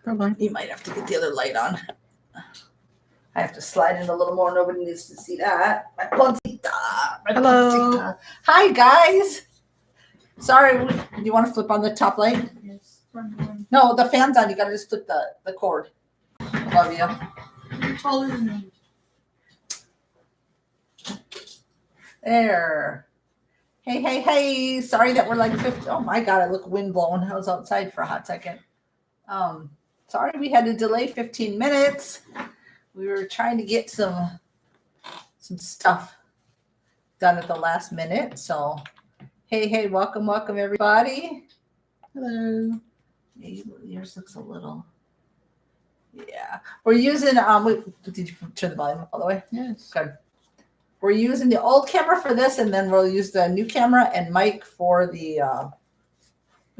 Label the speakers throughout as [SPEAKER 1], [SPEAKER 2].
[SPEAKER 1] Probably.
[SPEAKER 2] You might have to get the other light on. I have to slide in a little more. Nobody needs to see that. My pancita.
[SPEAKER 1] Hello.
[SPEAKER 2] Pancita. Hi, guys. Sorry, do you want to flip on the top light?
[SPEAKER 1] Yes.
[SPEAKER 2] No, the fan's on. You got to just flip the cord. Love you.
[SPEAKER 1] You're taller than me.
[SPEAKER 2] There. Hey. Sorry that we're like 50. Oh my God, I look windblown. I was outside for a hot second. Sorry we had to delay 15 minutes. We were trying to get some stuff done at the last minute. So, hey, welcome everybody.
[SPEAKER 1] Hello.
[SPEAKER 2] Yours looks a little. Yeah, we're using did you turn the volume up all the way?
[SPEAKER 1] Yes.
[SPEAKER 2] Good. We're using the old camera for this, and then we'll use the new camera and mic for the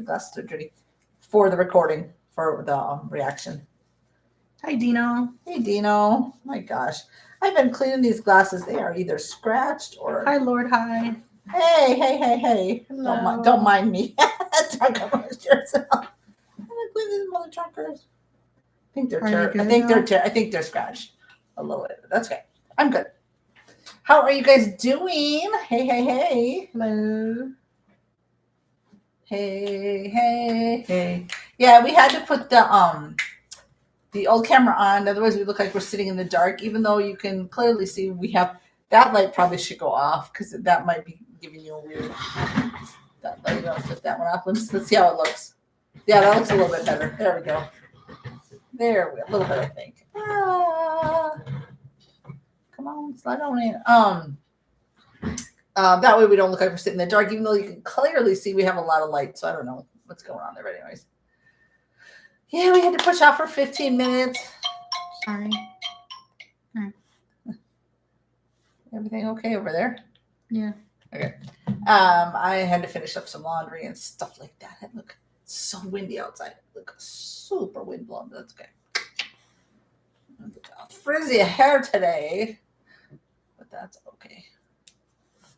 [SPEAKER 2] glasses are dirty for the recording for the reaction.
[SPEAKER 1] Hi, Dino.
[SPEAKER 2] Hey, Dino. My gosh, I've been cleaning these glasses. They are either scratched or.
[SPEAKER 1] Hi, Lord. Hi.
[SPEAKER 2] Hey.
[SPEAKER 1] Hello.
[SPEAKER 2] Don't mind me. Talk about yourself. I'm gonna clean these mother truckers. I think they're scratched a little bit. But that's okay. I'm good. How are you guys doing? Hey.
[SPEAKER 1] Hello.
[SPEAKER 2] Hey. Yeah, we had to put the old camera on. Otherwise, we look like we're sitting in the dark. Even though you can clearly see we have that light, probably should go off because that might be giving you a weird. That light, I'll put that one off. Let's see how it looks. Yeah, that looks a little bit better. There we go. A little bit, I think. Come on, slide on in. That way we don't look like we're sitting in the dark, even though you can clearly see we have a lot of light. So I don't know what's going on there, but anyways. Yeah, we had to push off for 15 minutes.
[SPEAKER 1] Sorry.
[SPEAKER 2] Everything okay over there?
[SPEAKER 1] Yeah.
[SPEAKER 2] Okay. I had to finish up some laundry and stuff like that. It looked so windy outside. It looked super windblown, but that's okay. Frizzy hair today, but that's okay.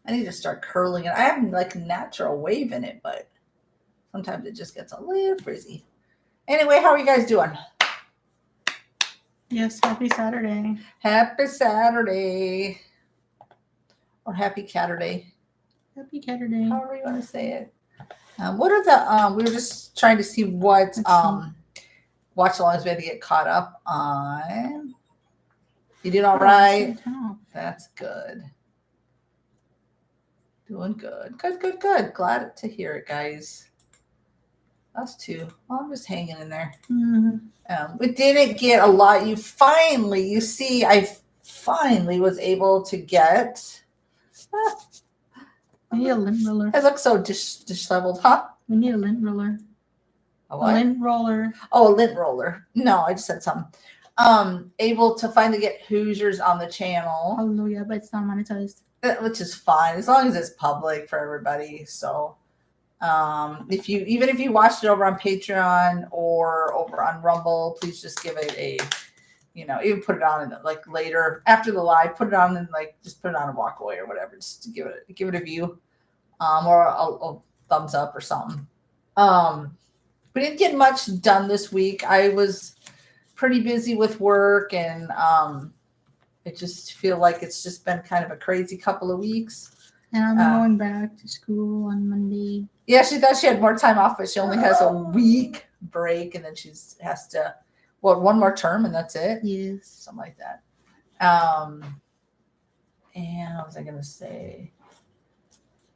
[SPEAKER 2] I need to start curling it. I have like natural wave in it, but sometimes it just gets a little frizzy. Anyway, how are you guys doing?
[SPEAKER 1] Yes, happy Saturday.
[SPEAKER 2] Happy Saturday. Or happy Catterday.
[SPEAKER 1] Happy Saturday.
[SPEAKER 2] However you want to say it. What are the we were just trying to see what watch alongs we had to get caught up on. You did all right. That's good. Doing good. Good. Glad to hear it, guys. Us too. Well, I'm just hanging in there.
[SPEAKER 1] Mm-hmm.
[SPEAKER 2] We didn't get a lot. I finally was able to get.
[SPEAKER 1] We need a lint roller.
[SPEAKER 2] It looks so disheveled, huh?
[SPEAKER 1] We need a lint roller.
[SPEAKER 2] A what?
[SPEAKER 1] A lint roller.
[SPEAKER 2] Oh, a lint roller. No, I just said something. Able to finally get Hoosiers on the channel.
[SPEAKER 1] Hallelujah, but it's not monetized.
[SPEAKER 2] Which is fine as long as it's public for everybody. So if you watched it over on Patreon or over on Rumble, please just give it a even put it on like later after the live, put it on and just put it on and walk away or whatever, just to give it a view, or a thumbs up or something. We didn't get much done this week. I was pretty busy with work, and I just feel like it's just been kind of a crazy couple of weeks.
[SPEAKER 1] And I'm going back to school on Monday. Yeah,
[SPEAKER 2] she thought she had more time off, but she only has a week break, and then she has to, one more term, and that's it?
[SPEAKER 1] Yes.
[SPEAKER 2] Something like that. And what was I going to say?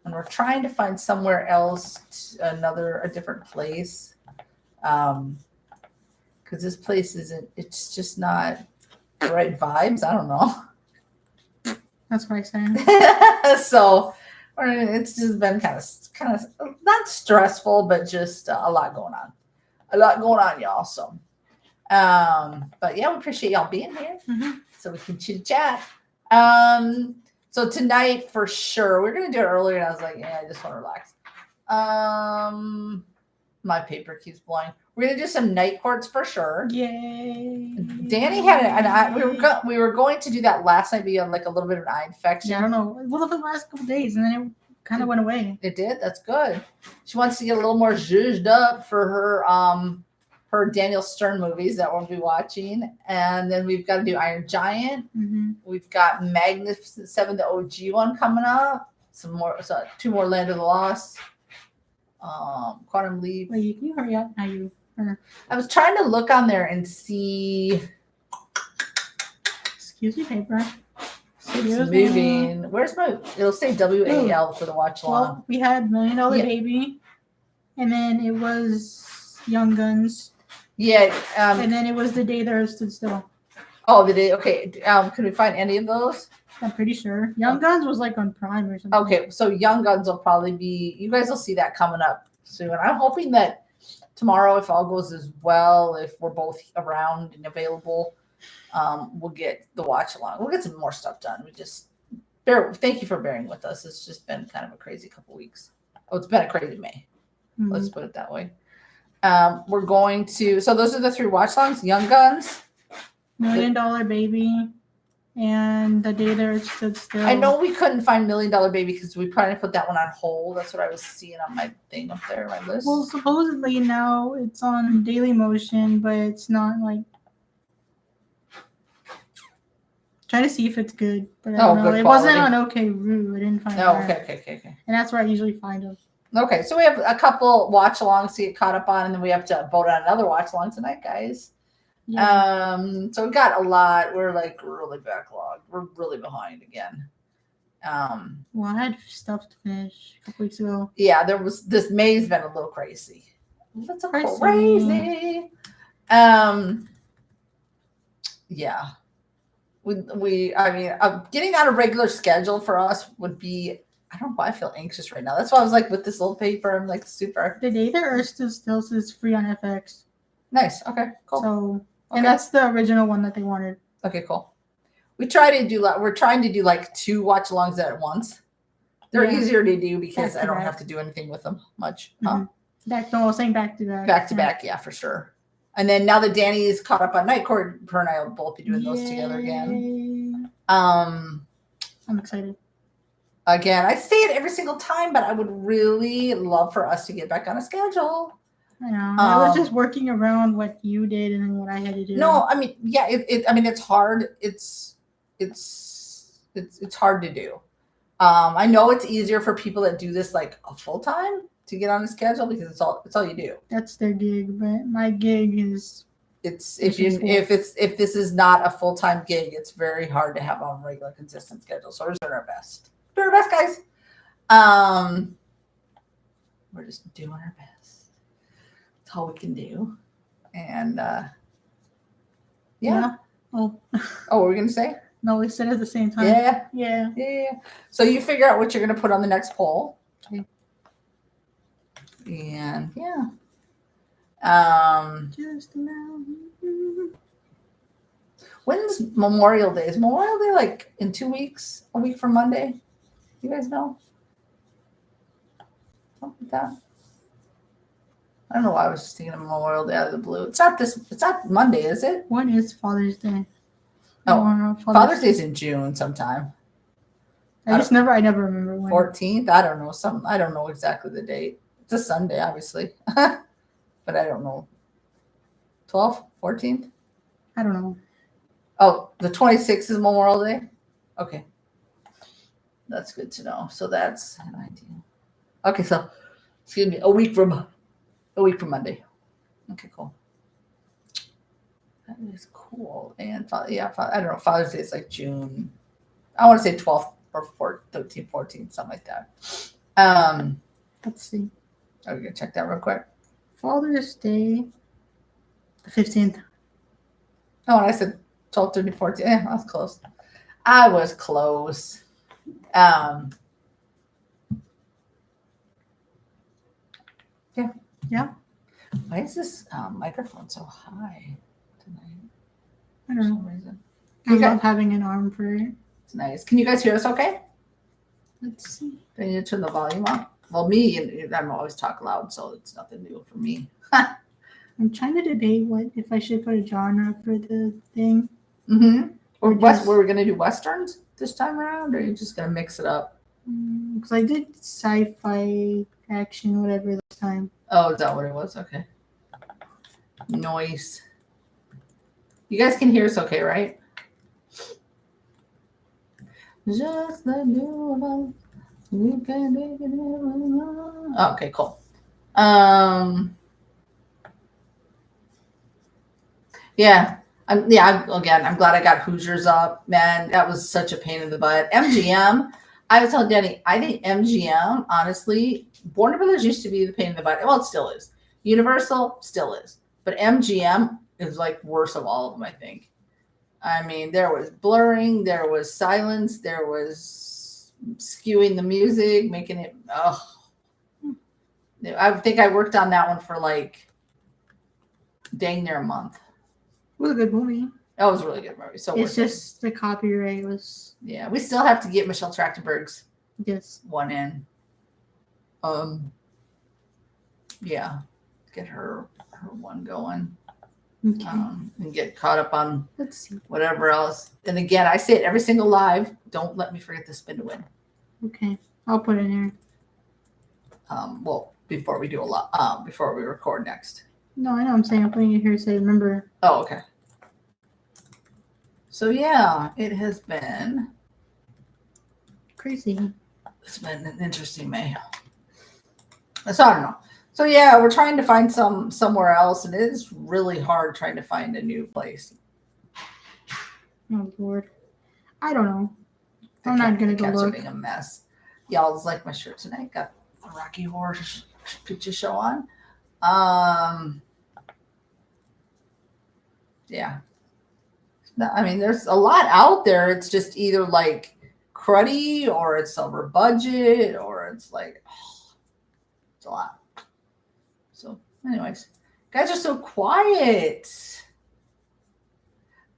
[SPEAKER 2] And we're trying to find somewhere else, a different place. Because this place it's just not the right vibes. I don't know.
[SPEAKER 1] That's what I said.
[SPEAKER 2] So it's just been kind of not stressful, but just a lot going on, y'all. So, but yeah, we appreciate y'all being here, so we can chit chat. So tonight for sure we're gonna do it earlier, and I was like, yeah, I just want to relax. My paper keeps blowing. We're gonna do some night courts for sure.
[SPEAKER 1] Yay!
[SPEAKER 2] Danny had it, and we were going to do that last night, but you had like a little bit of an eye infection.
[SPEAKER 1] Yeah, I don't know. Well, for the last couple of days, and then it kind of went away.
[SPEAKER 2] It did. That's good. She wants to get a little more zhuzhed up for her her Daniel Stern movies that we'll be watching. And then we've got to do Iron Giant.
[SPEAKER 1] Mm-hmm.
[SPEAKER 2] We've got Magnificent Seven, the OG one coming up. Some more, so 2 more Land of the Lost. Quantum Leap.
[SPEAKER 1] Wait, can you hurry up? Now you.
[SPEAKER 2] I was trying to look on there and see.
[SPEAKER 1] Excuse me, paper.
[SPEAKER 2] It's moving. Where's my? It'll say WAL for the watch long.
[SPEAKER 1] Well, we had $1 Million
[SPEAKER 2] Yeah.
[SPEAKER 1] Baby, and then it was Young Guns,
[SPEAKER 2] Yeah.
[SPEAKER 1] and then it was The Day the Earth Stood Still.
[SPEAKER 2] Oh, the day. Okay. Can we find any of those?
[SPEAKER 1] I'm pretty sure Young Guns was like on Prime or something.
[SPEAKER 2] Okay, so Young Guns will probably be. You guys will see that coming up soon. I'm hoping that tomorrow, if all goes as well, if we're both around and available, we'll get the watch along. We'll get some more stuff done. We just thank you for bearing with us. It's just been kind of a crazy couple weeks. Oh, it's been a crazy May.
[SPEAKER 1] Mhm.
[SPEAKER 2] Let's put it that way. We're going to. So those are the 3 watch songs: Young Guns.
[SPEAKER 1] $1 Million Baby, and The Day the Earth Stood Still.
[SPEAKER 2] I know we couldn't find $1 Million Baby because we probably put that one on hold. That's what I was seeing on my thing up there, my list.
[SPEAKER 1] Well, supposedly now it's on Daily Motion, but it's not like. Try to see if it's good, but I don't know.
[SPEAKER 2] Good
[SPEAKER 1] It wasn't
[SPEAKER 2] quality.
[SPEAKER 1] on OK Roo. I didn't find
[SPEAKER 2] No,
[SPEAKER 1] that.
[SPEAKER 2] okay.
[SPEAKER 1] And that's where I usually find them.
[SPEAKER 2] Okay, so we have a couple watch alongs to get caught up on, and then we have to vote on another watch along tonight, guys.
[SPEAKER 1] Yeah.
[SPEAKER 2] So we've got a lot. We're like really backlogged. We're really behind again.
[SPEAKER 1] Well, I had stuff to finish a couple weeks ago.
[SPEAKER 2] Yeah, this May's been a little crazy. That's
[SPEAKER 1] Crazy.
[SPEAKER 2] crazy. Yeah. Getting on a regular schedule for us would be, I don't know why I feel anxious right now. That's why I was like, with this little paper, I'm like super
[SPEAKER 1] The Day the Earth Stood Still is free on FX.
[SPEAKER 2] nice. Okay, cool.
[SPEAKER 1] So,
[SPEAKER 2] Okay.
[SPEAKER 1] and that's the original one that they wanted.
[SPEAKER 2] Okay, cool. We're trying to do like 2 watch alongs at once. They're
[SPEAKER 1] Yeah.
[SPEAKER 2] easier to do because
[SPEAKER 1] Back to
[SPEAKER 2] I don't
[SPEAKER 1] back.
[SPEAKER 2] have to do anything with them much.
[SPEAKER 1] Mhm. I was saying back to back.
[SPEAKER 2] Back to back, yeah, for sure. And then now that Danny is caught up on Night Court, her and I will both be doing those together again.
[SPEAKER 1] Yay.
[SPEAKER 2] Um,
[SPEAKER 1] I'm excited.
[SPEAKER 2] Again, I say it every single time, but I would really love for us to get back on a schedule.
[SPEAKER 1] I know. I was just working around what you did and then what I had to do.
[SPEAKER 2] No, I mean, yeah, it's hard. It's hard to do. I know it's easier for people that do this like a full time to get on a schedule because it's all you do.
[SPEAKER 1] That's their gig, but my gig is
[SPEAKER 2] It's if this is not a full time gig, it's very hard to have a regular, consistent schedule. So we're just doing our best. Do our best, guys. We're just doing our best. That's all we can do. And yeah.
[SPEAKER 1] Oh,
[SPEAKER 2] Oh, what were we gonna say?
[SPEAKER 1] no, we said it at the same time.
[SPEAKER 2] Yeah.
[SPEAKER 1] Yeah.
[SPEAKER 2] Yeah. So you figure out what you're gonna put on the next poll.
[SPEAKER 1] Okay.
[SPEAKER 2] And yeah.
[SPEAKER 1] Just now.
[SPEAKER 2] When's Memorial Day? Is Memorial Day like in 2 weeks? A week from Monday? You guys know? Something like that. I don't know why I was just thinking of Memorial Day out of the blue. It's not Monday, is it?
[SPEAKER 1] When is Father's Day?
[SPEAKER 2] Oh, Father's Day's in June sometime.
[SPEAKER 1] I never remember when.
[SPEAKER 2] 14th? I don't know. I don't know exactly the date. It's a Sunday, obviously. But I don't know. 12th? 14th?
[SPEAKER 1] I don't know.
[SPEAKER 2] Oh, the 26th is Memorial Day? Okay. That's good to know. So that's an idea. Okay, so excuse me, a week from Monday. Okay, cool. That is cool. And yeah, I don't know. Father's Day is like June. I want to say 12th or 13th, 14th, something like that.
[SPEAKER 1] Let's see.
[SPEAKER 2] I'm gonna check that real quick.
[SPEAKER 1] Father's Day, the 15th.
[SPEAKER 2] Oh, and I said 12, 13, 14. Yeah, I was close. I was close. Yeah.
[SPEAKER 1] Yeah.
[SPEAKER 2] Why is this microphone so high tonight?
[SPEAKER 1] I
[SPEAKER 2] For
[SPEAKER 1] don't know.
[SPEAKER 2] some reason.
[SPEAKER 1] I
[SPEAKER 2] Okay.
[SPEAKER 1] love having an arm for it.
[SPEAKER 2] It's nice. Can you guys hear us okay?
[SPEAKER 1] Let's see.
[SPEAKER 2] Do I need to turn the volume up? Well, I'm always talk loud, so it's nothing new for me.
[SPEAKER 1] I'm trying to debate if I should put a genre for the thing.
[SPEAKER 2] Mm-hmm.
[SPEAKER 1] Or
[SPEAKER 2] Were we gonna do westerns this time around, or are you just gonna mix it up?
[SPEAKER 1] Because I did sci-fi, action, whatever this time.
[SPEAKER 2] Oh, is that what it was? Okay. noise. You guys can hear us okay, right? Just the two of us. We can make it. Oh, okay, cool. Yeah. I'm glad I got Hoosiers up. Man, that was such a pain in the butt. MGM, I was telling Denny, I think MGM, honestly, Warner Brothers used to be the pain in the butt. Well, it still is. Universal still is. But MGM is like worst of all of them, I think. I mean, there was blurring, there was silence, there was skewing the music, making it, I think I worked on that one for like dang near a month.
[SPEAKER 1] It was a good movie.
[SPEAKER 2] That was a really good movie. So
[SPEAKER 1] It's just the copyright was.
[SPEAKER 2] Yeah, we still have to get Michelle Trachtenberg's one in. Yeah, get her one going.
[SPEAKER 1] Okay.
[SPEAKER 2] And get caught up on
[SPEAKER 1] Let's see.
[SPEAKER 2] whatever else. And again, I say it every single live. Don't let me forget the spin to win.
[SPEAKER 1] Okay, I'll put it in here.
[SPEAKER 2] Well, before we do before we record next.
[SPEAKER 1] No, I know. I'm saying I'm putting it here so I remember.
[SPEAKER 2] Oh, okay. So yeah, it has been
[SPEAKER 1] Crazy.
[SPEAKER 2] It's been an interesting May. So I don't know. So yeah, we're trying to find somewhere else, and it is really hard trying to find a new place.
[SPEAKER 1] Oh Lord, I don't know. I'm not gonna go look.
[SPEAKER 2] Being a mess. Y'all like my shirt tonight. Got a Rocky Horror Picture Show on. Yeah. I mean, there's a lot out there. It's just either like cruddy, or it's over budget, or it's like it's a lot. So, anyways, guys are so quiet.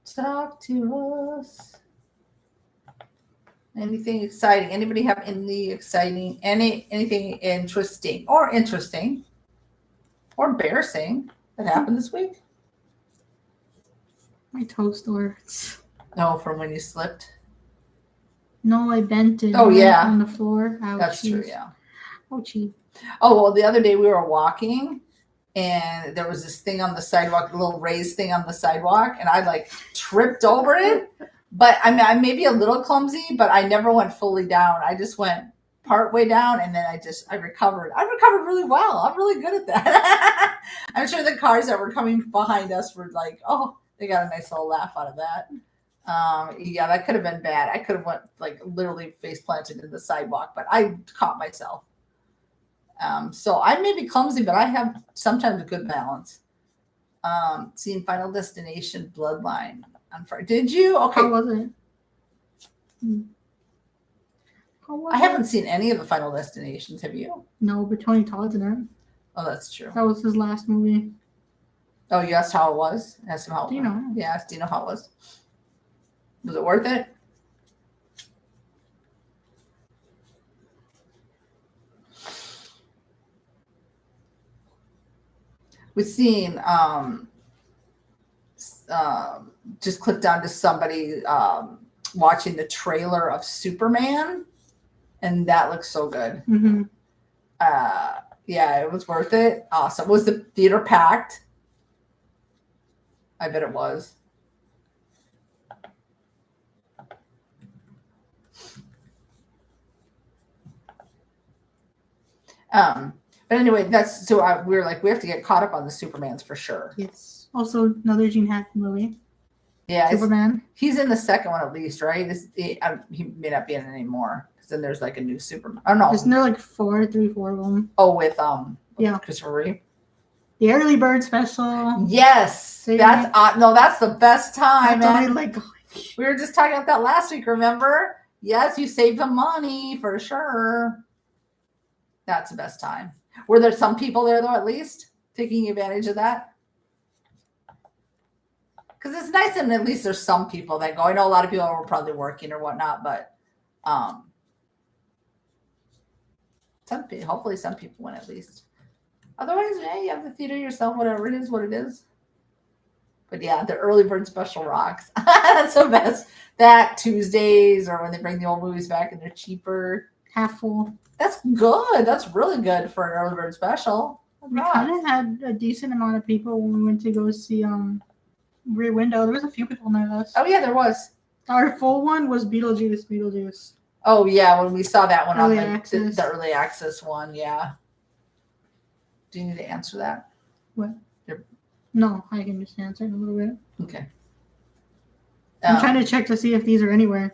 [SPEAKER 2] Talk to us. Anything exciting? Anybody have anything interesting or embarrassing that happened this week?
[SPEAKER 1] My toast hurts.
[SPEAKER 2] No, from when you slipped.
[SPEAKER 1] No, I bent it.
[SPEAKER 2] Oh yeah,
[SPEAKER 1] on the floor. Ouchies.
[SPEAKER 2] That's true. Yeah.
[SPEAKER 1] Ouchie.
[SPEAKER 2] Oh well, the other day we were walking, and there was this thing on the sidewalk, a little raised thing on the sidewalk, and I like tripped over it. But I mean, I may be a little clumsy, but I never went fully down. I just went part way down, and then I recovered. I recovered really well. I'm really good at that. I'm sure the cars that were coming behind us were like, oh, they got a nice little laugh out of that. Yeah, that could have been bad. I could have went like literally face planted in the sidewalk, but I caught myself. So I may be clumsy, but I have sometimes a good balance. Seen Final Destination Bloodline on Friday. Did you? Okay.
[SPEAKER 1] How was it?
[SPEAKER 2] I haven't seen any of the Final Destinations. Have you?
[SPEAKER 1] No, but Tony Todd's in it.
[SPEAKER 2] Oh, that's true.
[SPEAKER 1] That was his last movie.
[SPEAKER 2] Oh, you asked how it was? Asked him how.
[SPEAKER 1] Do you know?
[SPEAKER 2] Yeah, do you know how it was? Was it worth it? We've seen just clicked on to somebody watching the trailer of Superman, and that looks so good.
[SPEAKER 1] Mm-hmm.
[SPEAKER 2] Yeah, it was worth it. Awesome. Was the theater packed? I bet it was. But anyway, that's so we were like, we have to get caught up on the Supermans for sure.
[SPEAKER 1] Yes. Also, another Gene Hackman movie.
[SPEAKER 2] Yeah,
[SPEAKER 1] Superman.
[SPEAKER 2] He's in the second one at least, right? He may not be in it anymore because then there's like a new Superman. I don't know.
[SPEAKER 1] Isn't there like 4 of them?
[SPEAKER 2] Oh, with
[SPEAKER 1] yeah,
[SPEAKER 2] Christopher Reeve.
[SPEAKER 1] The early bird special.
[SPEAKER 2] Yes, that's the best time. We were just talking about that last week. Remember? Yes, you save the money for sure. That's the best time. Were there some people there though, at least taking advantage of that? Because it's nice, and at least there's some people that go. I know a lot of people were probably working or whatnot, but hopefully some people went at least. Otherwise, yeah, you have the theater yourself, whatever it is, what it is. But yeah, the early bird special rocks. That's the best. That Tuesdays, or when they bring the old movies back and they're cheaper.
[SPEAKER 1] Half full.
[SPEAKER 2] That's good. That's really good for an early bird special.
[SPEAKER 1] We kind of had a decent amount of people when we went to go see Rear Window. There was a few people near us.
[SPEAKER 2] Oh yeah, there was.
[SPEAKER 1] Our full one was Beetlejuice.
[SPEAKER 2] Oh yeah, when we saw that one
[SPEAKER 1] Early
[SPEAKER 2] on
[SPEAKER 1] access.
[SPEAKER 2] the early access one, yeah. Do you need to answer that?
[SPEAKER 1] No, I can just answer in a little bit.
[SPEAKER 2] Okay.
[SPEAKER 1] I'm trying to check to see if these are anywhere.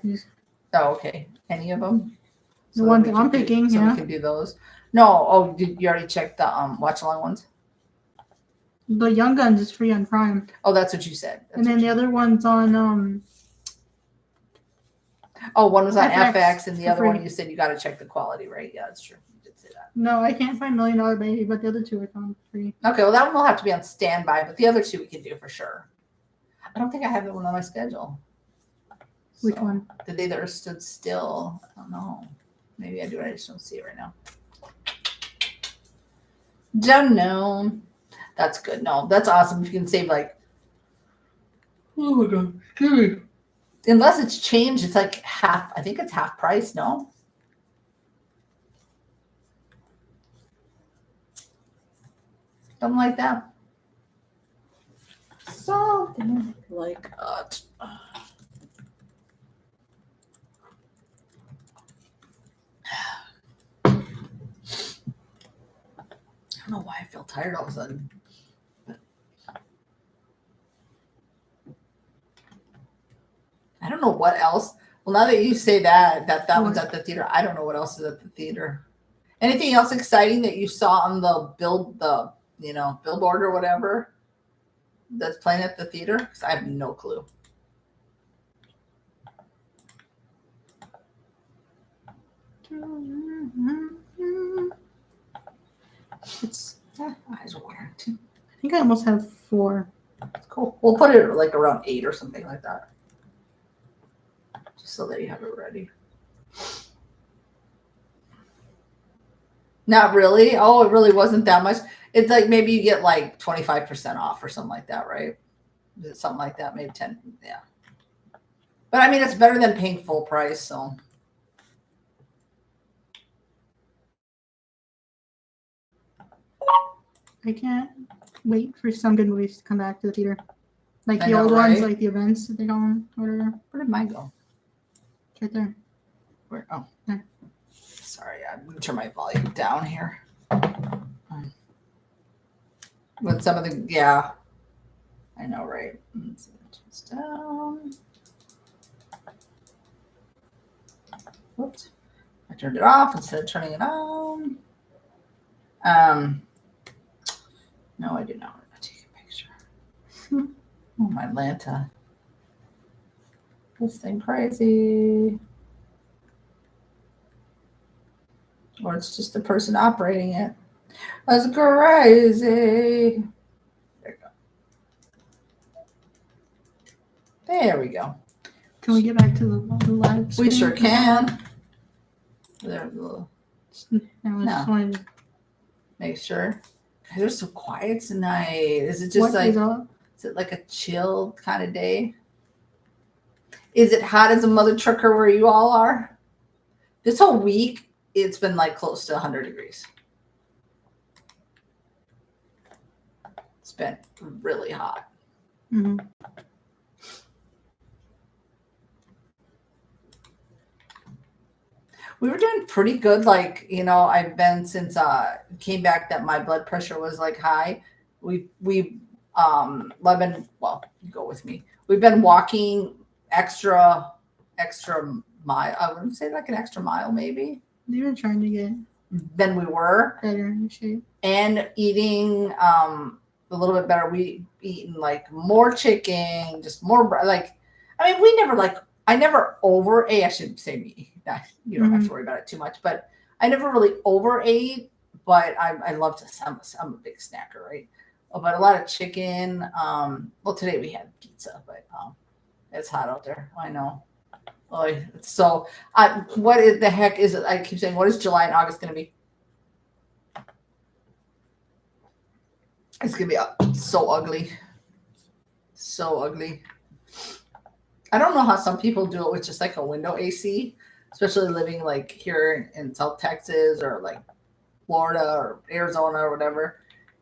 [SPEAKER 2] Oh, okay. Any of them?
[SPEAKER 1] The ones
[SPEAKER 2] that
[SPEAKER 1] that I'm picking,
[SPEAKER 2] so
[SPEAKER 1] yeah.
[SPEAKER 2] we can do those. No. Oh, did you already check the watch along ones?
[SPEAKER 1] The Young Guns is free on Prime.
[SPEAKER 2] Oh, that's what you said.
[SPEAKER 1] And then the other one's on
[SPEAKER 2] Oh, one was on
[SPEAKER 1] FX
[SPEAKER 2] FX, and the other one
[SPEAKER 1] free.
[SPEAKER 2] you said you got to check the quality, right? Yeah, that's true. You did say that.
[SPEAKER 1] No, I can't find $1 Million Baby, but the other two are on free.
[SPEAKER 2] Okay, well that one will have to be on standby, but the other two we can do for sure. I don't think I have that one on my schedule.
[SPEAKER 1] Which
[SPEAKER 2] So,
[SPEAKER 1] one?
[SPEAKER 2] The day that Earth stood still. I don't know. Maybe I do. I just don't see it right now. Don't know. That's good. No, that's awesome. You can save like. Oh my god. Excuse me. Unless it's changed, it's like half. I think it's half price. No. Something like that. Something like that. I don't know why I feel tired all of a sudden. I don't know what else. Well, now that you say that one's at the theater, I don't know what else is at the theater. Anything else exciting that you saw on the billboard or whatever that's playing at the theater? Because I have no clue. Eyes are watering too.
[SPEAKER 1] I think I almost have 4.
[SPEAKER 2] Cool. We'll put it like around 8 or something like that. Just so that you have it ready. Not really. Oh, it really wasn't that much. It's like maybe you get like 25% off or something like that, right? Is it something like that? Maybe 10. Yeah. But I mean, it's better than paying full price. So.
[SPEAKER 1] I can't wait for some good movies to come back to the theater. Like
[SPEAKER 2] I
[SPEAKER 1] the
[SPEAKER 2] know,
[SPEAKER 1] old ones,
[SPEAKER 2] right?
[SPEAKER 1] like the events that they call them, or whatever.
[SPEAKER 2] Where did mine go?
[SPEAKER 1] It's right there.
[SPEAKER 2] Where? Oh.
[SPEAKER 1] There.
[SPEAKER 2] Sorry, I'm going to turn my volume down here. With some of the, yeah. I know, right? Let's see, it's down. Whoops. I turned it off instead of turning it on. No, I did not want to take a picture. Oh, my Lanta. This thing crazy. Or it's just the person operating it. That's crazy. There you go. There we go.
[SPEAKER 1] Can we get back to the live?
[SPEAKER 2] We
[SPEAKER 1] screen?
[SPEAKER 2] sure can. There,
[SPEAKER 1] I
[SPEAKER 2] No.
[SPEAKER 1] just wanted to.
[SPEAKER 2] make sure. They're so quiet tonight. Is it just
[SPEAKER 1] What
[SPEAKER 2] like?
[SPEAKER 1] is up?
[SPEAKER 2] Is it like a chill kind of day? Is it hot as a mother trucker where you all are? This whole week, it's been like close to 100 degrees. It's been really hot.
[SPEAKER 1] Mm-hmm.
[SPEAKER 2] We were doing pretty good. Like, I've been since came back that my blood pressure was like high. I've been, well, you go with me. We've been walking extra mile. I wouldn't say like an extra mile maybe
[SPEAKER 1] They've been trying to get
[SPEAKER 2] than we were,
[SPEAKER 1] better in shape.
[SPEAKER 2] and eating a little bit better. We eaten like more chicken, just more like. I mean, I never overate. I should say me. You don't have to worry about it too much, but I never really overate. But I love to. I'm a big snacker, right? But a lot of chicken. Well, today we had pizza, but it's hot out there. I know. So, what is the heck is it? I keep saying, what is July and August going to be? It's going to be so ugly. So ugly. I don't know how some people do it with just like a window AC, especially living like here in South Texas or like Florida or Arizona or whatever.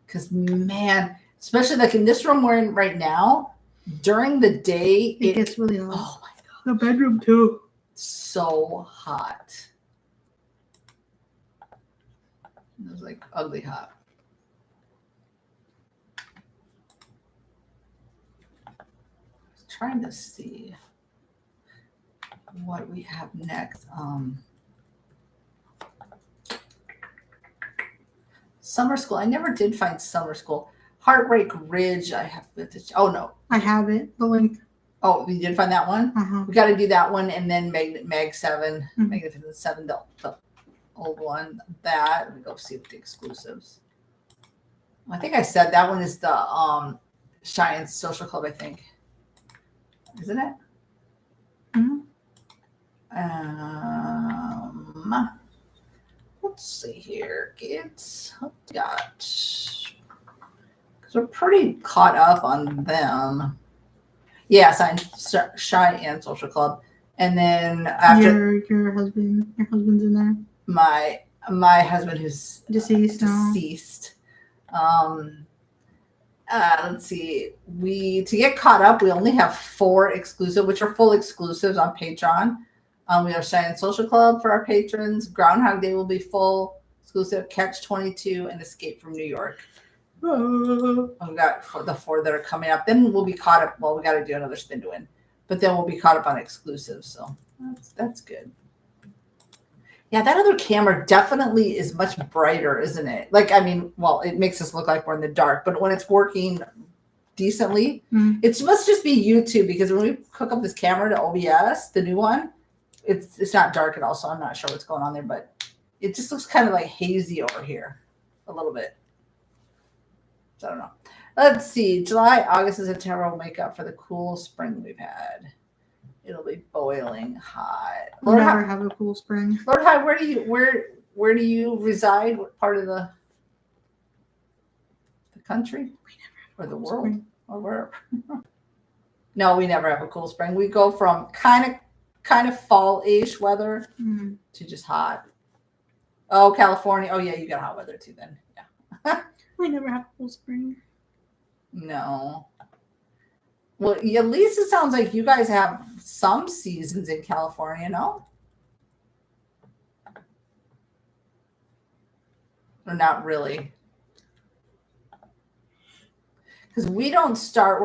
[SPEAKER 2] Because man, especially like in this room we're in right now, during the day
[SPEAKER 1] It gets really hot.
[SPEAKER 2] oh my god,
[SPEAKER 1] The bedroom too.
[SPEAKER 2] so hot. It was like ugly hot. I was trying to see what we have next. Summer school. I never did find summer school. Heartbreak Ridge. I have to. Oh no.
[SPEAKER 1] I have it. The link.
[SPEAKER 2] Oh, you did find that one. We got to do that one, and then Mag 7, Magnificent 7, the old one. That we go see what the exclusives. I think I said that one is the Cheyenne Social Club. I think, isn't it?
[SPEAKER 1] Mm-hmm.
[SPEAKER 2] Let's see here, kids. What we got? Because we're pretty caught up on them. Yes, I'm Cheyenne Social Club, and then after
[SPEAKER 1] your husband's in there.
[SPEAKER 2] My husband who's
[SPEAKER 1] deceased.
[SPEAKER 2] Let's see. To get caught up, we only have 4 exclusive, which are full exclusives on Patreon. We have Cheyenne Social Club for our patrons. Groundhog Day will be full exclusive. Catch 22 and Escape from New York. We've got the 4 that are coming up. Then we'll be caught up. Well, we got to do another spin to win, but then we'll be caught up on exclusives. So that's good. Yeah, that other camera definitely is much brighter, isn't it? Like, I mean, well, it makes us look like we're in the dark, but when it's working decently, it must just be YouTube, because when we hook up this camera to OBS, the new one, it's not dark at all, so I'm not sure what's going on there, but it just looks kind of like hazy over here a little bit. So I don't know. Let's see. July, August, and September will make up for the cool spring we've had. It'll be boiling hot.
[SPEAKER 1] We'll never have a cool spring.
[SPEAKER 2] Lord High, where do you reside? What part of the country? Or the world? Spring. Or where? No, we never have a cool spring. We go from kind of fall-ish weather to just hot. Oh, California. Oh yeah, you got hot weather too then. Yeah.
[SPEAKER 1] We never have a cool spring.
[SPEAKER 2] No. Well, at least it sounds like you guys have some seasons in California, no? Or not really? Because we don't start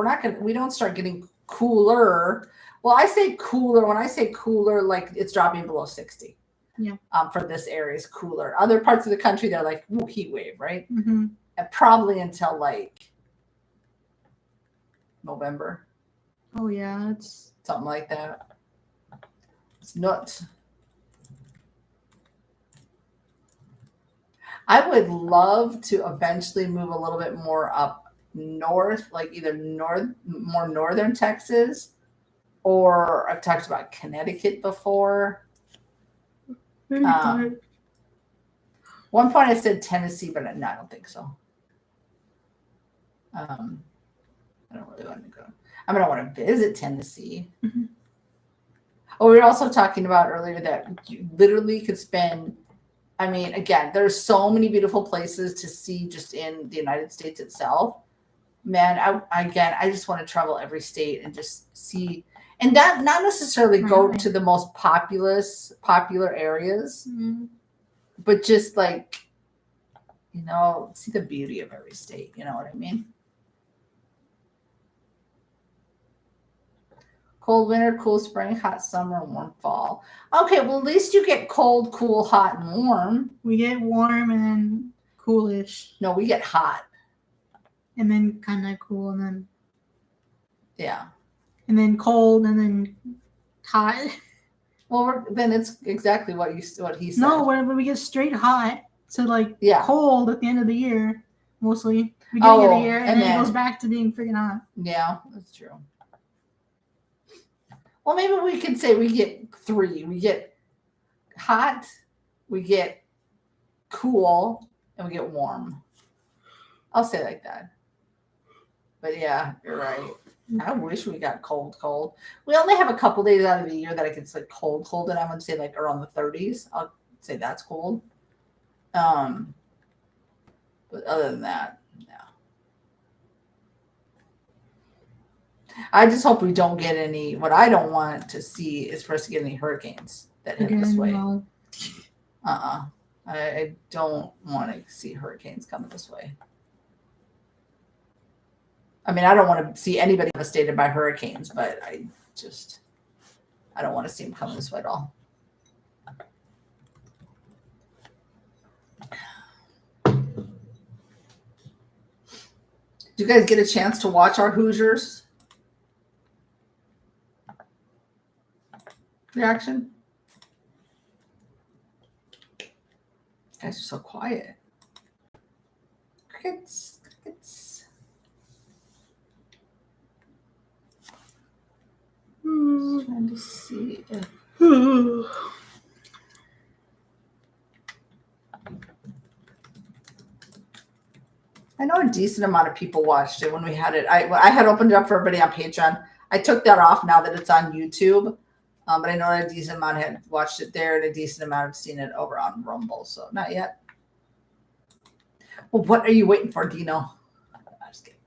[SPEAKER 2] getting cooler. Well, I say cooler. When I say cooler, like it's dropping below 60.
[SPEAKER 1] Yeah.
[SPEAKER 2] For this area is cooler. Other parts of the country, they're like, ooh, heat wave, right?
[SPEAKER 1] Mm-hmm.
[SPEAKER 2] And probably until like November.
[SPEAKER 1] Oh yeah, it's
[SPEAKER 2] something like that. It's nuts. I would love to eventually move a little bit more up north, like either more northern Texas, or I've talked about Connecticut before. One point I said Tennessee, but no, I don't think so. I don't really want to go. I mean, I want to visit Tennessee. Mm-hmm. Oh, we were also talking about earlier that you literally could spend, I mean, again, there's so many beautiful places to see just in the United States itself. Man, I just want to travel every state and just see, and not necessarily go to the most popular areas, but just like, see the beauty of every state. You know what I mean? Cold winter, cool spring, hot summer, warm fall. Okay, well, at least you get cold, cool, hot, and warm.
[SPEAKER 1] We get warm and then coolish.
[SPEAKER 2] No, we get hot.
[SPEAKER 1] And then kind of cool, and then...
[SPEAKER 2] Yeah.
[SPEAKER 1] And then cold, and then hot.
[SPEAKER 2] Well, then it's exactly what he said.
[SPEAKER 1] No, when we get straight hot, so like cold at the end of the year, mostly. Beginning of the year, and then it goes back to being freaking hot.
[SPEAKER 2] Yeah, that's true. Well, maybe we could say we get 3. We get hot, we get cool, and we get warm. I'll say it like that. But yeah, you're right. I wish we got cold. We only have a couple days out of the year that it gets like cold, and I would say like around the 30s. I'll say that's cold. But other than that, no. I just hope we don't get any. What I don't want to see is for us to get any hurricanes that hit this way.
[SPEAKER 1] No.
[SPEAKER 2] I don't want to see hurricanes coming this way. I mean, I don't want to see anybody devastated by hurricanes, but I don't want to see them coming this way at all. Did you guys get a chance to watch our Hoosiers reaction? You guys are so quiet. Crickets. Trying to see if... I know a decent amount of people watched it when we had it. I had opened it up for everybody on Patreon. I took that off now that it's on YouTube. But I know a decent amount had watched it there and a decent amount have seen it over on Rumble. So not yet. Well, what are you waiting for, Dino? I'm just kidding.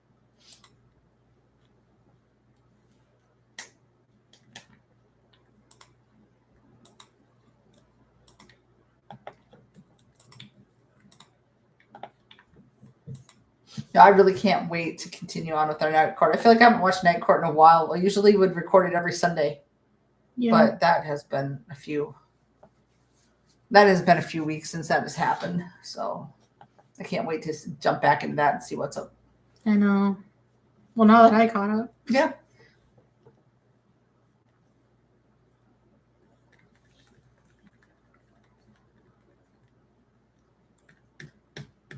[SPEAKER 2] Yeah, I really can't wait to continue on with our Night Court. I feel like I haven't watched Night Court in a while. I usually would record it every Sunday. Yeah. But that has been a few weeks since that has happened. So I can't wait to jump back into that and see what's up.
[SPEAKER 1] I know. Well, now that I caught up.
[SPEAKER 2] Yeah.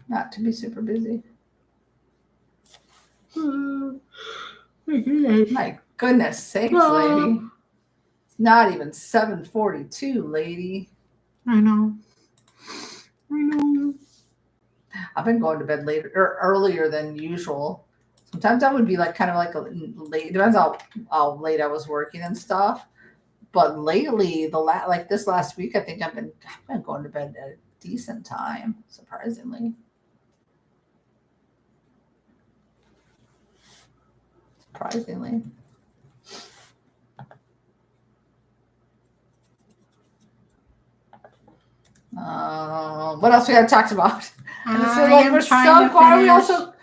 [SPEAKER 2] Not to be super busy. My goodness sakes, lady. It's not even 7:42, lady.
[SPEAKER 1] I know.
[SPEAKER 2] I've been going to bed later or earlier than usual. Sometimes I would be like kind of like a late. Depends how late I was working and stuff. But lately, like this last week, I think I've been going to bed at a decent time, surprisingly. What else we had talked about? We're so quiet.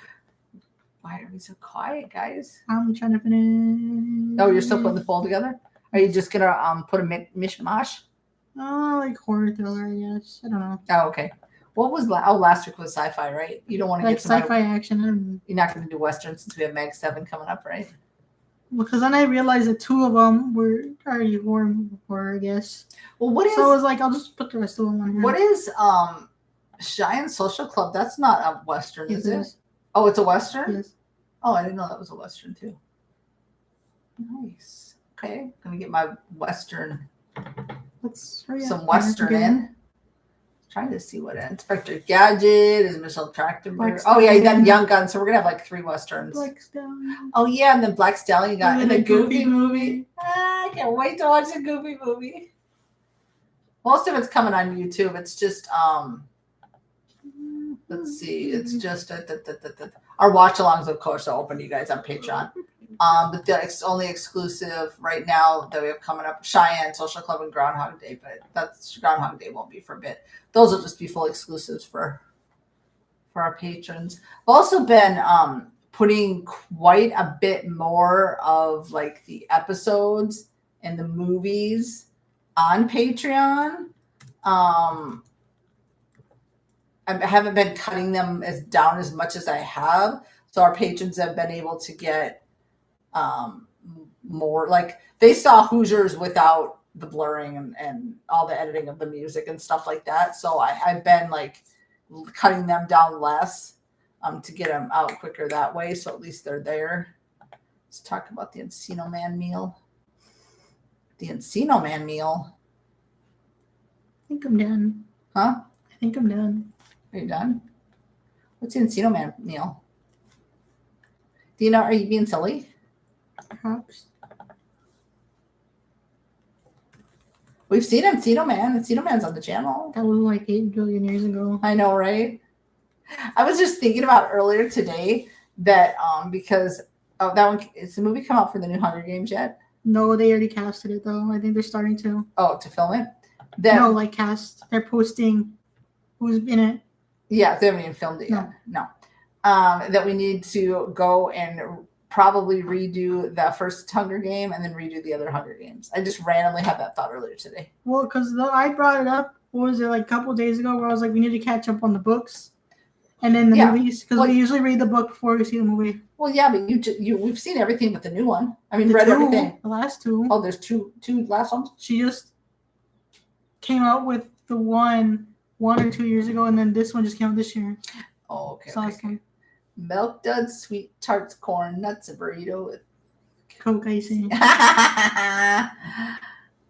[SPEAKER 2] Why are we so quiet, guys?
[SPEAKER 1] I'm trying to finish.
[SPEAKER 2] Oh, you're still putting the poll together? Are you just gonna put a mishmash?
[SPEAKER 1] Oh, like horror thriller, I guess. I don't know.
[SPEAKER 2] Oh, okay. What was last week was sci-fi, right? You don't want to
[SPEAKER 1] get sci-fi action.
[SPEAKER 2] You're not going to do Western since we have Mag 7 coming up, right?
[SPEAKER 1] Because then I realized that 2 of them were already horror, I guess.
[SPEAKER 2] Well, what is?
[SPEAKER 1] So I was like, I'll just put the rest of them on here.
[SPEAKER 2] What is Cheyenne Social Club? That's not a Western, is it? Oh, it's a Western?
[SPEAKER 1] Yes.
[SPEAKER 2] Oh, I didn't know that was a Western too. Nice. Okay, gonna get my Western. Some Western in. Trying to see what Inspector Gadget is. Michelle Trachtenberg. Oh yeah, you done Young Guns, so we're gonna have like 3 Westerns.
[SPEAKER 1] Black Stallion.
[SPEAKER 2] Oh yeah, and then Black Stallion got in the Goofy movie. I can't wait to watch the Goofy movie. Most of it's coming on YouTube. It's just let's see. It's just our watch-alongs, of course, are open to you guys on Patreon. But the only exclusive right now that we have coming up, Cheyenne Social Club and Groundhog Day, but that's Groundhog Day won't be for a bit. Those will just be full exclusives for our patrons. I've also been putting quite a bit more of like the episodes and the movies on Patreon. I haven't been cutting them down as much as I have, so our patrons have been able to get more. Like they saw Hoosiers without the blurring and all the editing of the music and stuff like that. So I've been like cutting them down less to get them out quicker that way. So at least they're there. Let's talk about the Encino Man meal. The Encino Man meal.
[SPEAKER 1] I think I'm done.
[SPEAKER 2] Huh?
[SPEAKER 1] I think I'm done.
[SPEAKER 2] Are you done? What's the Encino Man meal? Do you know, are you being silly?
[SPEAKER 1] Perhaps.
[SPEAKER 2] We've seen Encino Man. Encino Man's on the channel.
[SPEAKER 1] That was like 8 billion years ago.
[SPEAKER 2] I know, right? I was just thinking about earlier today that because Oh, that one is the movie come out for the new Hunger Games yet?
[SPEAKER 1] No, they already casted it though. I think they're starting to.
[SPEAKER 2] Oh, to film it?
[SPEAKER 1] No, like cast. They're posting who's in it.
[SPEAKER 2] Yeah, they haven't even filmed it yet. No. That we need to go and probably redo the first Hunger Game and then redo the other Hunger Games. I just randomly had that thought earlier today.
[SPEAKER 1] Well, because I brought it up, what was it, like a couple of days ago, where I was like, we need to catch up on the books and then the movies, because we usually read the book before we see the movie.
[SPEAKER 2] Well, yeah, but we've seen everything but the new one. I mean, read everything.
[SPEAKER 1] The last two.
[SPEAKER 2] Oh, there's two last ones?
[SPEAKER 1] She just came out with the one or 2 years ago, and then this one just came out this year.
[SPEAKER 2] Oh, okay. Okay. Milk Duds, Sweet Tarts, Corn Nuts, a burrito with
[SPEAKER 1] Coke icing.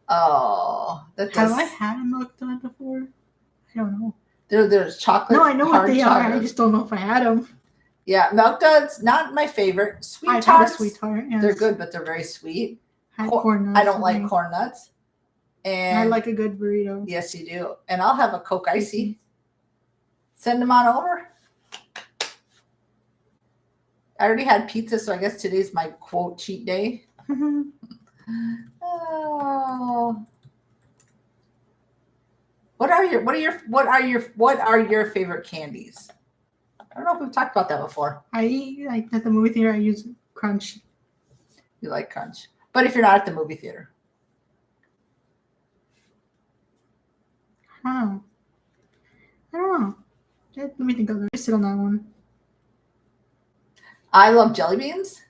[SPEAKER 2] Oh,
[SPEAKER 1] have I had a Milk Dud before? I don't know.
[SPEAKER 2] There's chocolate.
[SPEAKER 1] No, I know what they are. I just don't know if I had them.
[SPEAKER 2] Yeah, Milk Duds, not my favorite. Sweet Tarts, sweet tart. Yes. They're good, but they're very sweet.
[SPEAKER 1] Corn nuts.
[SPEAKER 2] I don't like corn nuts. And
[SPEAKER 1] I like a good burrito.
[SPEAKER 2] Yes, you do. And I'll have a Coke icy. Send them on over. I already had pizza, so I guess today's my quote cheat day. Oh. What are your favorite candies? I don't know if we've talked about that before.
[SPEAKER 1] I at the movie theater I use Crunch.
[SPEAKER 2] You like Crunch. But if you're not at the movie theater.
[SPEAKER 1] I don't know. Let me think of it. Sit on that one.
[SPEAKER 2] I love jelly beans.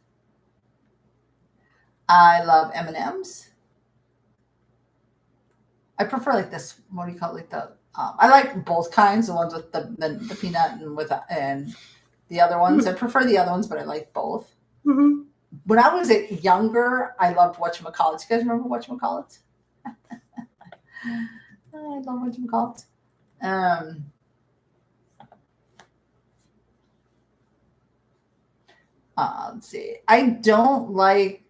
[SPEAKER 2] I love M&Ms. I prefer like this. What do you call it? Like the I like both kinds. The ones with the peanut and the other ones. I prefer the other ones, but I like both.
[SPEAKER 1] Mm-hmm.
[SPEAKER 2] When I was younger, I loved whatchamacallits. You guys remember whatchamacallits? I love whatchamacallits. Let's see. I don't like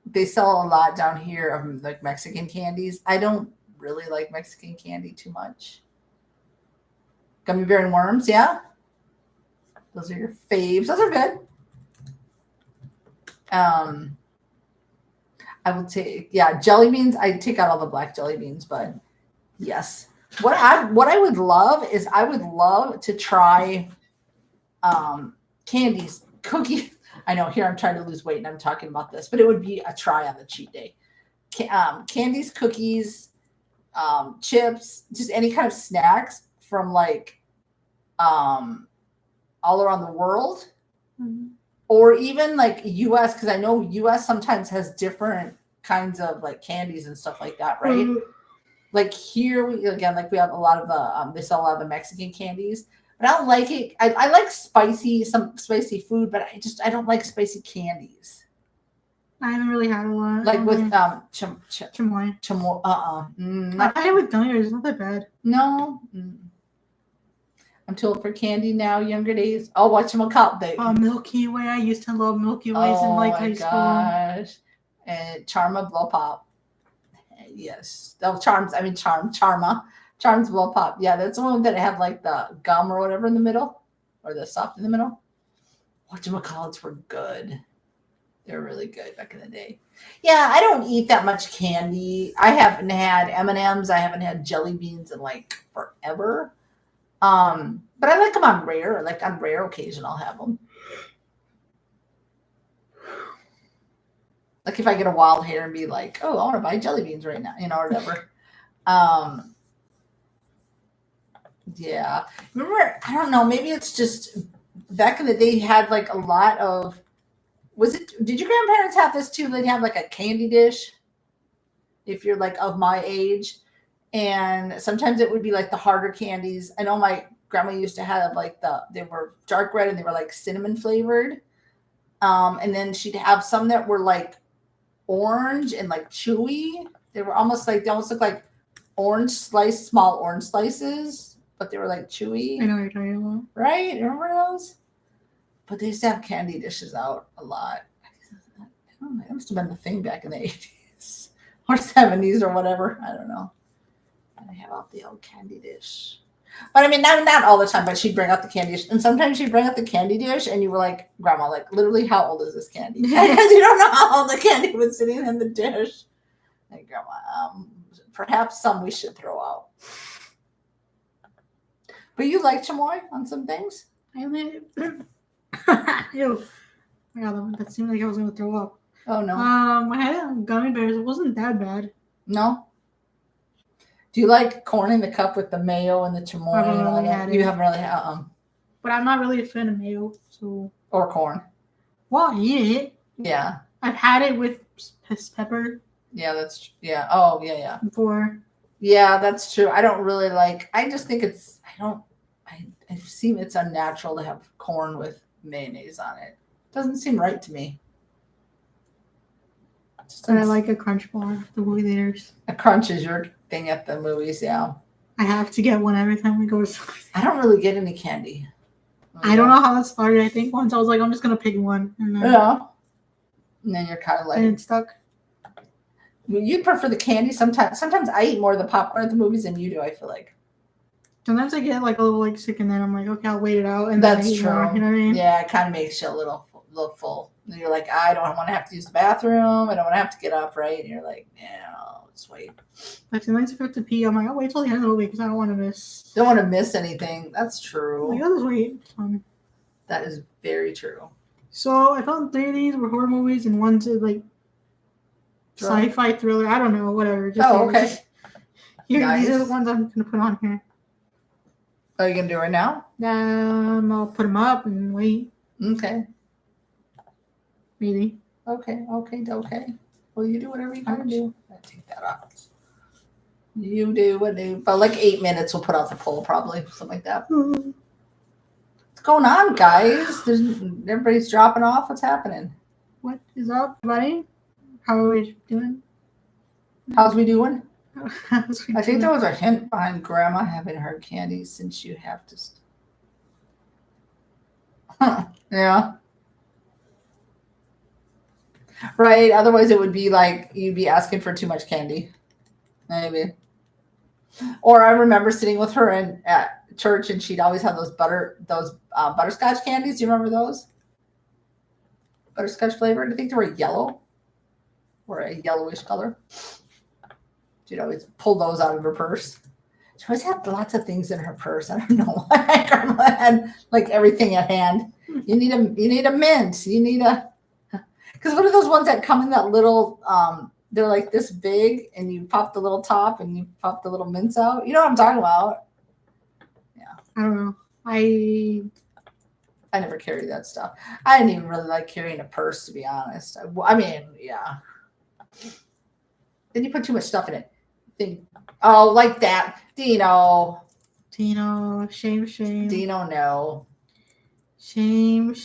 [SPEAKER 2] they sell a lot down here of like Mexican candies. I don't really like Mexican candy too much. Gummy bear and worms, yeah. Those are your faves. Those are good. I will take jelly beans. I take out all the black jelly beans, but yes. What I would love is I would love to try candies, cookies. I know here I'm trying to lose weight and I'm talking about this, but it would be a try on the cheat day. Candies, cookies, chips, just any kind of snacks from like all around the world.
[SPEAKER 1] Mm-hmm.
[SPEAKER 2] Or even like US, because I know US sometimes has different kinds of like candies and stuff like that, right? Mm-hmm. Like here we have a lot of the they sell a lot of the Mexican candies. But I don't like it. I like some spicy food, but I don't like spicy candies.
[SPEAKER 1] I haven't really had a lot.
[SPEAKER 2] Like with
[SPEAKER 1] chamoy. I had it with gummy bears. It's not that bad.
[SPEAKER 2] No. I'm too old for candy now. Younger days. Oh, whatchamacallit.
[SPEAKER 1] Milky Way. I used to love Milky Ways in like high school.
[SPEAKER 2] Gosh. And Charma Blow Pop. Yes. Oh, Charma. Charms Blow Pop. Yeah, that's the one that have like the gum or whatever in the middle, or the soft in the middle. Whatchamacallits were good. They were really good back in the day. Yeah, I don't eat that much candy. I haven't had M&Ms. I haven't had jelly beans in like forever. But I like them on rare. Like on rare occasion, I'll have them. Like if I get a wild hair and be like, oh, I want to buy jelly beans right now, or whatever. Yeah. Remember, I don't know, maybe it's just back in the day had like a lot of did your grandparents have this too? They'd have like a candy dish if you're like of my age. And sometimes it would be like the harder candies. I know my grandma used to have like they were dark red and they were like cinnamon flavored. And then she'd have some that were like orange and like chewy. They almost looked like small orange slices, but they were like chewy.
[SPEAKER 1] I know what you're talking about.
[SPEAKER 2] Right? Remember those? But they used to have candy dishes out a lot. I don't know. It must have been the thing back in the 80s or 70s or whatever. I don't know. I have out the old candy dish. But I mean, not all the time, but she'd bring out the candy dish. And sometimes she'd bring out the candy dish and you were like, Grandma, like literally how old is this candy? Because you don't know how old the candy was sitting in the dish. Like, Grandma, perhaps some we should throw out. But you like chamoy on some things?
[SPEAKER 1] I mean, ew. Yeah, that seemed like I was gonna throw up.
[SPEAKER 2] Oh no.
[SPEAKER 1] I had gummy bears. It wasn't that bad.
[SPEAKER 2] No. Do you like corn in the cup with the mayo and the chamoy?
[SPEAKER 1] I haven't really had it.
[SPEAKER 2] You haven't really had
[SPEAKER 1] But I'm not really a fan of mayo, so.
[SPEAKER 2] Or corn.
[SPEAKER 1] Well, I eat it.
[SPEAKER 2] Yeah.
[SPEAKER 1] I've had it with pepper.
[SPEAKER 2] Yeah, that's yeah. Oh yeah.
[SPEAKER 1] Before.
[SPEAKER 2] Yeah, that's true. I don't really like. I just think it's. I seem it's unnatural to have corn with mayonnaise on it. Doesn't seem right to me.
[SPEAKER 1] But I like a crunch bar, the movie theaters.
[SPEAKER 2] A crunch is your thing at the movies, yeah.
[SPEAKER 1] I have to get one every time we go to school.
[SPEAKER 2] I don't really get any candy.
[SPEAKER 1] I don't know how that started. I think once I was like, I'm just gonna pick one. And then,
[SPEAKER 2] yeah. And then you're kind of like.
[SPEAKER 1] And it's stuck.
[SPEAKER 2] You prefer the candy sometimes. Sometimes I eat more of the popcorn at the movies than you do, I feel like.
[SPEAKER 1] Sometimes I get like a little like sick and then I'm like, okay, I'll wait it out. And
[SPEAKER 2] that's
[SPEAKER 1] then I eat
[SPEAKER 2] true.
[SPEAKER 1] More, you know what I mean?
[SPEAKER 2] Yeah, it kind of makes you a little full. And you're like, I don't want to have to use the bathroom. I don't want to have to get up, right? And you're like, no, let's wait.
[SPEAKER 1] Like sometimes if I have to pee, I'm like, I'll wait till the end of the movie because I don't want to miss.
[SPEAKER 2] Don't want to miss anything. That's true.
[SPEAKER 1] Like, I'll just wait.
[SPEAKER 2] That is very true.
[SPEAKER 1] So I found 3 of these were horror movies and one's like sci-fi thriller. I don't know, whatever. Just
[SPEAKER 2] okay.
[SPEAKER 1] Here,
[SPEAKER 2] nice.
[SPEAKER 1] These are the ones I'm gonna put on here.
[SPEAKER 2] Are you gonna do it right now?
[SPEAKER 1] I'll put them up and wait.
[SPEAKER 2] Okay.
[SPEAKER 1] Maybe.
[SPEAKER 2] Okay. Well, you do whatever you gotta do. I take that off. You do what do. About like 8 minutes, we'll put out the poll, probably something like that. What's going on, guys? Everybody's dropping off. What's happening?
[SPEAKER 1] What is up, buddy? How are we doing?
[SPEAKER 2] How's we doing?
[SPEAKER 1] I
[SPEAKER 2] think there was a hint behind Grandma having her candy since you have to. Yeah. Right. Otherwise, it would be like you'd be asking for too much candy. Maybe. Or I remember sitting with her at church, and she'd always have those butterscotch candies. Do you remember those? Butterscotch flavored. I think they were yellow, or a yellowish color. She'd always pull those out of her purse. She always had lots of things in her purse. I don't know why. Grandma had like everything at hand. You need a mint. You need because what are those ones that come in that little they're like this big and you pop the little top and you pop the little mints out. You know what I'm talking about? Yeah.
[SPEAKER 1] I don't know. I
[SPEAKER 2] never carried that stuff. I didn't even really like carrying a purse, to be honest. I mean, yeah. Then you put too much stuff in it. Oh, like that. Dino,
[SPEAKER 1] shame.
[SPEAKER 2] Dino, no.
[SPEAKER 1] Shame.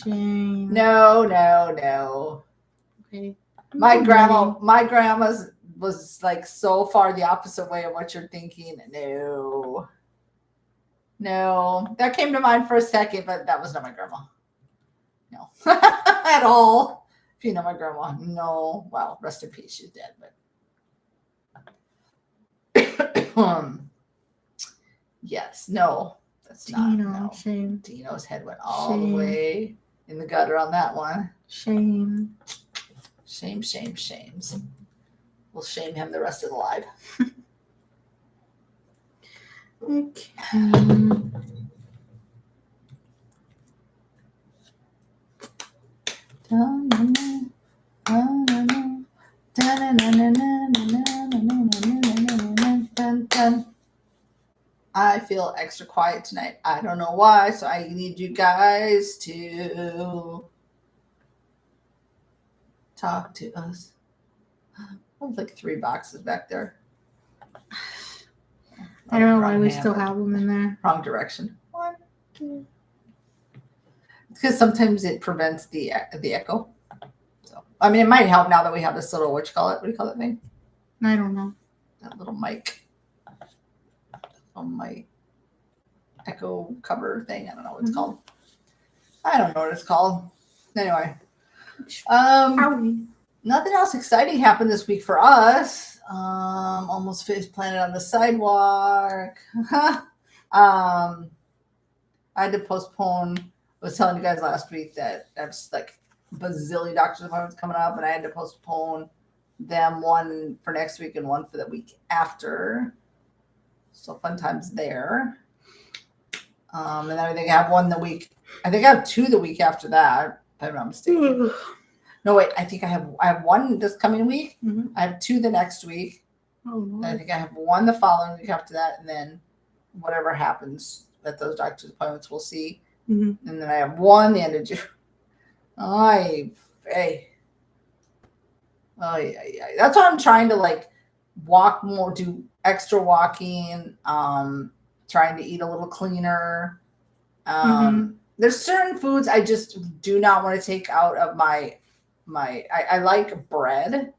[SPEAKER 2] No.
[SPEAKER 1] Okay.
[SPEAKER 2] My grandma's was like so far the opposite way of what you're thinking. No. That came to mind for a second, but that was not my grandma. No. At all. If you know my grandma, no. Well, rest in peace, she's dead, but yes, no, that's not. No.
[SPEAKER 1] Shame.
[SPEAKER 2] Dino's head went all the way in the gutter on that one.
[SPEAKER 1] Shame.
[SPEAKER 2] We'll shame him the rest of the life.
[SPEAKER 1] Okay.
[SPEAKER 2] I feel extra quiet tonight. I don't know why, so I need you guys to talk to us. There's like 3 boxes back there.
[SPEAKER 1] I don't know why we still have them in there.
[SPEAKER 2] Wrong direction. 1, 2. It's because sometimes it prevents the echo. So I mean, it might help now that we have this little what do you call that thing?
[SPEAKER 1] I don't know.
[SPEAKER 2] That little mic. My echo cover thing. I don't know what it's called. I don't know what it's called. Anyway, nothing else exciting happened this week for us. Almost face planted on the sidewalk. I had to postpone. I was telling you guys last week that that's like bazillion doctor's appointments coming up, and I had to postpone them, one for next week and one for the week after. So fun times there. And then I think I have one the week. I think I have two the week after that, if I'm not mistaken. No, wait. I think I have one this coming week.
[SPEAKER 1] Mhm.
[SPEAKER 2] I have two the next week.
[SPEAKER 1] Oh,
[SPEAKER 2] And I
[SPEAKER 1] Lord.
[SPEAKER 2] think I have one the following week after that, and then whatever happens at those doctor's appointments, we'll see.
[SPEAKER 1] Mhm.
[SPEAKER 2] And then I have one the end of June. Hey. Oh yeah. That's why I'm trying to like walk more, do extra walking, trying to eat a little cleaner. There's certain foods I just do not want to take out of my I like bread.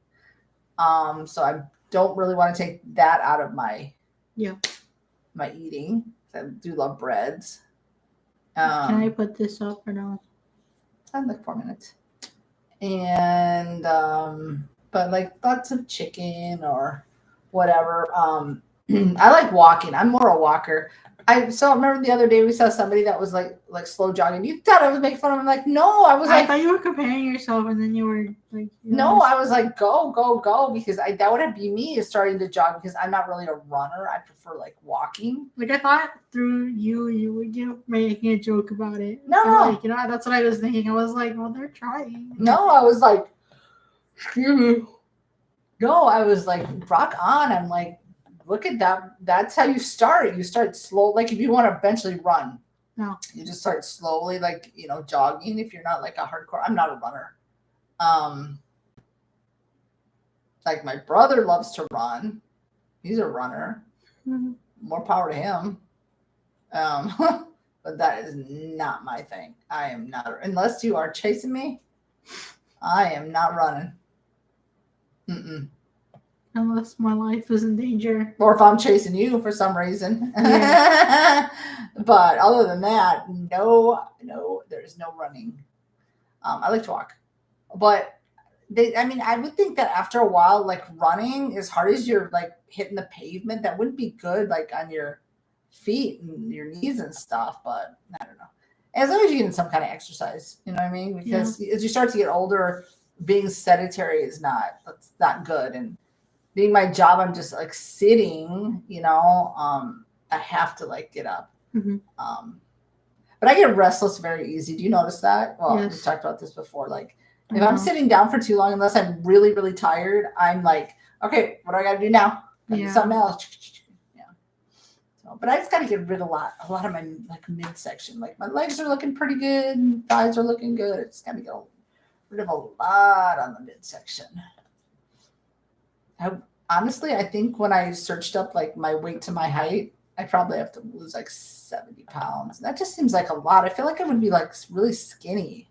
[SPEAKER 2] So I don't really want to take that out of my eating. I do love breads.
[SPEAKER 1] Can I put this up or no?
[SPEAKER 2] I'd like 4 minutes. And but like lots of chicken or whatever. I like walking. I'm more a walker. I remember the other day we saw somebody that was like slow jogging. You thought I was making fun of him. Like, no, I was
[SPEAKER 1] I
[SPEAKER 2] like,
[SPEAKER 1] thought you were comparing yourself, and then you were like,
[SPEAKER 2] no, I was like, go, because that would be me is starting to jog because I'm not really a runner. I prefer like walking.
[SPEAKER 1] Like I thought through you would making a joke about it.
[SPEAKER 2] No.
[SPEAKER 1] Like, that's what I was thinking. I was like, well, they're trying.
[SPEAKER 2] No, I was like, excuse me. No, I was like, rock on. I'm like, look at that. That's how you start. You start slow. Like if you want to eventually run,
[SPEAKER 1] no,
[SPEAKER 2] you just start slowly, like, jogging. If you're not like a hardcore, I'm not a runner. Like my brother loves to run. He's a runner.
[SPEAKER 1] Mm-hmm.
[SPEAKER 2] More power to him. But that is not my thing. I am not, unless you are chasing me, I am not running.
[SPEAKER 1] Unless my life is in danger.
[SPEAKER 2] Or if I'm chasing you for some reason.
[SPEAKER 1] Yeah.
[SPEAKER 2] But other than that, no, there's no running. I like to walk. But I would think that after a while, like running, as hard as you're like hitting the pavement, that wouldn't be good like on your feet and your knees and stuff. But I don't know. As long as you're getting some kind of exercise, you know what I mean? Because as you start to get older, being sedentary that's not good. And being my job, I'm just like sitting, I have to like get up.
[SPEAKER 1] Mm-hmm.
[SPEAKER 2] But I get restless very easy. Do you notice that? Well,
[SPEAKER 1] Yes.
[SPEAKER 2] we talked about this before. Like if I'm sitting down for too long, unless I'm really, really tired, I'm like, okay, what do I got to do now? Do something else. Yeah. So, but I just got to get rid of a lot of my like midsection. Like my legs are looking pretty good, thighs are looking good. It's got to get rid of a lot on the midsection. Honestly, I think when I searched up like my weight to my height, I probably have to lose like 70 pounds. That just seems like a lot. I feel like I would be like really skinny,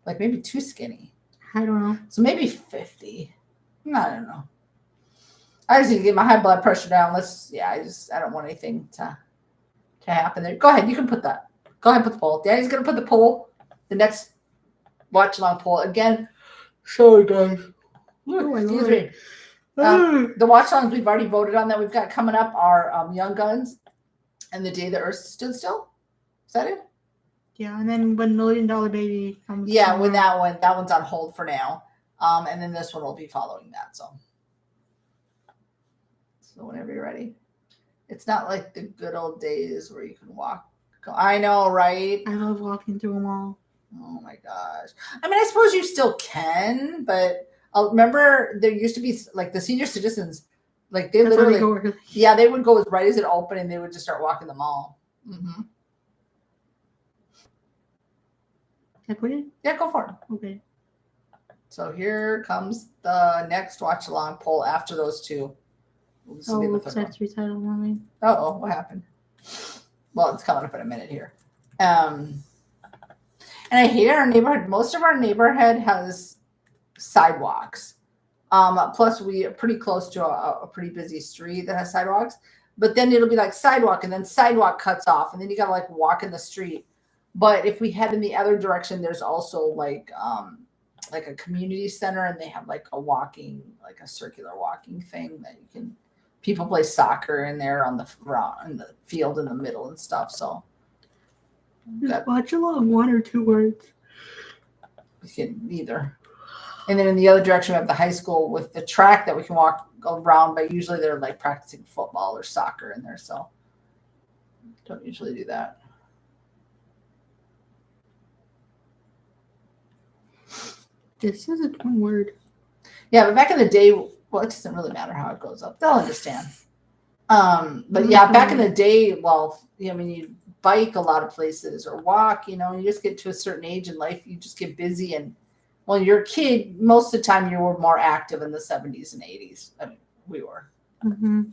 [SPEAKER 2] like maybe too skinny.
[SPEAKER 1] I don't know.
[SPEAKER 2] So maybe 50. I don't know. I just need to get my high blood pressure down. I don't want anything to happen there. Go ahead. You can put that. Go ahead and put the poll. Daddy's going to put the poll, the next watch along poll. Again, sorry guys. Excuse me. The watch songs we've already voted on that we've got coming up are Young Guns and The Day the Earth Stood Still. Is that it?
[SPEAKER 1] Yeah, and then when $1 Million Baby comes.
[SPEAKER 2] Yeah, with that one's on hold for now. And then this one will be following that. So whenever you're ready. It's not like the good old days where you can walk. I know, right?
[SPEAKER 1] I love walking through them all.
[SPEAKER 2] Oh my gosh. I suppose you still can, but remember there used to be like the senior citizens, like they literally they would go as right as it opened and they would just start walking the mall. Mm-hmm.
[SPEAKER 1] Can I put it?
[SPEAKER 2] Yeah, go for it.
[SPEAKER 1] Okay. So
[SPEAKER 2] here comes the next watch along poll after those two.
[SPEAKER 1] That's retitled one.
[SPEAKER 2] Oh, what happened? Well, it's coming up in a minute here. And I hate our neighborhood. Most of our neighborhood has sidewalks. Plus, we are pretty close to a pretty busy street that has sidewalks. But then it'll be like sidewalk, and then sidewalk cuts off, and then you gotta like walk in the street. But if we head in the other direction, there's also like a community center, and they have like a circular walking thing that you can people play soccer in there on the field in the middle and stuff. So
[SPEAKER 1] just watch a lot of 1 or 2 words.
[SPEAKER 2] We can either. And then in the other direction, we have the high school with the track that we can walk around, but usually they're like practicing football or soccer in there. So don't usually do that.
[SPEAKER 1] This is a 1 word.
[SPEAKER 2] Yeah, but back in the day, well, it doesn't really matter how it goes up. They'll understand. But yeah, back in the day, well, I mean, you bike a lot of places or walk, you just get to a certain age in life, you just get busy. And when you're a kid, most of the time you were more active in the 70s and 80s. I mean, we were.
[SPEAKER 1] Mm-hmm.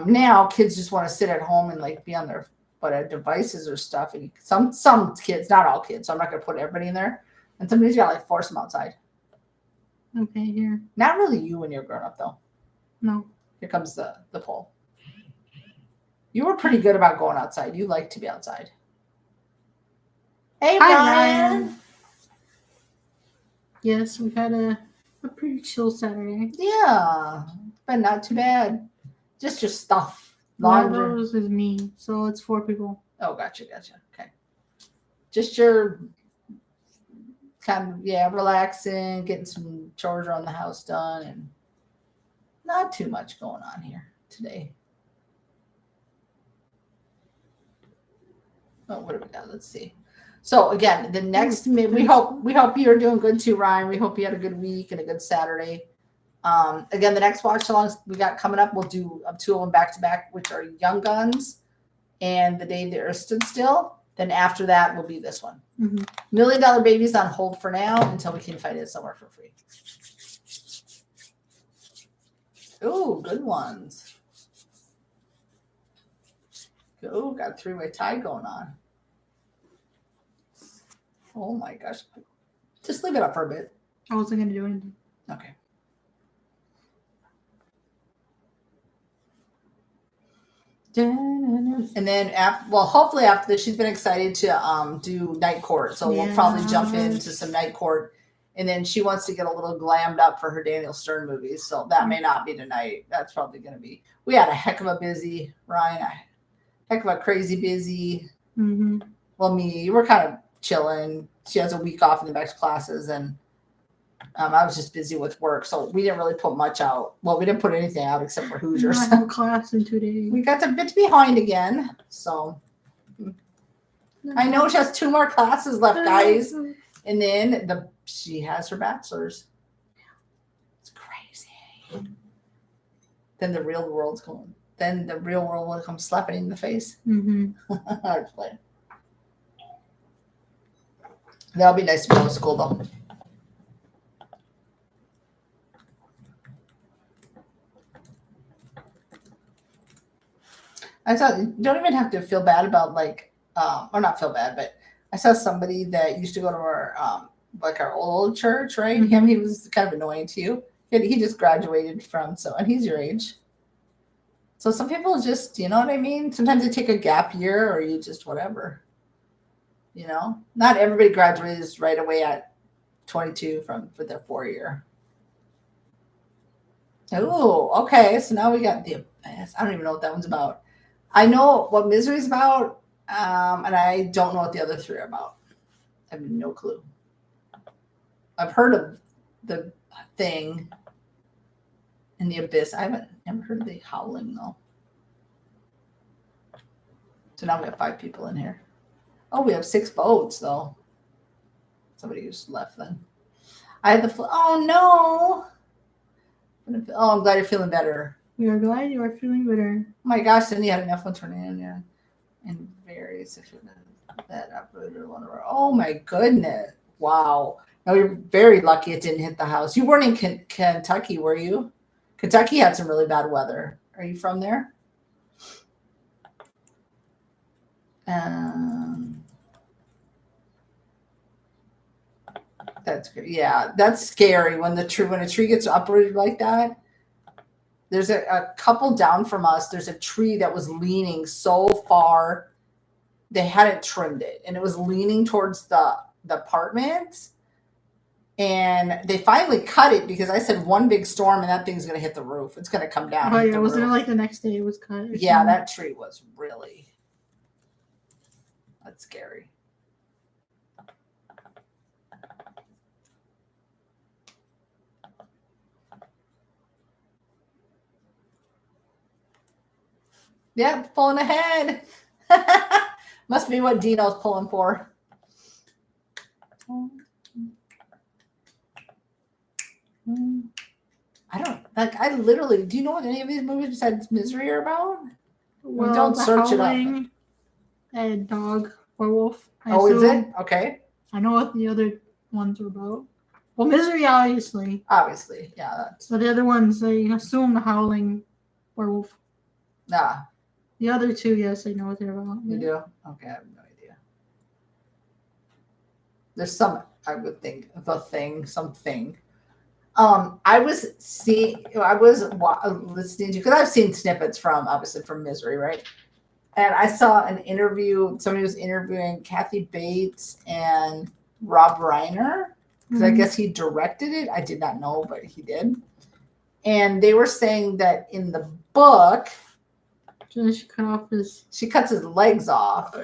[SPEAKER 2] Now kids just want to sit at home and like be on their devices or stuff. And some kids, not all kids, so I'm not going to put everybody in there. And somebody's got to like force them outside.
[SPEAKER 1] Okay, here.
[SPEAKER 2] Not really you when you're grown up though.
[SPEAKER 1] No.
[SPEAKER 2] Here comes the poll. You were pretty good about going outside. You like to be outside. Hey, Ryan.
[SPEAKER 1] Yes, we've had a pretty chill Saturday.
[SPEAKER 2] Yeah, but not too bad. Just your stuff.
[SPEAKER 1] One of those is me, so it's 4 people.
[SPEAKER 2] Oh, gotcha. Okay. Just your kind of, relaxing, getting some chores around the house done, and not too much going on here today. Oh, what do we got? Let's see. So again, the next we hope you're doing good too, Ryan. We hope you had a good week and a good Saturday. Again, the next watch alongs we got coming up, we'll do 2 of them back to back, which are Young Guns and The Day the Earth Stood Still. Then after that will be this one. Mm-hmm. $1 Million Baby's on hold for now until we can find it somewhere for free. Ooh, good ones. Oh, got a 3-way tie going on. Oh my gosh. Just leave it up for a bit.
[SPEAKER 1] I wasn't going to do anything.
[SPEAKER 2] Okay. And then, hopefully after this, she's been excited to do Night Court. So we'll probably jump into some Night Court. And then she wants to get a little glammed up for her Daniel Stern movies. So that may not be tonight. That's probably going to be. We had a heck of a busy, Ryan. Heck of a crazy busy.
[SPEAKER 1] Mm-hmm.
[SPEAKER 2] Well, me, we're kind of chilling. She has a week off and then back to classes. And I was just busy with work. So we didn't really put much out. Well, we didn't put anything out except for Hoosiers.
[SPEAKER 1] I have class in 2 days.
[SPEAKER 2] We got a bit behind again. So I know she has 2 more classes left, guys. And then she has her bachelor's. It's crazy. Then the real world will come slapping in the face.
[SPEAKER 1] Mm-hmm.
[SPEAKER 2] That'll be nice to go to school though. I thought you don't even have to feel bad about or not feel bad, but I saw somebody that used to go to our our old church, right?
[SPEAKER 1] Mm-hmm.
[SPEAKER 2] He was kind of annoying to you. He just graduated from and he's your age. So some people just, you know what I mean? Sometimes they take a gap year or you just whatever. Not everybody graduates right away at 22 for their 4-year. Oh, okay. So now we got The Abyss. I don't even know what that one's about. I know what Misery's about, and I don't know what the other 3 are about. I have no clue. I've heard of The Thing and The Abyss. I haven't never heard of The Howling though. So now we have 5 people in here. Oh, we have 6 votes though. Somebody who's left then. I had oh no. Oh, I'm glad you're feeling better.
[SPEAKER 1] We are glad you are feeling better.
[SPEAKER 2] Oh my gosh, then you had an F1 tornado and varies if that uprooted one of our. Oh my goodness. Wow. Now you're very lucky it didn't hit the house. You weren't in Kentucky, were you? Kentucky had some really bad weather. Are you from there? That's good. Yeah, that's scary when a tree gets uprooted like that. There's a couple down from us. There's a tree that was leaning so far. They hadn't trimmed it, and it was leaning towards the apartments. And they finally cut it because I said one big storm and that thing's going to hit the roof. It's going to come down.
[SPEAKER 1] Oh yeah, wasn't it like the next day it was cut?
[SPEAKER 2] Yeah, something? That tree was really, that's scary. Yeah, pulling ahead. Must be what Dino's pulling for. I don't like. I literally. Do you know what any of these movies besides Misery are about?
[SPEAKER 1] Well,
[SPEAKER 2] don't search
[SPEAKER 1] Howling,
[SPEAKER 2] it up.
[SPEAKER 1] And Dog, Werewolf.
[SPEAKER 2] Is it okay?
[SPEAKER 1] I know what the other ones are about. Well, Misery, obviously.
[SPEAKER 2] Obviously, yeah. That's...
[SPEAKER 1] So the other ones, I assume the Howling, Werewolf.
[SPEAKER 2] Nah.
[SPEAKER 1] The other two, yes, I know what they're about.
[SPEAKER 2] You do? Okay, I have no idea. There's some, I would think, something. I was listening to, because I've seen snippets from Misery, right? And I saw an interview. Somebody was interviewing Kathy Bates and Rob Reiner, because I guess he directed it. I did not know, but he did. And they were saying that in the book, she cuts his legs off.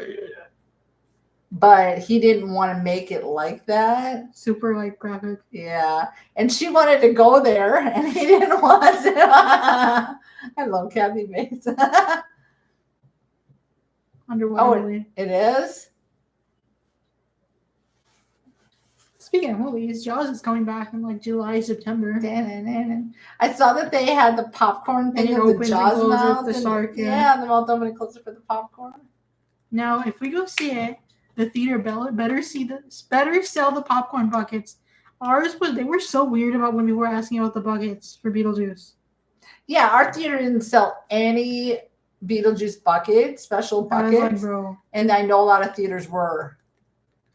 [SPEAKER 2] But he didn't want to make it like that.
[SPEAKER 1] Super like graphic.
[SPEAKER 2] Yeah. And she wanted to go there and he didn't want to. I love Kathy Bates.
[SPEAKER 1] Underwater.
[SPEAKER 2] It is?
[SPEAKER 1] Speaking of movies, Jaws is coming back in like July, September.
[SPEAKER 2] I saw that they had the popcorn thing of the Jaws mouth.
[SPEAKER 1] The shark,
[SPEAKER 2] yeah, the mouth open and close it for the popcorn.
[SPEAKER 1] Now, if we go see it, the theater better sell the popcorn buckets. They were so weird about when we were asking about the buckets for Beetlejuice.
[SPEAKER 2] Yeah, our theater didn't sell any Beetlejuice buckets, special buckets.
[SPEAKER 1] Like, bro.
[SPEAKER 2] And I know a lot of theaters were.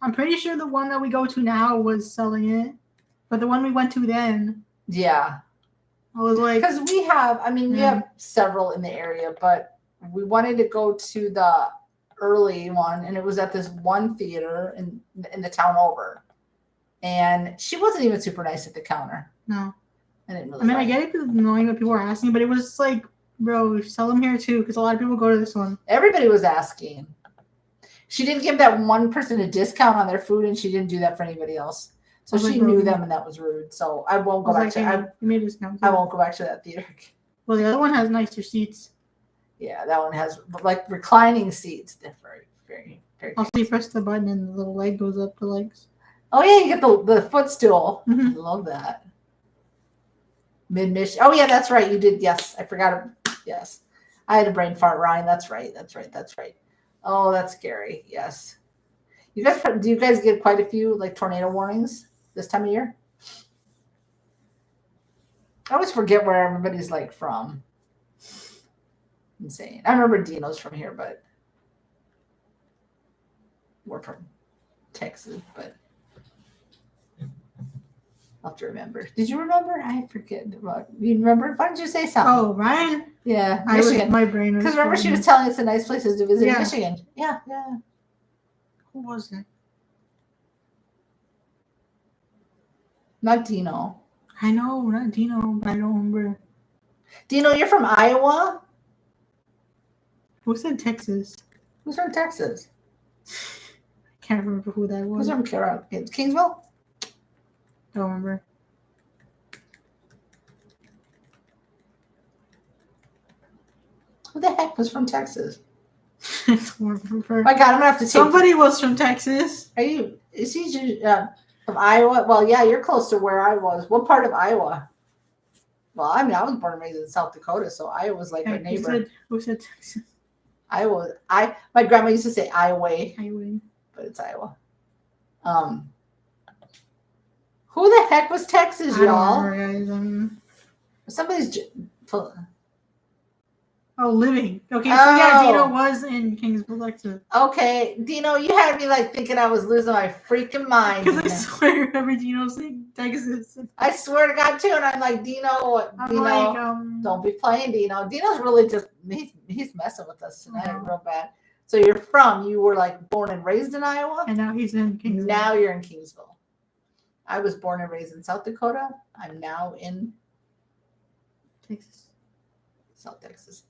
[SPEAKER 1] I'm pretty sure the one that we go to now was selling it, but the one we went to then.
[SPEAKER 2] Yeah.
[SPEAKER 1] I was like,
[SPEAKER 2] because we have several in the area, but we wanted to go to the early one, and it was at this one theater in the town over, and she wasn't even super nice at the counter.
[SPEAKER 1] No,
[SPEAKER 2] I didn't really.
[SPEAKER 1] I mean, I get it because knowing what people were asking, but it was like, bro, sell them here too, because a lot of people go to this one.
[SPEAKER 2] Everybody was asking. She didn't give that one person a discount on their food, and she didn't do that for anybody else. So she knew them, and that was rude. So I won't go back to. I won't go back to that theater.
[SPEAKER 1] Well, the other one has nicer seats.
[SPEAKER 2] Yeah, that one has like reclining seats. They're very, very, very.
[SPEAKER 1] Also, you press the button and the little leg goes up the legs.
[SPEAKER 2] Oh yeah, you get the footstool.
[SPEAKER 1] Mm-hmm.
[SPEAKER 2] I love that. Mid-mission. Oh yeah, that's right. You did. Yes, I forgot. Yes, I had a brain fart, Ryan. That's right. Oh, that's scary. Yes. Do you guys get quite a few like tornado warnings this time of year? I always forget where everybody's like from. Insane. I remember Dino's from here, but we're from Texas, but I'll have to remember. Did you remember? I forget. You remember? Why did you say something?
[SPEAKER 1] Oh, Ryan?
[SPEAKER 2] Yeah, Michigan.
[SPEAKER 1] My brain was.
[SPEAKER 2] Because remember, she was telling us the nice places to visit in Michigan. Yeah.
[SPEAKER 1] Who was it?
[SPEAKER 2] Not Dino.
[SPEAKER 1] I know, not Dino, but I don't remember.
[SPEAKER 2] Dino, you're from Iowa?
[SPEAKER 1] Who said Texas?
[SPEAKER 2] Who's from Texas?
[SPEAKER 1] I can't remember who that was.
[SPEAKER 2] Who's from Kingsville?
[SPEAKER 1] Don't remember.
[SPEAKER 2] Who the heck was from Texas?
[SPEAKER 1] I don't remember.
[SPEAKER 2] My God, I'm gonna have to.
[SPEAKER 1] Somebody was from Texas.
[SPEAKER 2] Is he from Iowa? Well, yeah, you're close to where I was. What part of Iowa? Well, I mean, I was born and raised in South Dakota, so Iowa's like a neighbor.
[SPEAKER 1] Who said Texas?
[SPEAKER 2] Iowa. My grandma used to say Iowa, but it's Iowa. Who the heck was Texas, y'all?
[SPEAKER 1] I don't remember, guys.
[SPEAKER 2] Somebody's.
[SPEAKER 1] Oh, living. Okay, so yeah, Dino was in Kingsville, Texas.
[SPEAKER 2] Okay, Dino, you had me like thinking I was losing my freaking mind.
[SPEAKER 1] Because I swear I remember Dino saying Texas.
[SPEAKER 2] I swear to God too, and I'm like, Dino, don't be playing, Dino. Dino's really just he's messing with us tonight real bad. So you were like born and raised in Iowa?
[SPEAKER 1] And now he's in Kingsville.
[SPEAKER 2] Now you're in Kingsville. I was born and raised in South Dakota. I'm now in
[SPEAKER 1] Texas.
[SPEAKER 2] South Texas.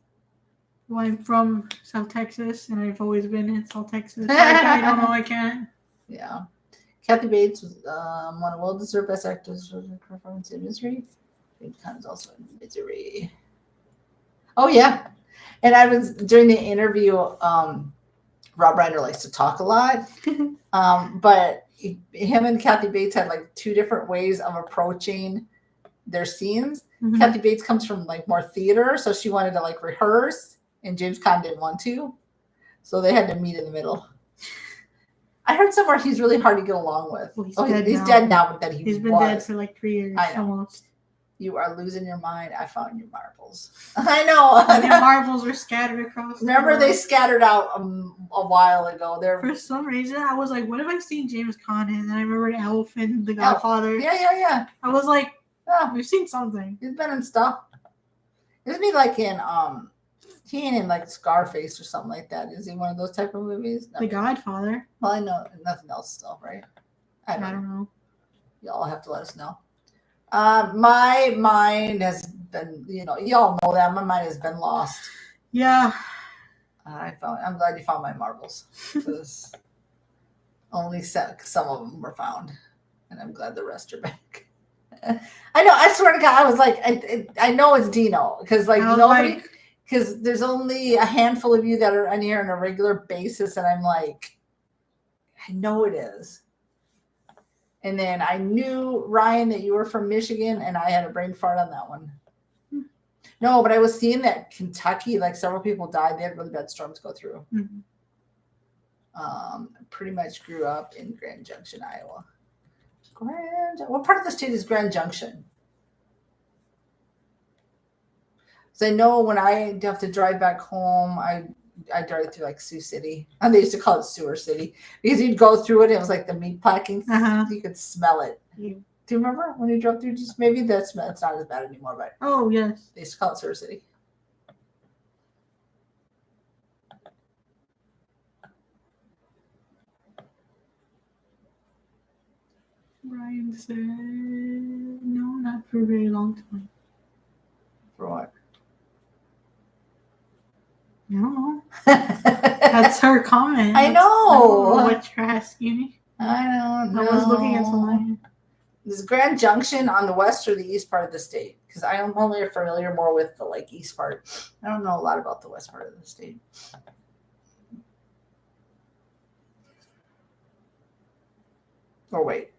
[SPEAKER 1] Well, I'm from South Texas, and I've always been in South Texas. So I don't know. I can't.
[SPEAKER 2] Yeah. Kathy Bates was won a well-deserved Best Actress for her performance in Misery. James Caan is also in Misery. Oh yeah, and I was during the interview. Rob Reiner likes to talk a lot, but him and Kathy Bates had like two different ways of approaching their scenes.
[SPEAKER 1] Mhm.
[SPEAKER 2] Kathy Bates comes from like more theater, so she wanted to like rehearse, and James Caan didn't want to, so they had to meet in the middle. I heard somewhere he's really hard to get along with.
[SPEAKER 1] Well, he's
[SPEAKER 2] dead now, but that
[SPEAKER 1] He's been dead for like 3 years
[SPEAKER 2] I know.
[SPEAKER 1] almost.
[SPEAKER 2] You are losing your mind. I found your marbles. I know.
[SPEAKER 1] And their marbles are scattered across.
[SPEAKER 2] Remember, they scattered out a while ago. They're
[SPEAKER 1] For some reason, I was like, "What have I seen James Caan in?" And I remembered Elf and The Godfather.
[SPEAKER 2] Yeah.
[SPEAKER 1] I was like,
[SPEAKER 2] Yeah.
[SPEAKER 1] "We've seen something."
[SPEAKER 2] He's been in stuff. Isn't he like in he ain't in like Scarface or something like that? Is he one of those type of movies? No.
[SPEAKER 1] The Godfather.
[SPEAKER 2] Well, I know nothing else still, right?
[SPEAKER 1] I don't know.
[SPEAKER 2] Y'all have to let us know. My mind has been, y'all know that my mind has been lost.
[SPEAKER 1] Yeah.
[SPEAKER 2] I'm glad you found my marbles, because only some of them were found, and I'm glad the rest are back. I know. I swear to God, I was like, I know it's Dino, because like nobody, because there's only a handful of you that are on here on a regular basis, and I'm like, I know it is. And then I knew, Ryan, that you were from Michigan, and I had a brain fart on that one. No, but I was seeing that Kentucky, like several people died. They had really bad storms go through.
[SPEAKER 1] Mm-hmm.
[SPEAKER 2] Pretty much grew up in Grand Junction, Iowa. What part of the state is Grand Junction? So I know when I have to drive back home, I drive through like Sioux City. And they used to call it Sewer City, because you'd go through it. It was like the meat packing. You could smell it. Do you remember when you drove through? Just maybe it's not as bad anymore, but
[SPEAKER 1] oh yes,
[SPEAKER 2] they used to call it Sewer City.
[SPEAKER 1] Ryan said, "No, not for a very long time."
[SPEAKER 2] For what?
[SPEAKER 1] I don't know. That's her comment.
[SPEAKER 2] I know.
[SPEAKER 1] I don't know what you're asking me.
[SPEAKER 2] I don't know.
[SPEAKER 1] I was looking at something.
[SPEAKER 2] Is Grand Junction on the west or the east part of the state? Because I am only familiar more with the like east part. I don't know a lot about the west part of the state. Or wait.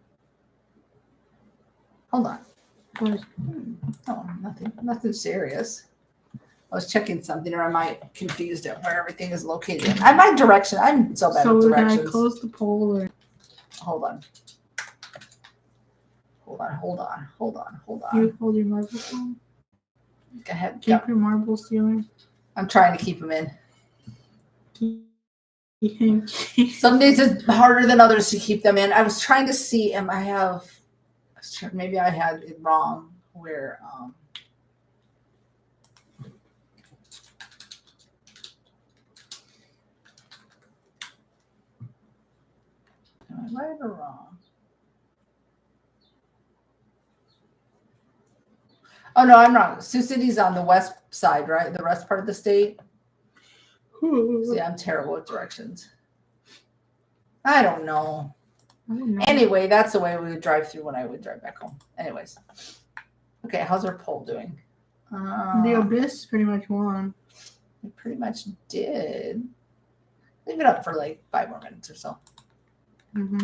[SPEAKER 2] Hold on.
[SPEAKER 1] What?
[SPEAKER 2] Oh, nothing serious. I was checking something, or am I confused at where everything is located? I'm my direction. I'm so bad at directions.
[SPEAKER 1] Can I close the poll or?
[SPEAKER 2] Hold on.
[SPEAKER 1] You hold your marbles on.
[SPEAKER 2] Go ahead.
[SPEAKER 1] Keep your marbles stealing.
[SPEAKER 2] I'm trying to keep them in.
[SPEAKER 1] Some
[SPEAKER 2] days it's harder than others to keep them in. I was trying to see, maybe I had it wrong where am I right or wrong? Oh no, I'm wrong. Sioux City's on the west side, right? The west part of the state. See, I'm terrible at directions. I don't know. Anyway, that's the way we would drive through when I would drive back home. Anyways. Okay, how's our poll doing?
[SPEAKER 1] The Abyss pretty much won.
[SPEAKER 2] It pretty much did. Leave it up for like 5 more minutes or so.
[SPEAKER 1] Mm-hmm.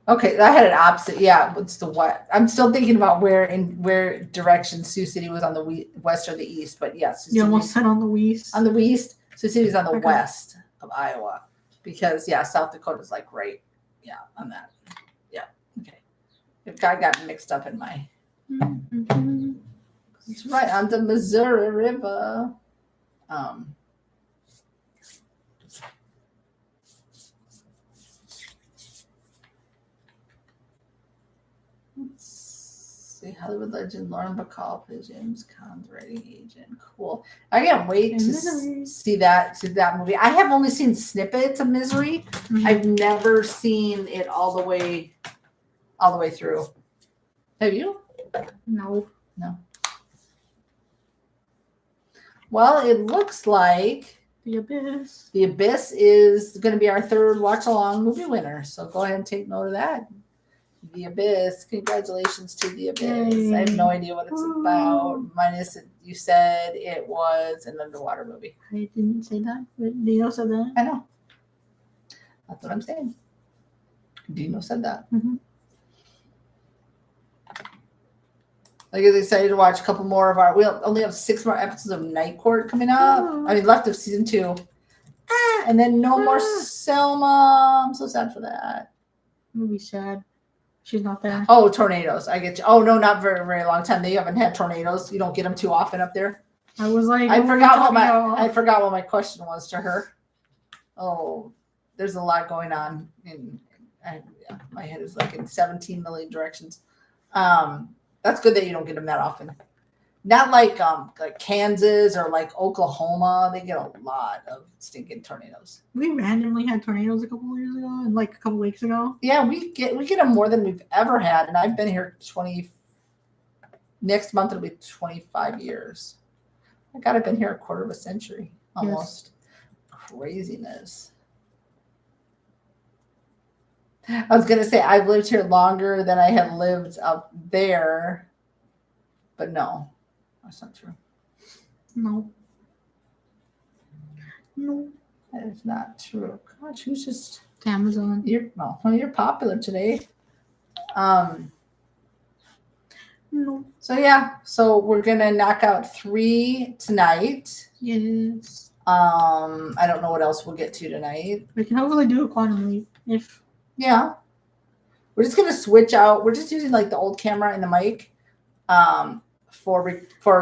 [SPEAKER 2] Okay, I had an opposite. Yeah, what's the what? I'm still thinking about where direction Sioux City was on the west or the east, but yes.
[SPEAKER 1] You almost said on the west.
[SPEAKER 2] On the west. Sioux City's on the west of Iowa, because South Dakota's like right, on that. Yeah, okay. I got mixed up in my.
[SPEAKER 1] Mm-hmm.
[SPEAKER 2] It's right on the Missouri River. see Hollywood legend Lauren Bacall plays James Caan's writing agent. Cool. I can't wait to
[SPEAKER 1] Misery.
[SPEAKER 2] see that movie. I have only seen snippets of Misery.
[SPEAKER 1] Mhm.
[SPEAKER 2] I've never seen it all the way through. Have you?
[SPEAKER 1] No.
[SPEAKER 2] Well, it looks like
[SPEAKER 1] The Abyss.
[SPEAKER 2] The Abyss is going to be our third watch along movie winner. So go ahead and take note of that. The Abyss. Congratulations to The Abyss. I have no idea what it's about. Minus, you said it was an underwater movie.
[SPEAKER 1] I didn't say that, but Dino said that.
[SPEAKER 2] I know. That's what I'm saying. Dino said that.
[SPEAKER 1] Mhm.
[SPEAKER 2] Like, I'm excited to watch a couple more of our. We only have 6 more episodes of Night Court coming up.
[SPEAKER 1] Oh.
[SPEAKER 2] I mean, left of season 2. And then no more Selma. I'm so sad for that.
[SPEAKER 1] Movie sad. She's not there.
[SPEAKER 2] Oh, tornadoes. I get you. Oh, no, not very, very long time. They haven't had tornadoes. You don't get them too often up there.
[SPEAKER 1] I was like,
[SPEAKER 2] I
[SPEAKER 1] oh,
[SPEAKER 2] forgot what
[SPEAKER 1] tornado.
[SPEAKER 2] my question was to her. Oh, there's a lot going on. My head is like in 17 million directions. That's good that you don't get them that often. Not like Kansas or like Oklahoma. They get a lot of stinking tornadoes.
[SPEAKER 1] We randomly had tornadoes a couple years ago and like a couple weeks ago.
[SPEAKER 2] Yeah, we get them more than we've ever had, and I've been here 20. Next month it'll be 25 years. I God, I've been here a quarter of a century almost. Yes. Craziness. I was gonna say I've lived here longer than I had lived up there, but no, that's not true.
[SPEAKER 1] No,
[SPEAKER 2] that is not true. Gosh, who's just
[SPEAKER 1] Amazon?
[SPEAKER 2] You're popular today.
[SPEAKER 1] No.
[SPEAKER 2] So we're gonna knock out 3 tonight.
[SPEAKER 1] Yes.
[SPEAKER 2] I don't know what else we'll get to tonight.
[SPEAKER 1] We can hopefully do a quantum leap if.
[SPEAKER 2] Yeah. We're just gonna switch out. We're just using like the old camera and the mic, for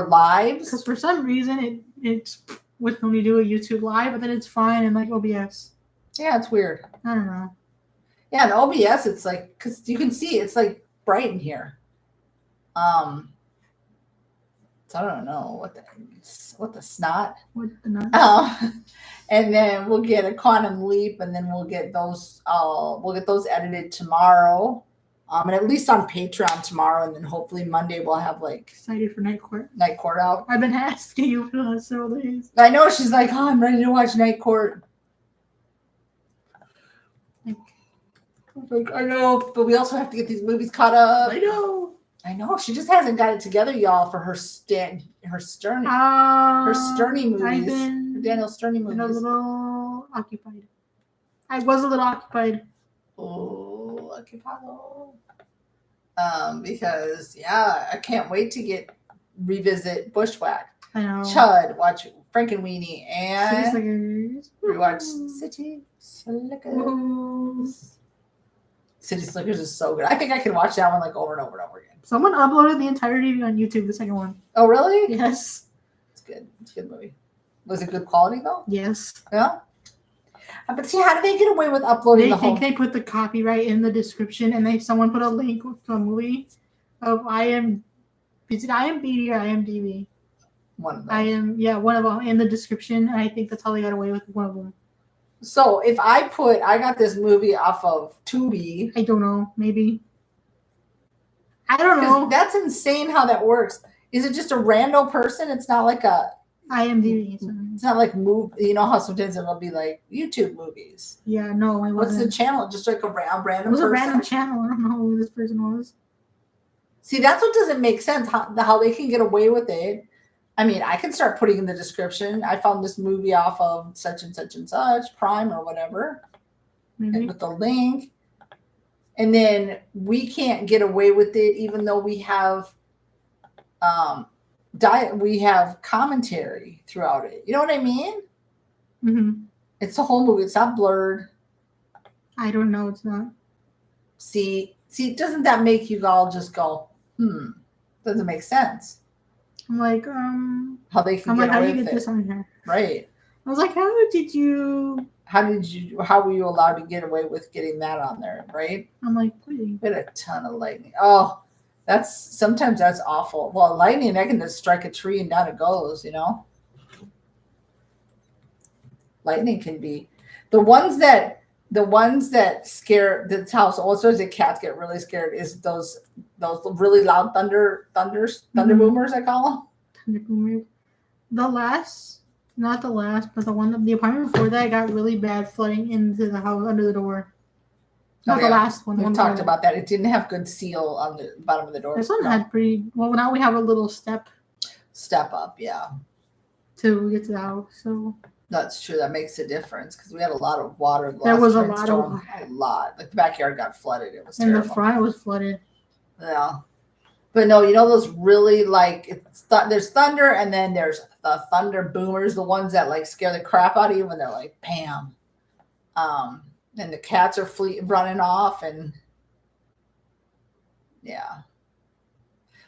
[SPEAKER 2] lives.
[SPEAKER 1] Because for some reason it's when we do a YouTube live, but then it's fine in like OBS.
[SPEAKER 2] Yeah, it's weird.
[SPEAKER 1] I don't know.
[SPEAKER 2] Yeah, in OBS it's like because you can see it's like bright in here. So I don't know what the snot.
[SPEAKER 1] What the nuts?
[SPEAKER 2] And then we'll get a quantum leap, and then we'll get those. We'll get those edited tomorrow, and at least on Patreon tomorrow, and then hopefully Monday we'll have like
[SPEAKER 1] Excited for Night Court.
[SPEAKER 2] Night Court out.
[SPEAKER 1] I've been asking you for the last several days.
[SPEAKER 2] I know she's like, oh, I'm ready to watch Night Court. Like, I know, but we also have to get these movies caught up.
[SPEAKER 1] I know.
[SPEAKER 2] She just hasn't got it together, y'all, for her Sturny movies. Her Daniel Sturny movies.
[SPEAKER 1] Been a little occupied. I was a little occupied.
[SPEAKER 2] Oh, occupado. Because I can't wait to revisit Bushwhack.
[SPEAKER 1] I know.
[SPEAKER 2] Chud, watch Frankenweenie, and
[SPEAKER 1] City Slickers.
[SPEAKER 2] rewatch City Slickers. City Slickers is so good. I think I can watch that one like over and over and over again.
[SPEAKER 1] Someone uploaded the entirety on YouTube, the second one.
[SPEAKER 2] Oh, really?
[SPEAKER 1] Yes.
[SPEAKER 2] It's good. It's a good movie. Was it good quality, though?
[SPEAKER 1] Yes.
[SPEAKER 2] Yeah? But see, how do they get away with uploading the whole...
[SPEAKER 1] They put the copyright in the description, and someone put a link to a movie of is it IMDb or IMDb?
[SPEAKER 2] One of them.
[SPEAKER 1] One of them in the description, and I think that's how they got away with one of them.
[SPEAKER 2] So if I got this movie off of Tubi...
[SPEAKER 1] I don't know. Maybe. I don't know.
[SPEAKER 2] That's insane how that works. Is it just a rando person? It's not like a
[SPEAKER 1] IMDb.
[SPEAKER 2] It's not like you know how sometimes it'll be like YouTube movies.
[SPEAKER 1] Yeah, no, it wasn't.
[SPEAKER 2] What's the channel? Just like a random person?
[SPEAKER 1] It was a random channel. I don't know who this person was.
[SPEAKER 2] See, that's what doesn't make sense. How they can get away with it. I mean, I can start putting in the description. I found this movie off of such and such and such, Prime or whatever,
[SPEAKER 1] Maybe.
[SPEAKER 2] with the link. And then we can't get away with it, even though we have we have commentary throughout it. You know what I mean?
[SPEAKER 1] Mm-hmm.
[SPEAKER 2] It's the whole movie. It's not blurred.
[SPEAKER 1] I don't know. It's not.
[SPEAKER 2] See, doesn't that make you all just go, doesn't make sense?
[SPEAKER 1] I'm like,
[SPEAKER 2] how they can
[SPEAKER 1] I'm
[SPEAKER 2] get
[SPEAKER 1] like, how
[SPEAKER 2] away
[SPEAKER 1] do you
[SPEAKER 2] with
[SPEAKER 1] get this on here?
[SPEAKER 2] Right.
[SPEAKER 1] I was like, how
[SPEAKER 2] were you allowed to get away with getting that on there, right?
[SPEAKER 1] I'm like, please.
[SPEAKER 2] We had a ton of lightning. Oh, Sometimes that's awful. Well, lightning, I can just strike a tree and down it goes, Lightning can be the ones that scare that's how all sorts of cats get really scared is those really loud thunder boomers, I call them.
[SPEAKER 1] Thunder boomers. Not the last, but the apartment before that got really bad flooding into the house under the door. Not the last one.
[SPEAKER 2] We've talked about that. It didn't have good seal on the bottom of the door.
[SPEAKER 1] This one had pretty well. Now we have a little step
[SPEAKER 2] up, yeah,
[SPEAKER 1] to get to the house. So
[SPEAKER 2] that's true. That makes a difference because we had a lot of water.
[SPEAKER 1] There was a lot of water.
[SPEAKER 2] A lot. Like the backyard got flooded. It was
[SPEAKER 1] and
[SPEAKER 2] terrible.
[SPEAKER 1] the front was flooded.
[SPEAKER 2] Yeah, but no, those really there's thunder and then there's the thunder boomers, the ones that like scare the crap out of you when they're like bam. And the cats are running off and yeah.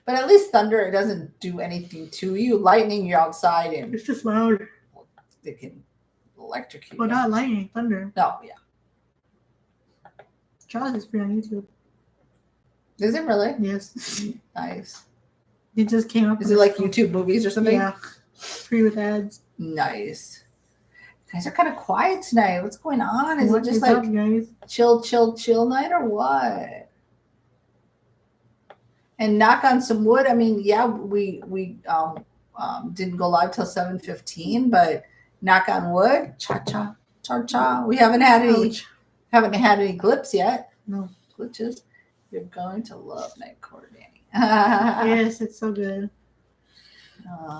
[SPEAKER 2] But at least thunder, it doesn't do anything to you. Lightning, you're outside and
[SPEAKER 1] It's just loud.
[SPEAKER 2] they can electrocute.
[SPEAKER 1] But not lightning, thunder.
[SPEAKER 2] No, yeah.
[SPEAKER 1] Jaws is free on YouTube.
[SPEAKER 2] Is it really?
[SPEAKER 1] Yes.
[SPEAKER 2] Nice.
[SPEAKER 1] It just came up.
[SPEAKER 2] Is it like YouTube movies or something?
[SPEAKER 1] Yeah. Free with ads.
[SPEAKER 2] Nice. You guys are kind of quiet tonight. What's going on? Is
[SPEAKER 1] What
[SPEAKER 2] it just
[SPEAKER 1] is
[SPEAKER 2] like
[SPEAKER 1] up, guys?
[SPEAKER 2] chill night or what? And knock on some wood. I mean, yeah, we didn't go live till 7:15, but knock on wood, cha. We haven't had any glitches yet.
[SPEAKER 1] No
[SPEAKER 2] glitches. You're going to love Night Court, Danny.
[SPEAKER 1] Yes, it's so good.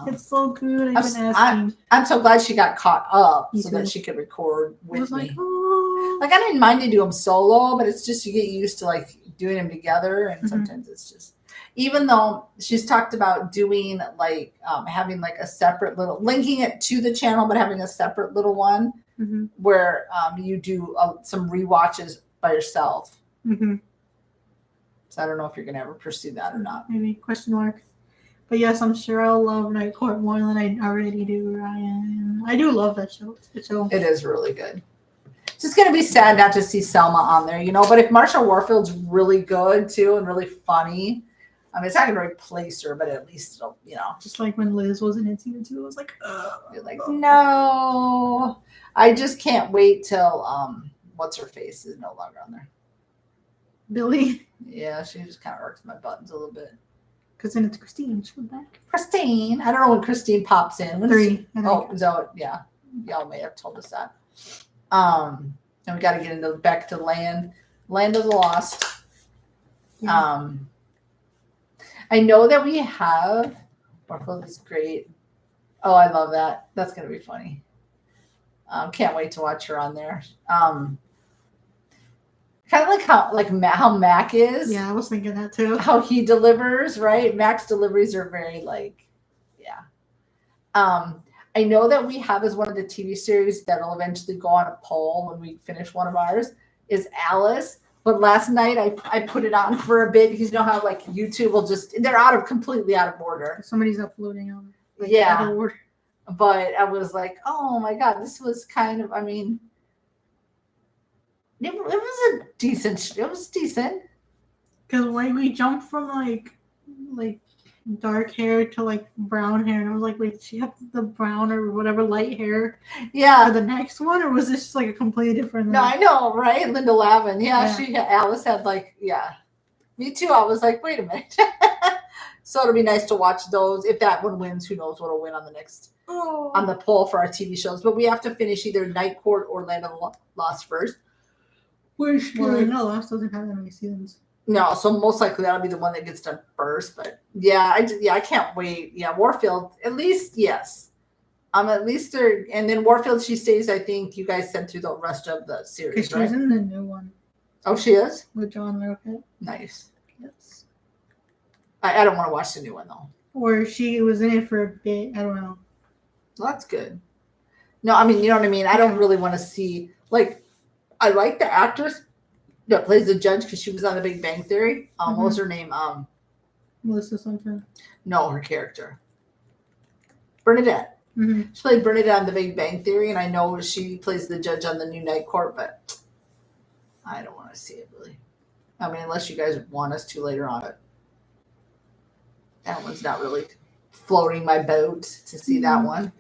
[SPEAKER 1] It's so good.
[SPEAKER 2] I'm so glad she got caught up
[SPEAKER 1] Me
[SPEAKER 2] so
[SPEAKER 1] too.
[SPEAKER 2] that she could record with me.
[SPEAKER 1] Oh.
[SPEAKER 2] Like I didn't mind to do them solo, but it's just you get used to like doing them together, and sometimes it's just. Even though she's talked about doing like having like a separate little linking it to the channel, but having a separate little one where you do some rewatches by yourself. So I don't know if you're gonna ever pursue that or not.
[SPEAKER 1] Maybe question mark. But yes, I'm sure I'll love Night Court more than I already do, Ryan. I do love that show. It's a good show.
[SPEAKER 2] It is really good. It's just gonna be sad not to see Selma on there, But if Marsha Warfield's really good too and really funny, I mean, it's not gonna replace her, but at least it'll,
[SPEAKER 1] Just like when Liz wasn't in season 2, I was like,
[SPEAKER 2] you're like, no. I just can't wait till what's her face is no longer on there.
[SPEAKER 1] Billy.
[SPEAKER 2] Yeah, she just kind of irks my buttons a little bit.
[SPEAKER 1] Because then it's Christine. She's back.
[SPEAKER 2] Christine. I don't know when Christine pops in.
[SPEAKER 1] 3.
[SPEAKER 2] So yeah. Y'all may have told us that. And we got to get back to Land of the Lost.
[SPEAKER 1] Yeah.
[SPEAKER 2] I know that we have. Warfield is great. Oh, I love that. That's gonna be funny. Can't wait to watch her on there. Kind of like how Mac is.
[SPEAKER 1] Yeah, I was thinking that too.
[SPEAKER 2] How he delivers, right? Mac's deliveries are very yeah. I know that we have as one of the TV series that'll eventually go on a poll when we finish one of ours is Alice. But last night I put it on for a bit because you know how like YouTube will they're completely out of order.
[SPEAKER 1] Somebody's uploading them.
[SPEAKER 2] Yeah.
[SPEAKER 1] Out of order.
[SPEAKER 2] But I was like, oh my God, this was kind of, I mean, it was decent.
[SPEAKER 1] Because when we jumped from like dark hair to like brown hair, and I was like, wait, she have the brown or whatever light hair for the next one, or was this just like a completely different?
[SPEAKER 2] No, I know, right? Linda Lavin. Yeah. Alice had me too. I was like, wait a minute. So it'll be nice to watch those. If that one wins, who knows what'll win on the next on the poll for our TV shows. But we have to finish either Night Court or Land of Lost first.
[SPEAKER 1] No, Lost doesn't have that many seasons.
[SPEAKER 2] No, so most likely that'll be the one that gets done first. But I can't wait. Yeah, Warfield, at least, yes. At least they're, and then Warfield, she stays, I think you guys sent through the rest of the series, right?
[SPEAKER 1] She's in the new one.
[SPEAKER 2] Oh, she is?
[SPEAKER 1] With John Larroquette.
[SPEAKER 2] Nice.
[SPEAKER 1] Yes.
[SPEAKER 2] I don't want to watch the new one, though.
[SPEAKER 1] Or she was in it for a bit. I don't know.
[SPEAKER 2] Well, that's good. No, I mean, you know what I mean? I don't really want to see, I like the actress that plays the judge because she was on The Big Bang Theory. What was her name?
[SPEAKER 1] Melissa something.
[SPEAKER 2] No, her character. Bernadette. She played Bernadette on The Big Bang Theory, and I know she plays the judge on the new Night Court, but I don't want to see it, really. I mean, unless you guys want us to later on. But That one's not really floating my boat to see that one.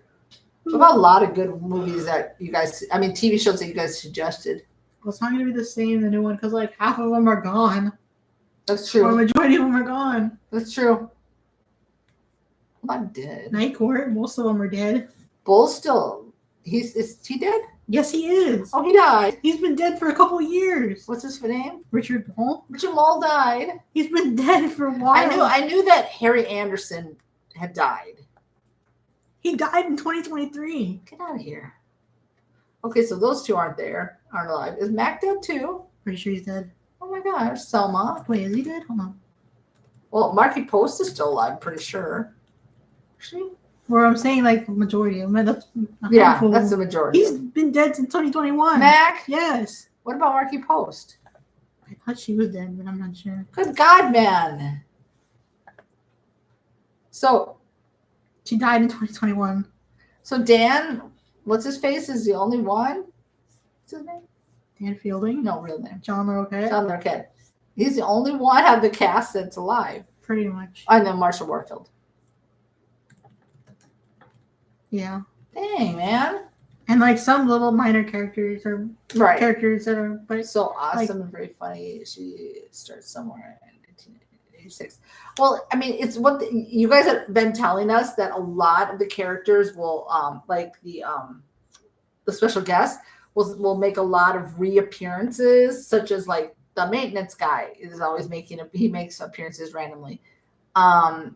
[SPEAKER 2] What about a lot of good movies that you guys, I mean, TV shows that you guys suggested?
[SPEAKER 1] Well, it's not going to be the same, the new one, because like half of them are gone.
[SPEAKER 2] That's
[SPEAKER 1] Or
[SPEAKER 2] true.
[SPEAKER 1] the majority of them are gone.
[SPEAKER 2] That's true. I'm not dead.
[SPEAKER 1] Night Court, most of them are dead.
[SPEAKER 2] Bull's still, is he dead?
[SPEAKER 1] Yes, he is.
[SPEAKER 2] Oh, he died.
[SPEAKER 1] He's been dead for a couple of years.
[SPEAKER 2] What's his name?
[SPEAKER 1] Richard Bull.
[SPEAKER 2] Richard Mole died.
[SPEAKER 1] He's been dead for a while.
[SPEAKER 2] I knew that Harry Anderson had died.
[SPEAKER 1] He died in 2023.
[SPEAKER 2] Get out of here. Okay, so those two aren't alive. Is Mac dead too?
[SPEAKER 1] Pretty sure he's dead.
[SPEAKER 2] Oh my gosh, Selma.
[SPEAKER 1] Wait, is he dead? Hold on.
[SPEAKER 2] Well, Marky Post is still alive, I'm pretty sure. Actually,
[SPEAKER 1] Or I'm saying like the majority of them. That's
[SPEAKER 2] that's the majority.
[SPEAKER 1] He's been dead since 2021.
[SPEAKER 2] Mac?
[SPEAKER 1] Yes.
[SPEAKER 2] What about Marky Post?
[SPEAKER 1] I thought she was dead, but I'm not sure.
[SPEAKER 2] Good God, man. So
[SPEAKER 1] She died in 2021.
[SPEAKER 2] So Dan, what's his face, is the only one? What's his name?
[SPEAKER 1] Dan Fielding.
[SPEAKER 2] No, real name.
[SPEAKER 1] John Larroquette.
[SPEAKER 2] John Larroquette. He's the only one of the cast that's alive.
[SPEAKER 1] Pretty much.
[SPEAKER 2] And then Marsha Warfield.
[SPEAKER 1] Yeah.
[SPEAKER 2] Dang, man.
[SPEAKER 1] And like some little minor characters or
[SPEAKER 2] Right.
[SPEAKER 1] characters that are but
[SPEAKER 2] So awesome and very funny. She starts somewhere in 1986. Well, I mean, it's what you guys have been telling us, that a lot of the characters will, like the special guest will make a lot of reappearances, such as like the maintenance guy is always he makes appearances randomly. I'm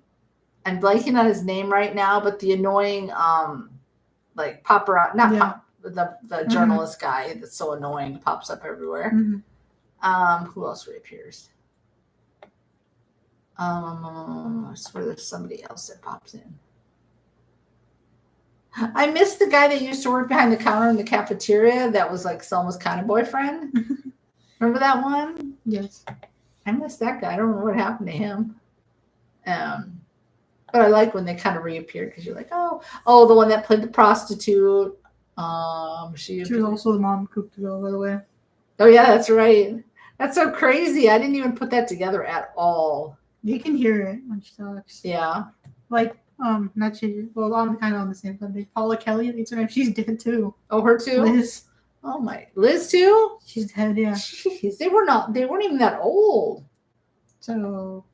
[SPEAKER 2] blanking on his name right now, but the annoying like the journalist guy that's so annoying, pops up everywhere.
[SPEAKER 1] Mhm.
[SPEAKER 2] Who else reappears? I swear there's somebody else that pops in. I miss the guy that used to work behind the counter in the cafeteria that was like Selma's kind of boyfriend. Remember that one?
[SPEAKER 1] Yes.
[SPEAKER 2] I miss that guy. I don't know what happened to him. But I like when they kind of reappeared, because you're like, oh, the one that played the prostitute. She
[SPEAKER 1] was also the mom of Coupe de Ville, by the way.
[SPEAKER 2] Oh yeah, that's right. That's so crazy. I didn't even put that together at all.
[SPEAKER 1] You can hear it when she talks.
[SPEAKER 2] Yeah.
[SPEAKER 1] Like, not she. Well, I'm kind of on the same thing. Paula Kelly, that's her name. She's dead too.
[SPEAKER 2] Oh, her too.
[SPEAKER 1] Liz.
[SPEAKER 2] Oh my, Liz too.
[SPEAKER 1] She's dead. Yeah.
[SPEAKER 2] Jeez, they weren't even that old.
[SPEAKER 1] So.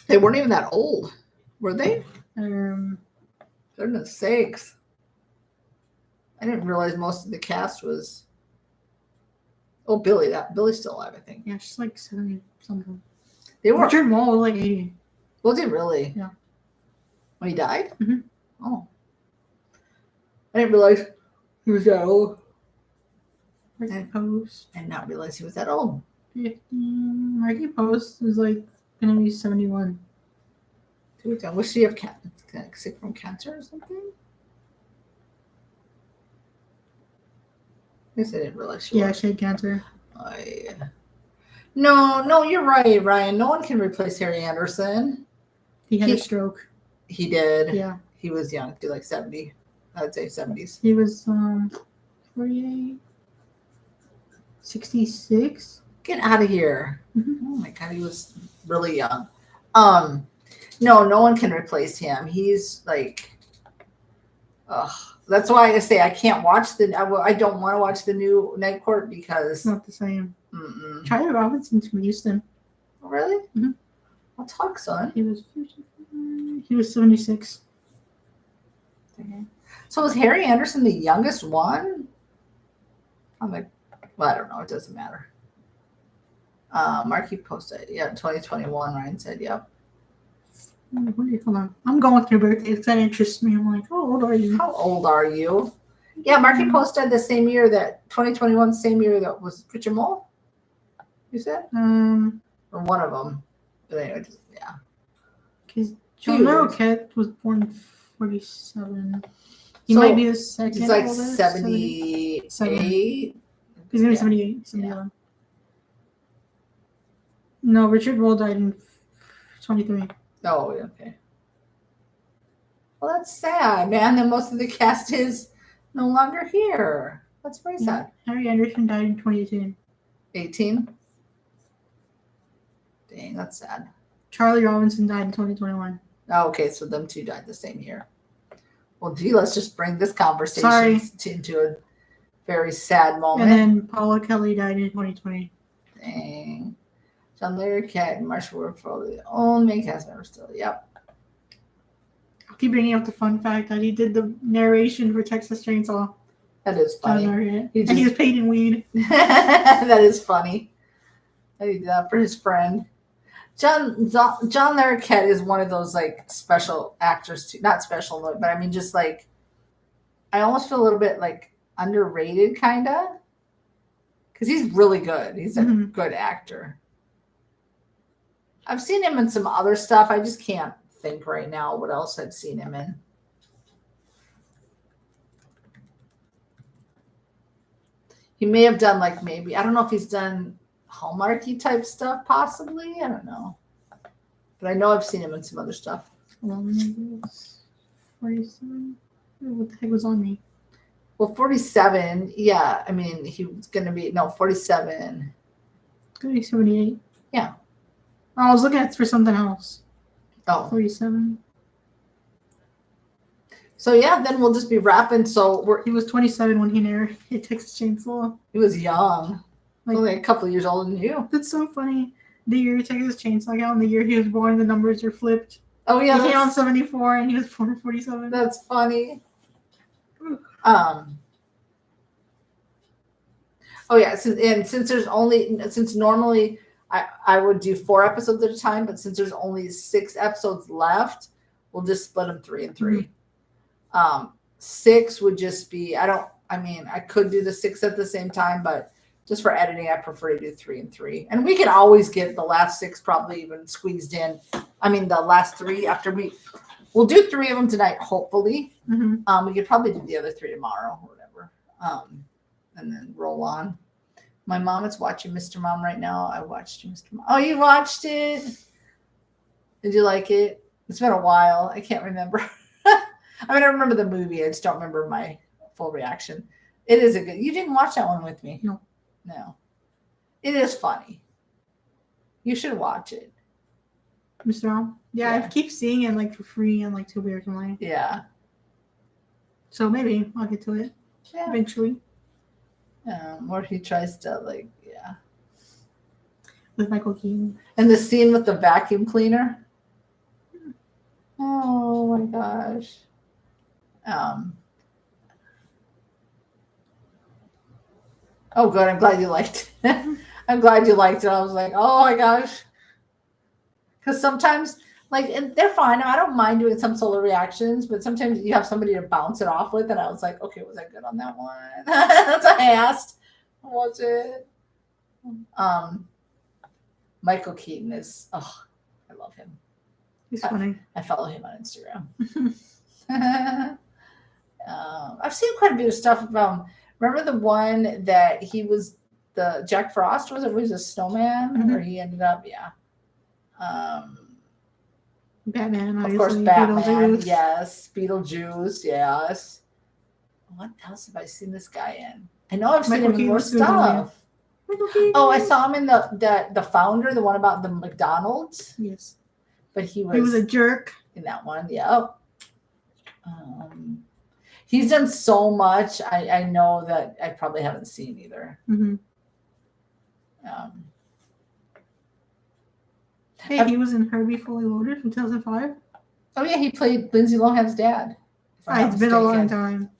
[SPEAKER 2] They weren't even that old, were they? Goodness sakes. I didn't realize most of the cast was. Oh, Billy's still alive, I think.
[SPEAKER 1] Yeah, she's like 70 something.
[SPEAKER 2] They were.
[SPEAKER 1] Richard Mole was like 80.
[SPEAKER 2] Was he really?
[SPEAKER 1] Yeah.
[SPEAKER 2] When he died?
[SPEAKER 1] Mhm.
[SPEAKER 2] Oh. I didn't realize he was that old.
[SPEAKER 1] Marky Post.
[SPEAKER 2] I did not realize he was that old.
[SPEAKER 1] 50. Marky Post was like gonna be 71.
[SPEAKER 2] Was she have sick from cancer or something? I guess I didn't realize she was.
[SPEAKER 1] She had cancer.
[SPEAKER 2] No, you're right, Ryan. No one can replace Harry Anderson.
[SPEAKER 1] He had a stroke.
[SPEAKER 2] He did.
[SPEAKER 1] Yeah.
[SPEAKER 2] He was young, like 70. I'd say 70s.
[SPEAKER 1] He was 48, 66.
[SPEAKER 2] Get out of here.
[SPEAKER 1] Mm-hmm.
[SPEAKER 2] Oh my God, he was really young. No one can replace him. He's like, that's why I say I can't watch I don't want to watch the new Night Court, because
[SPEAKER 1] It's not the same.
[SPEAKER 2] Mm-mm.
[SPEAKER 1] Charlie Robinson's from Houston.
[SPEAKER 2] Oh, really?
[SPEAKER 1] Mm-hmm.
[SPEAKER 2] I'll talk, son.
[SPEAKER 1] He was 76.
[SPEAKER 2] Okay. So was Harry Anderson the youngest one? I'm like, well, I don't know. It doesn't matter. Marky posted, 2021. Ryan said, yep.
[SPEAKER 1] Hold on. I'm going through birthdays. That interests me. I'm like, how old are you?
[SPEAKER 2] How old are you? Yeah, Marky posted the same year that 2021, same year that was Richard Mole. You said? Or one of them. But anyway, yeah.
[SPEAKER 1] Because John Larroquette was born in 47. He might be the second.
[SPEAKER 2] He's like
[SPEAKER 1] oldest,
[SPEAKER 2] 78.
[SPEAKER 1] He's going to be 78. 71. No, Richard Mole died in 23.
[SPEAKER 2] Oh, okay. Well, that's sad, man. That most of the cast is no longer here. That's very sad.
[SPEAKER 1] Harry Anderson died in 2018.
[SPEAKER 2] 18? Dang, that's sad.
[SPEAKER 1] Charlie Robinson died in 2021.
[SPEAKER 2] Oh, okay, so them two died the same year. Well, gee, let's just bring this conversation
[SPEAKER 1] Sorry.
[SPEAKER 2] into a very sad moment.
[SPEAKER 1] And then Paula Kelly died in 2020.
[SPEAKER 2] Dang. John Larroquette and Marsha Warford, the only main cast member still. Yep.
[SPEAKER 1] I'll keep bringing up the fun fact that he did the narration for Texas Chainsaw.
[SPEAKER 2] That is funny.
[SPEAKER 1] And
[SPEAKER 2] He
[SPEAKER 1] he was paid in weed.
[SPEAKER 2] That is funny. That he did that for his friend. John Larroquette is one of those like special actors too. Not special, but I mean just like I almost feel a little bit like underrated kinda. Because he's really good. He's a good actor. I've seen him in some other stuff. I just can't think right now what else I've seen him in. He may have done like maybe, I don't know if he's done Hallmarky type stuff, possibly. I don't know. But I know I've seen him in some other stuff.
[SPEAKER 1] 47? What the heck was on me?
[SPEAKER 2] Well, 47, yeah. I mean, he was going to be, 47.
[SPEAKER 1] It's going to be 78.
[SPEAKER 2] Yeah.
[SPEAKER 1] I was looking at for something else.
[SPEAKER 2] Oh.
[SPEAKER 1] 47.
[SPEAKER 2] So, yeah, then we'll just be wrapping. So,
[SPEAKER 1] he was 27 when he narrated Texas Chainsaw.
[SPEAKER 2] He was young.
[SPEAKER 1] Like,
[SPEAKER 2] only a couple of years older than you.
[SPEAKER 1] That's so funny. The year Texas Chainsaw out, and the year he was born, the numbers are flipped.
[SPEAKER 2] Oh, yeah.
[SPEAKER 1] He came out 74 and he was born 47.
[SPEAKER 2] That's funny. Oh yeah, since normally I would do 4 episodes at a time, but since there's only 6 episodes left, we'll just split them 3 and 3. 6 would just be I could do the 6 at the same time, but just for editing, I prefer to do 3 and 3. And we can always get the last 6 probably even squeezed in. I mean, the last 3 after we'll do 3 of them tonight, hopefully. We could probably do the other 3 tomorrow or whatever. And then roll on. My mom is watching Mr. Mom right now. I watched Mr. Mom. Oh, you watched it? Did you like it? It's been a while. I can't remember. I remember the movie. I just don't remember my full reaction. It is a good. You didn't watch that one with me?
[SPEAKER 1] No.
[SPEAKER 2] It is funny. You should watch it.
[SPEAKER 1] Mr. Mom? Yeah, I keep seeing it like for free and like Tubi or something.
[SPEAKER 2] Yeah.
[SPEAKER 1] So maybe I'll get to it eventually.
[SPEAKER 2] Or he tries to
[SPEAKER 1] with Michael Keaton.
[SPEAKER 2] And the scene with the vacuum cleaner. Oh my gosh. Oh good, I'm glad you liked it. I'm glad you liked it. I was like, oh my gosh. Because sometimes and they're fine. I don't mind doing some solo reactions, but sometimes you have somebody to bounce it off with, and I was like, okay, was I good on that one? That's what I asked. Was it? Michael Keaton is, I love him.
[SPEAKER 1] He's funny.
[SPEAKER 2] I follow him on Instagram. I've seen quite a bit of stuff about him. Remember the one that he was the Jack Frost, was it? Was a snowman? Or he ended up,
[SPEAKER 1] Batman,
[SPEAKER 2] obviously. Of course, Batman. Yes. Beetlejuice. Yes. What else have I seen this guy in? I know I've seen him in more stuff. Oh, I saw him in the Founder, the one about the McDonald's.
[SPEAKER 1] Yes.
[SPEAKER 2] But he
[SPEAKER 1] was a jerk
[SPEAKER 2] in that one. Yeah. He's done so much. I know that I probably haven't seen either.
[SPEAKER 1] He was in Herbie Fully Loaded from 2005.
[SPEAKER 2] Oh yeah, he played Lindsay Lohan's dad.
[SPEAKER 1] It's been a long time.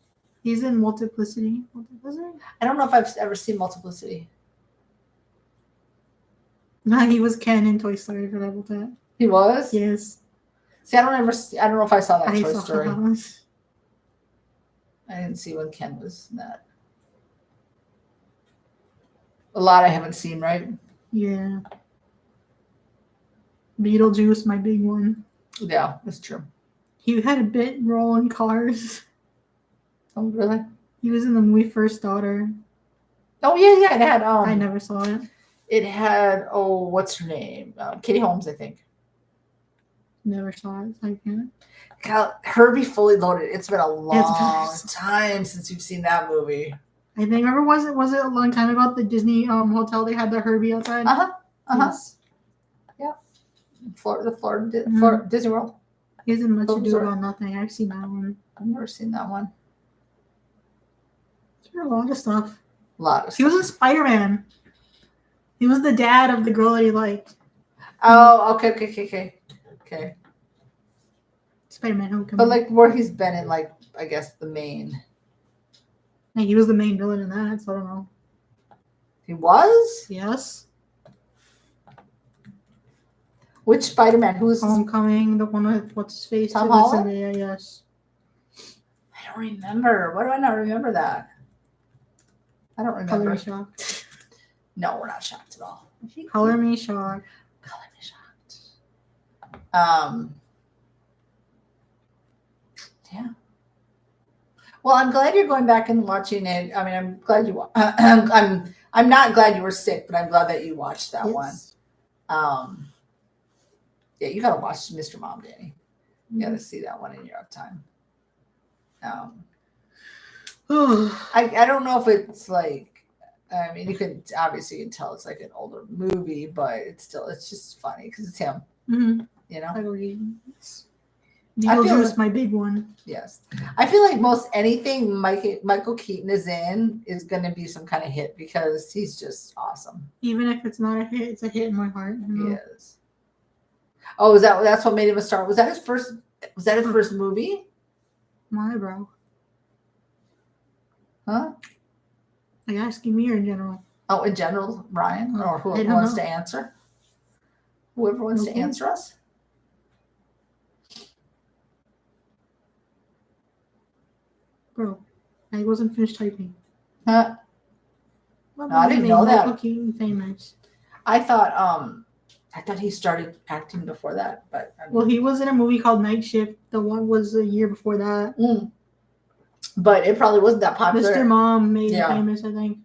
[SPEAKER 1] He's in Multiplicity.
[SPEAKER 2] I don't know if I've ever seen Multiplicity.
[SPEAKER 1] No, he was Ken in Toy Story. I forgot about that.
[SPEAKER 2] He was?
[SPEAKER 1] Yes.
[SPEAKER 2] See, I don't know if I saw that Toy Story.
[SPEAKER 1] That.
[SPEAKER 2] I didn't see when Ken was in that. A lot I haven't seen, right?
[SPEAKER 1] Yeah. Beetlejuice, my big one.
[SPEAKER 2] Yeah, that's true.
[SPEAKER 1] He had a bit role in Cars.
[SPEAKER 2] Oh, really?
[SPEAKER 1] He was in the movie First Daughter.
[SPEAKER 2] Oh, yeah. It had.
[SPEAKER 1] I never saw it.
[SPEAKER 2] It had. Oh, what's her name? Katie Holmes, I think.
[SPEAKER 1] Never saw it. So I can't.
[SPEAKER 2] God, Herbie Fully Loaded. It's been a long time since you've seen that movie.
[SPEAKER 1] I think. Remember, was it a long time ago at the Disney hotel? They had the Herbie outside.
[SPEAKER 2] Yes. Florida Disney World.
[SPEAKER 1] He hasn't much to
[SPEAKER 2] Those
[SPEAKER 1] do
[SPEAKER 2] are-
[SPEAKER 1] about nothing. I've seen that one.
[SPEAKER 2] I've never seen that one.
[SPEAKER 1] There's a lot of stuff.
[SPEAKER 2] A lot of
[SPEAKER 1] He was in Spider-Man. He was the dad of the girl that he liked.
[SPEAKER 2] Oh, okay.
[SPEAKER 1] Spider-Man Homecoming.
[SPEAKER 2] But like where he's been in, like, I guess the main.
[SPEAKER 1] Like, he was the main villain in that, so I don't know.
[SPEAKER 2] He was?
[SPEAKER 1] Yes.
[SPEAKER 2] Which Spider-Man? Who's
[SPEAKER 1] Homecoming, the one with what's his face?
[SPEAKER 2] Tom
[SPEAKER 1] It was
[SPEAKER 2] Holland?
[SPEAKER 1] in there, yes.
[SPEAKER 2] I don't remember. Why do I not remember that? I don't remember.
[SPEAKER 1] Color me shocked.
[SPEAKER 2] No, we're not shocked at all.
[SPEAKER 1] Color me shocked.
[SPEAKER 2] Color me shocked. Yeah. Well, I'm glad you're going back and watching it. I mean, I'm glad you. I'm not glad you were sick, but I'm glad that you watched that one. Yeah, you gotta watch Mr. Mom, Danny. You gotta see that one in your uptime. I don't know if it's like, I mean, you can obviously tell it's like an older movie, but it's just funny because it's him.
[SPEAKER 1] Mm-hmm.
[SPEAKER 2] You know.
[SPEAKER 1] I agree.
[SPEAKER 2] I feel
[SPEAKER 1] Beetlejuice, my big one.
[SPEAKER 2] Yes, I feel like most anything Michael Keaton is in is going to be some kind of hit because he's just awesome.
[SPEAKER 1] Even if it's not a hit, it's a hit in my heart.
[SPEAKER 2] He is. Oh, that's what made him a star? Was that his first movie?
[SPEAKER 1] My bro.
[SPEAKER 2] Huh?
[SPEAKER 1] Like asking me or in general?
[SPEAKER 2] Oh, in general, Ryan, or whoever wants to answer. Whoever wants to answer us.
[SPEAKER 1] Bro, I wasn't finished typing.
[SPEAKER 2] Huh? No, I didn't know that.
[SPEAKER 1] Michael Keaton famous.
[SPEAKER 2] I thought he started acting before that, but I mean,
[SPEAKER 1] well, he was in a movie called Night Shift. The one was a year before that.
[SPEAKER 2] But it probably wasn't that popular.
[SPEAKER 1] Mr. Mom made him famous, I think.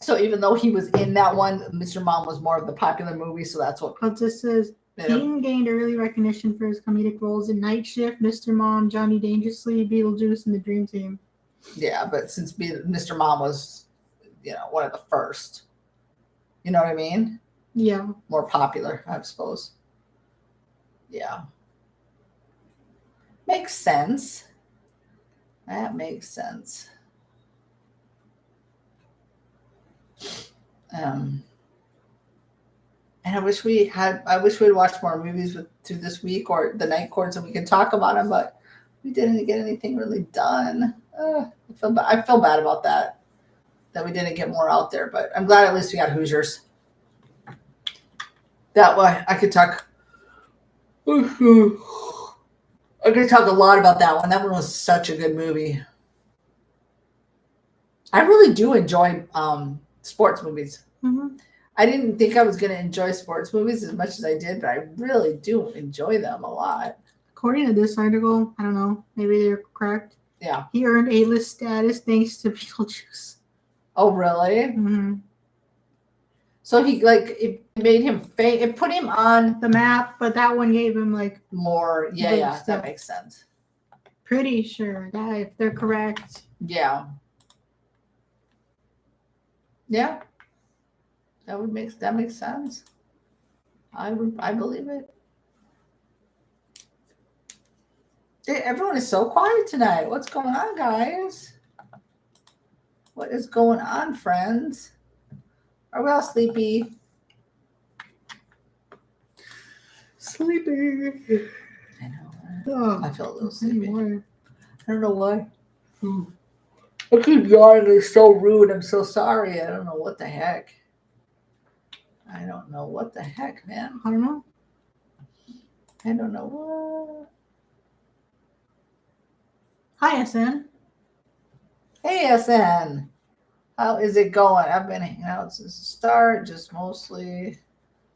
[SPEAKER 2] So even though he was in that one, Mr. Mom was more of the popular movie, so that's what.
[SPEAKER 1] But this says Keaton gained early recognition for his comedic roles in Night Shift, Mr. Mom, Johnny Dangerously, Beetlejuice, and The Dream Team.
[SPEAKER 2] Yeah, but since Mr. Mom was, one of the first, you know what I mean?
[SPEAKER 1] Yeah.
[SPEAKER 2] More popular, I suppose. Yeah. Makes sense. That makes sense. And I wish we'd watched more movies through this week or the night court so we could talk about them, but we didn't get anything really done. I feel bad about that we didn't get more out there, but I'm glad at least we got Hoosiers. That way I could talk. I could talk a lot about that one. That one was such a good movie. I really do enjoy sports movies.
[SPEAKER 1] Mm-hmm.
[SPEAKER 2] I didn't think I was going to enjoy sports movies as much as I did, but I really do enjoy them a lot.
[SPEAKER 1] According to this article, I don't know, maybe they're correct.
[SPEAKER 2] Yeah.
[SPEAKER 1] He earned A-list status thanks to Beetlejuice.
[SPEAKER 2] Oh, really?
[SPEAKER 1] Mm-hmm.
[SPEAKER 2] So it made him it put him on
[SPEAKER 1] the map, but that one gave him
[SPEAKER 2] more. Yeah, that makes sense.
[SPEAKER 1] Pretty sure that if they're correct.
[SPEAKER 2] Yeah. Yeah. That makes sense. I believe it. Everyone is so quiet tonight. What's going on, guys? What is going on, friends? Are we all sleepy?
[SPEAKER 1] Sleepy.
[SPEAKER 2] I know. I feel a little sleepy.
[SPEAKER 1] Anymore.
[SPEAKER 2] I don't know why. I keep yawning. It's so rude. I'm so sorry. I don't know what the heck. I don't know what the heck, man.
[SPEAKER 1] I don't know.
[SPEAKER 2] I don't know what.
[SPEAKER 1] Hi, SN.
[SPEAKER 2] Hey, SN. How is it going? I've been hanging out since the start, just mostly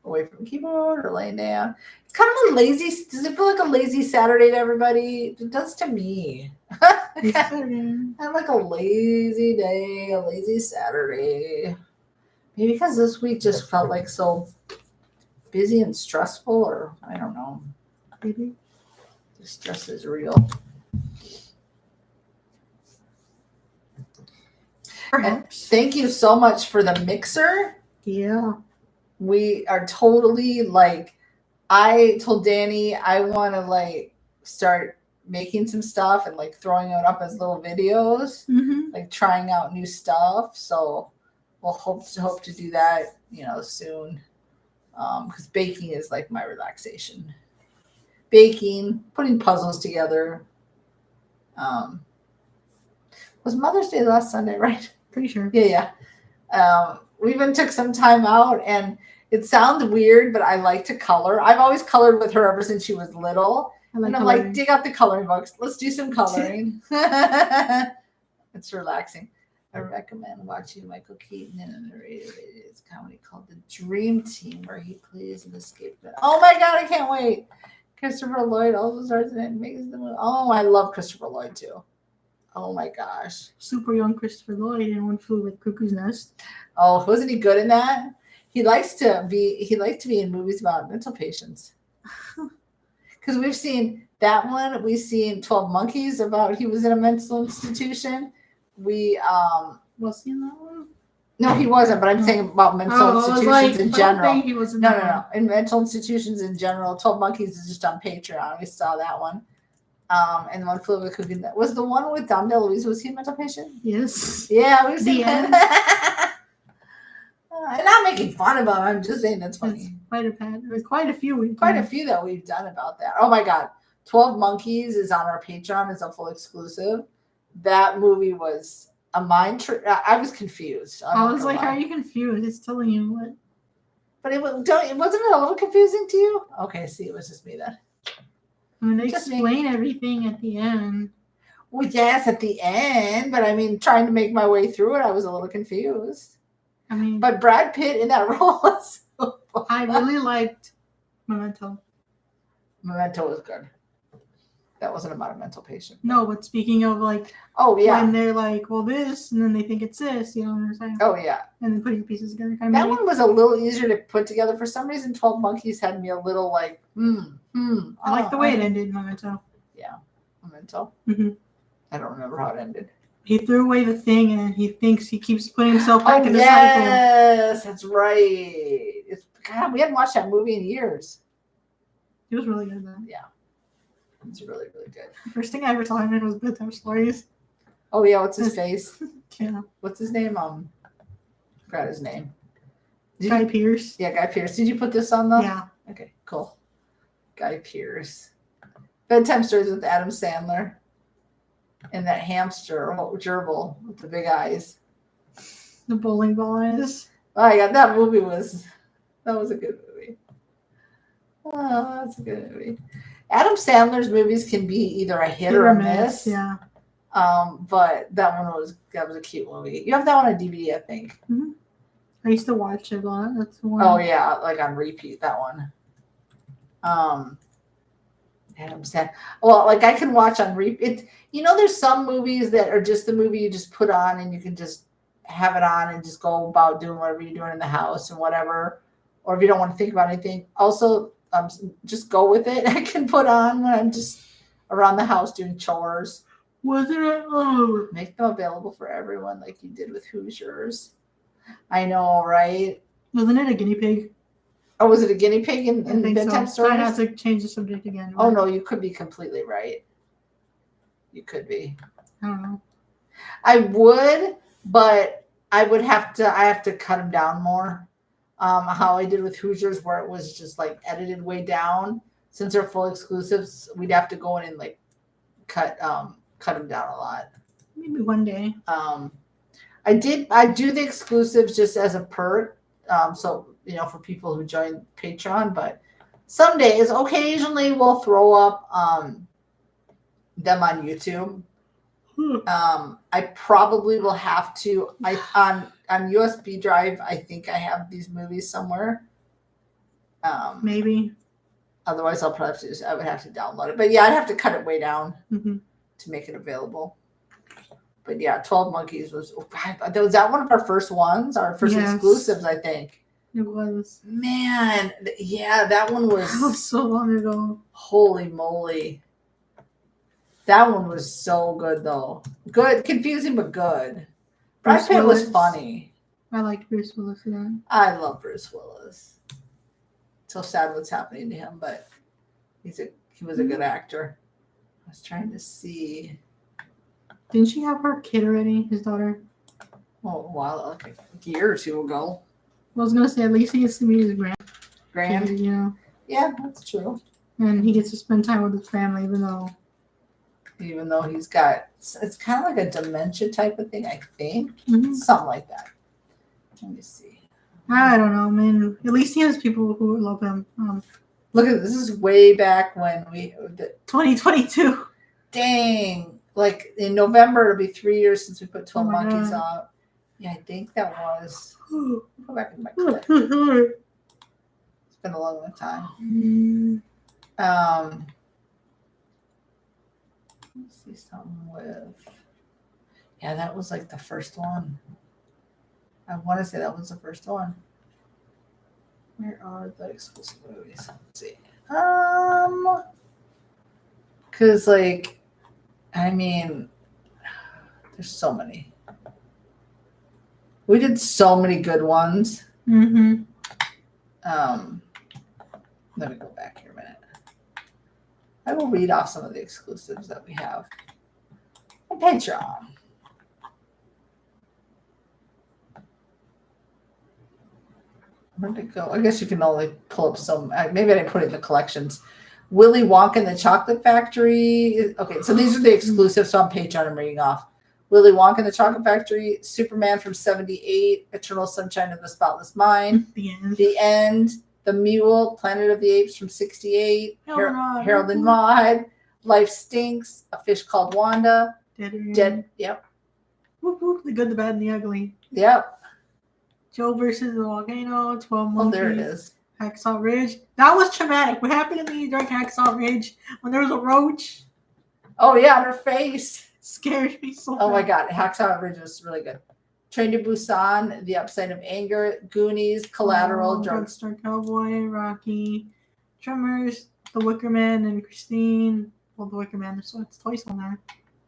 [SPEAKER 2] away from the keyboard or laying down. It's kind of a lazy. Does it feel like a lazy Saturday to everybody? It does to me. I'm like a lazy day, a lazy Saturday. Maybe because this week just felt like so busy and stressful, or I don't know.
[SPEAKER 1] Maybe.
[SPEAKER 2] The stress is real.
[SPEAKER 1] Perhaps.
[SPEAKER 2] And thank you so much for the mixer.
[SPEAKER 1] Yeah.
[SPEAKER 2] we are totally like, I told Danny I want to like start making some stuff and like throwing it up as little videos, like trying out new stuff. So we'll hope to do that, soon. Because baking is like my relaxation. Baking, putting puzzles together. Was Mother's Day last Sunday, right?
[SPEAKER 1] Pretty sure.
[SPEAKER 2] Yeah. We even took some time out, and it sounds weird, but I like to color. I've always colored with her ever since she was little. And I'm
[SPEAKER 1] coloring.
[SPEAKER 2] like, dig out the coloring books. Let's do some coloring. It's relaxing. I recommend watching Michael Keaton in a narrated comedy called The Dream Team, where he plays an escape. Oh my God, I can't wait. Christopher Lloyd also stars in it and makes the. Oh, I love Christopher Lloyd too. Oh my gosh.
[SPEAKER 1] Super young Christopher Lloyd in One Flew Over the Cuckoo's Nest.
[SPEAKER 2] Oh, wasn't he good in that? He likes to be in movies about mental patients. Because we've seen that one. We've seen 12 Monkeys about he was in a mental institution. We
[SPEAKER 1] was he in that one?
[SPEAKER 2] No, he wasn't, but I'm saying about mental institutions in general.
[SPEAKER 1] He was in
[SPEAKER 2] no. In mental institutions in general. 12 Monkeys is just on Patreon. We saw that one. And One Flew Over the Cuckoo's Nest. Was the one with Dom DeLuise, was he a mental patient?
[SPEAKER 1] Yes.
[SPEAKER 2] Yeah, we've seen that. And I'm making fun of him. I'm just saying that's funny.
[SPEAKER 1] There's quite a few.
[SPEAKER 2] Quite a few that we've done about that. Oh my God. 12 Monkeys is on our Patreon. It's a full exclusive. That movie was a mind trick. I was confused.
[SPEAKER 1] I was like, how are you confused? It's telling you what.
[SPEAKER 2] But wasn't it a little confusing to you? Okay, see, it was just me then.
[SPEAKER 1] I mean, they explain everything at the end.
[SPEAKER 2] Well, yes, at the end. But I mean, trying to make my way through it, I was a little confused.
[SPEAKER 1] I mean,
[SPEAKER 2] but Brad Pitt in that role was so fun.
[SPEAKER 1] I really liked Memento.
[SPEAKER 2] Memento was good. That wasn't about a mental patient.
[SPEAKER 1] No, but speaking of like,
[SPEAKER 2] oh yeah,
[SPEAKER 1] when they're like, well, this, and then they think it's this, you know what I'm saying?
[SPEAKER 2] Oh yeah,
[SPEAKER 1] and then putting pieces together.
[SPEAKER 2] That one was a little easier to put together. For some reason, 12 Monkeys had me a little like,
[SPEAKER 1] I like the way it ended, Memento.
[SPEAKER 2] Yeah, Memento.
[SPEAKER 1] Mm-hmm.
[SPEAKER 2] I don't remember how it ended.
[SPEAKER 1] He threw away the thing, and he thinks he keeps putting himself back in the cycle.
[SPEAKER 2] Yes, that's right. God, we hadn't watched that movie in years.
[SPEAKER 1] It was really good, though.
[SPEAKER 2] Yeah. It's really, really good.
[SPEAKER 1] The first thing I ever saw him in was Bedtime Stories.
[SPEAKER 2] Oh yeah, what's his face?
[SPEAKER 1] Yeah.
[SPEAKER 2] What's his name? I forgot his name.
[SPEAKER 1] Guy Pearce.
[SPEAKER 2] Yeah, Guy Pearce. Did you put this on the?
[SPEAKER 1] Yeah.
[SPEAKER 2] Okay, cool. Guy Pearce. Bedtime Stories with Adam Sandler. And that hamster, gerbil with the big eyes.
[SPEAKER 1] The bowling ball eyes.
[SPEAKER 2] Oh yeah, that was a good movie. Oh, that's a good movie. Adam Sandler's movies can be either a hit or a miss.
[SPEAKER 1] Yeah.
[SPEAKER 2] But that was a cute movie. You have that one on DVD, I think.
[SPEAKER 1] Mm-hmm. I used to watch it a lot. That's the one.
[SPEAKER 2] Oh yeah, like on repeat, that one. Adam Sandler. Well, like I can watch on repeat. There's some movies that are just the movie you just put on and you can just have it on and just go about doing whatever you're doing in the house and whatever. Or if you don't want to think about anything, also just go with it. I can put on when I'm just around the house doing chores.
[SPEAKER 1] Wasn't it?
[SPEAKER 2] Make them available for everyone like you did with Hoosiers. I know, right?
[SPEAKER 1] Wasn't it a guinea pig?
[SPEAKER 2] Oh, was it a guinea pig in Bedtime Stories?
[SPEAKER 1] I have to change the subject again.
[SPEAKER 2] Oh, no, you could be completely right. You could be.
[SPEAKER 1] I don't know.
[SPEAKER 2] I would, but I have to cut them down more. How I did with Hoosiers, where it was just like edited way down. Since they're full exclusives, we'd have to go in and like cut them down a lot.
[SPEAKER 1] Maybe one day.
[SPEAKER 2] I do the exclusives just as a perk. So for people who join Patreon, but some days, occasionally, we'll throw up them on YouTube. I probably will have to. On USB drive, I think I have these movies somewhere.
[SPEAKER 1] Maybe.
[SPEAKER 2] Otherwise, I would have to download it. But yeah, I'd have to cut it way down to make it available. But yeah, 12 Monkeys was that one of our first ones, our first exclusives, I think.
[SPEAKER 1] It was.
[SPEAKER 2] Man, yeah, that one was.
[SPEAKER 1] That was so long ago.
[SPEAKER 2] Holy moly. That one was so good, though. Good, confusing, but good. Brad Pitt was funny.
[SPEAKER 1] I like Bruce Willis again.
[SPEAKER 2] I love Bruce Willis. So sad what's happening to him, but he was a good actor. I was trying to see.
[SPEAKER 1] Didn't she have her kid already? His daughter.
[SPEAKER 2] Oh, wow, like a year or two ago.
[SPEAKER 1] I was gonna say at least he gets to meet his
[SPEAKER 2] Grand.
[SPEAKER 1] you know.
[SPEAKER 2] Yeah, that's true.
[SPEAKER 1] And he gets to spend time with his family, even though
[SPEAKER 2] he's got, it's kind of like a dementia type of thing, I think.
[SPEAKER 1] Mhm.
[SPEAKER 2] Something like that. Let me see.
[SPEAKER 1] I don't know, man. At least he has people who love him.
[SPEAKER 2] Look at this is way back when
[SPEAKER 1] 2022.
[SPEAKER 2] Dang, like in November it'll be 3 years since we put 12
[SPEAKER 1] Oh my
[SPEAKER 2] Monkeys
[SPEAKER 1] God.
[SPEAKER 2] out. Yeah, I think that was. Go back in my
[SPEAKER 1] Oh,
[SPEAKER 2] clip.
[SPEAKER 1] so sorry.
[SPEAKER 2] It's been a long time.
[SPEAKER 1] Mm.
[SPEAKER 2] Let's see something with. Yeah, that was like the first one. I want to say that was the first one. Where are the exclusive movies? Let's see. Because like, I mean, there's so many. We did so many good ones.
[SPEAKER 1] Mm-hmm.
[SPEAKER 2] Let me go back here a minute. I will read off some of the exclusives that we have on Patreon. Where'd it go? I guess you can only pull up some. Maybe I didn't put it in the collections. Willy Wonka and the Chocolate Factory. Okay, so these are the exclusives on Patreon I'm reading off. Willy Wonka and the Chocolate Factory, Superman from 78, Eternal Sunshine of the Spotless Mind, The End, The Mule, Planet of the Apes from 68, Harold and Maude, Life Stinks, A Fish Called Wanda, Dead. Yep.
[SPEAKER 1] Whoop, whoop, the Good, the Bad, and the Ugly.
[SPEAKER 2] Yep.
[SPEAKER 1] Joe versus the Volcano, 12 Monkeys.
[SPEAKER 2] Oh, there it is.
[SPEAKER 1] Hacksaw Ridge. That was traumatic. What happened to me during Hacksaw Ridge when there was a roach?
[SPEAKER 2] Oh, yeah, on her face.
[SPEAKER 1] Scared me so
[SPEAKER 2] Oh, my
[SPEAKER 1] bad.
[SPEAKER 2] God. Hacksaw Ridge was really good. Train to Busan, The Upside of Anger, Goonies, Collateral,
[SPEAKER 1] Drugstore Cowboy, Rocky, Tremors, The Wicker Man, and Christine. Well, The Wicker Man, so it's twice on there.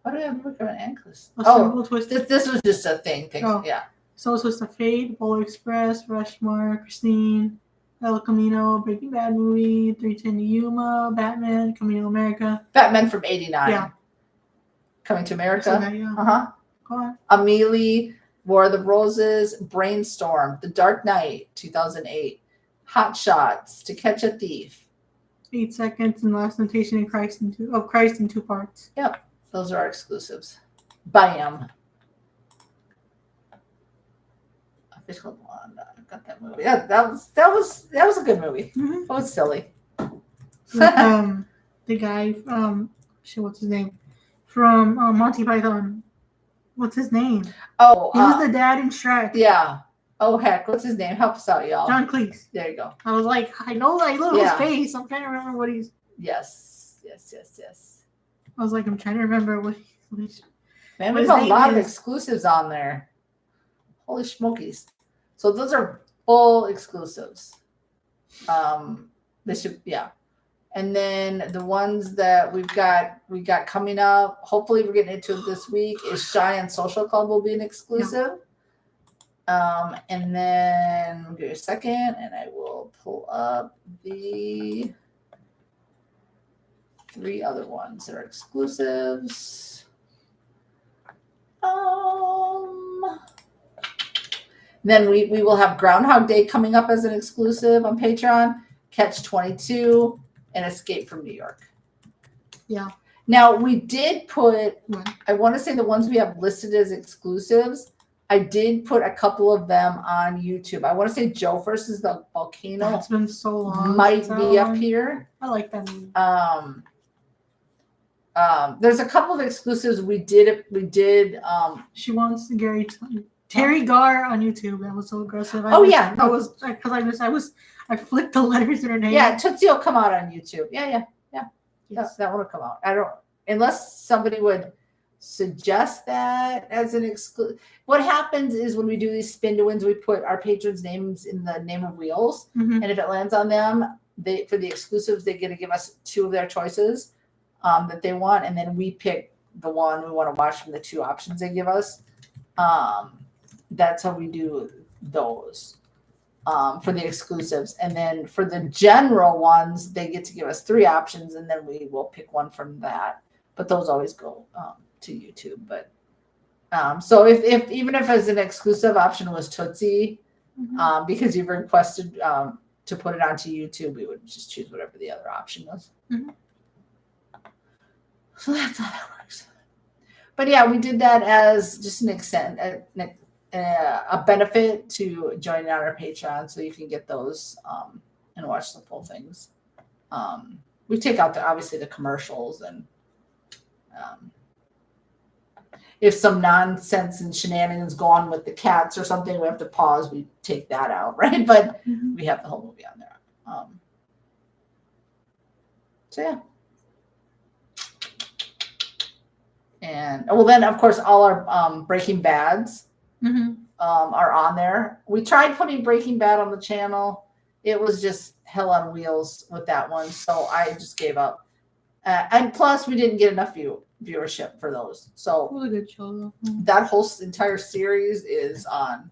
[SPEAKER 2] What do I have Wicker Man and Christine?
[SPEAKER 1] Oh, Twisted.
[SPEAKER 2] This was just a thing.
[SPEAKER 1] Oh.
[SPEAKER 2] Yeah.
[SPEAKER 1] So Twisted Fate, Polar Express, Rushmore, Christine, El Camino, Breaking Bad movie, 310 to Yuma, Batman, Coming to America.
[SPEAKER 2] Batman from 89.
[SPEAKER 1] Yeah.
[SPEAKER 2] Coming to America.
[SPEAKER 1] That, yeah.
[SPEAKER 2] Uh-huh.
[SPEAKER 1] Go on.
[SPEAKER 2] Amelie, War of the Roses, Brainstorm, The Dark Knight, 2008, Hot Shots, To Catch a Thief.
[SPEAKER 1] 8 Seconds and Last Temptation of Christ in 2 parts.
[SPEAKER 2] Yep. Those are our exclusives. Bam. Official one. I got that movie. Yeah, that was a good movie.
[SPEAKER 1] Mm-hmm.
[SPEAKER 2] It was silly.
[SPEAKER 1] The guy, what's his name? From Monty Python. What's his name?
[SPEAKER 2] Oh,
[SPEAKER 1] he was the dad in Shrek.
[SPEAKER 2] Yeah. Oh heck, what's his name? Help us out, y'all.
[SPEAKER 1] John Cleese.
[SPEAKER 2] There you go.
[SPEAKER 1] I was like, I know his face. I'm trying to remember what he's.
[SPEAKER 2] Yes.
[SPEAKER 1] I was like, I'm trying to remember what he's.
[SPEAKER 2] Man, we have a lot of exclusives on there. Holy smokies. So those are full exclusives. And then the ones that we got coming up, hopefully we're getting into it this week, is Shy and Social Club will be an exclusive. Yeah. And then give me a second and I will pull up the 3 other ones that are exclusives. Then we will have Groundhog Day coming up as an exclusive on Patreon, Catch 22, and Escape from New York.
[SPEAKER 1] Yeah.
[SPEAKER 2] Now, we did put, I want to say the ones we have listed as exclusives, I did put a couple of them on YouTube. I want to say Joe versus the Volcano.
[SPEAKER 1] It's been so long.
[SPEAKER 2] Might be up here.
[SPEAKER 1] I like that movie.
[SPEAKER 2] There's a couple of exclusives we did.
[SPEAKER 1] She wants Terry Garr on YouTube. That was so aggressive. I flicked the letters in her name.
[SPEAKER 2] Yeah, Tootsie will come out on YouTube. Yeah. Yes. That would come out. I don't, unless somebody would suggest that as an exclusive. What happens is when we do these spin to wins, we put our patrons' names in the name of wheels, and if it lands on them, for the exclusives, they get to give us 2 of their choices that they want, and then we pick the one we want to watch from the 2 options they give us. That's how we do those for the exclusives. And then for the general ones, they get to give us 3 options, and then we will pick one from that. But those always go to YouTube. But so if even if as an exclusive option was Tootsie, because you've requested to put it onto YouTube, we would just choose whatever the other option was. So that's how that works. But yeah, we did that as just a benefit to joining on our Patreon, so you can get those and watch the full things. We take out obviously the commercials, and if some nonsense and shenanigans go on with the cats or something, we have to pause. We take that out, right? But we have the whole movie on there. So yeah. And well, then of course all our Breaking Bads are on there. We tried putting Breaking Bad on the channel. It was just hell on wheels with that one, so I just gave up. And plus, we didn't get enough viewership for those. So
[SPEAKER 1] it was a good show though.
[SPEAKER 2] That whole entire series is on.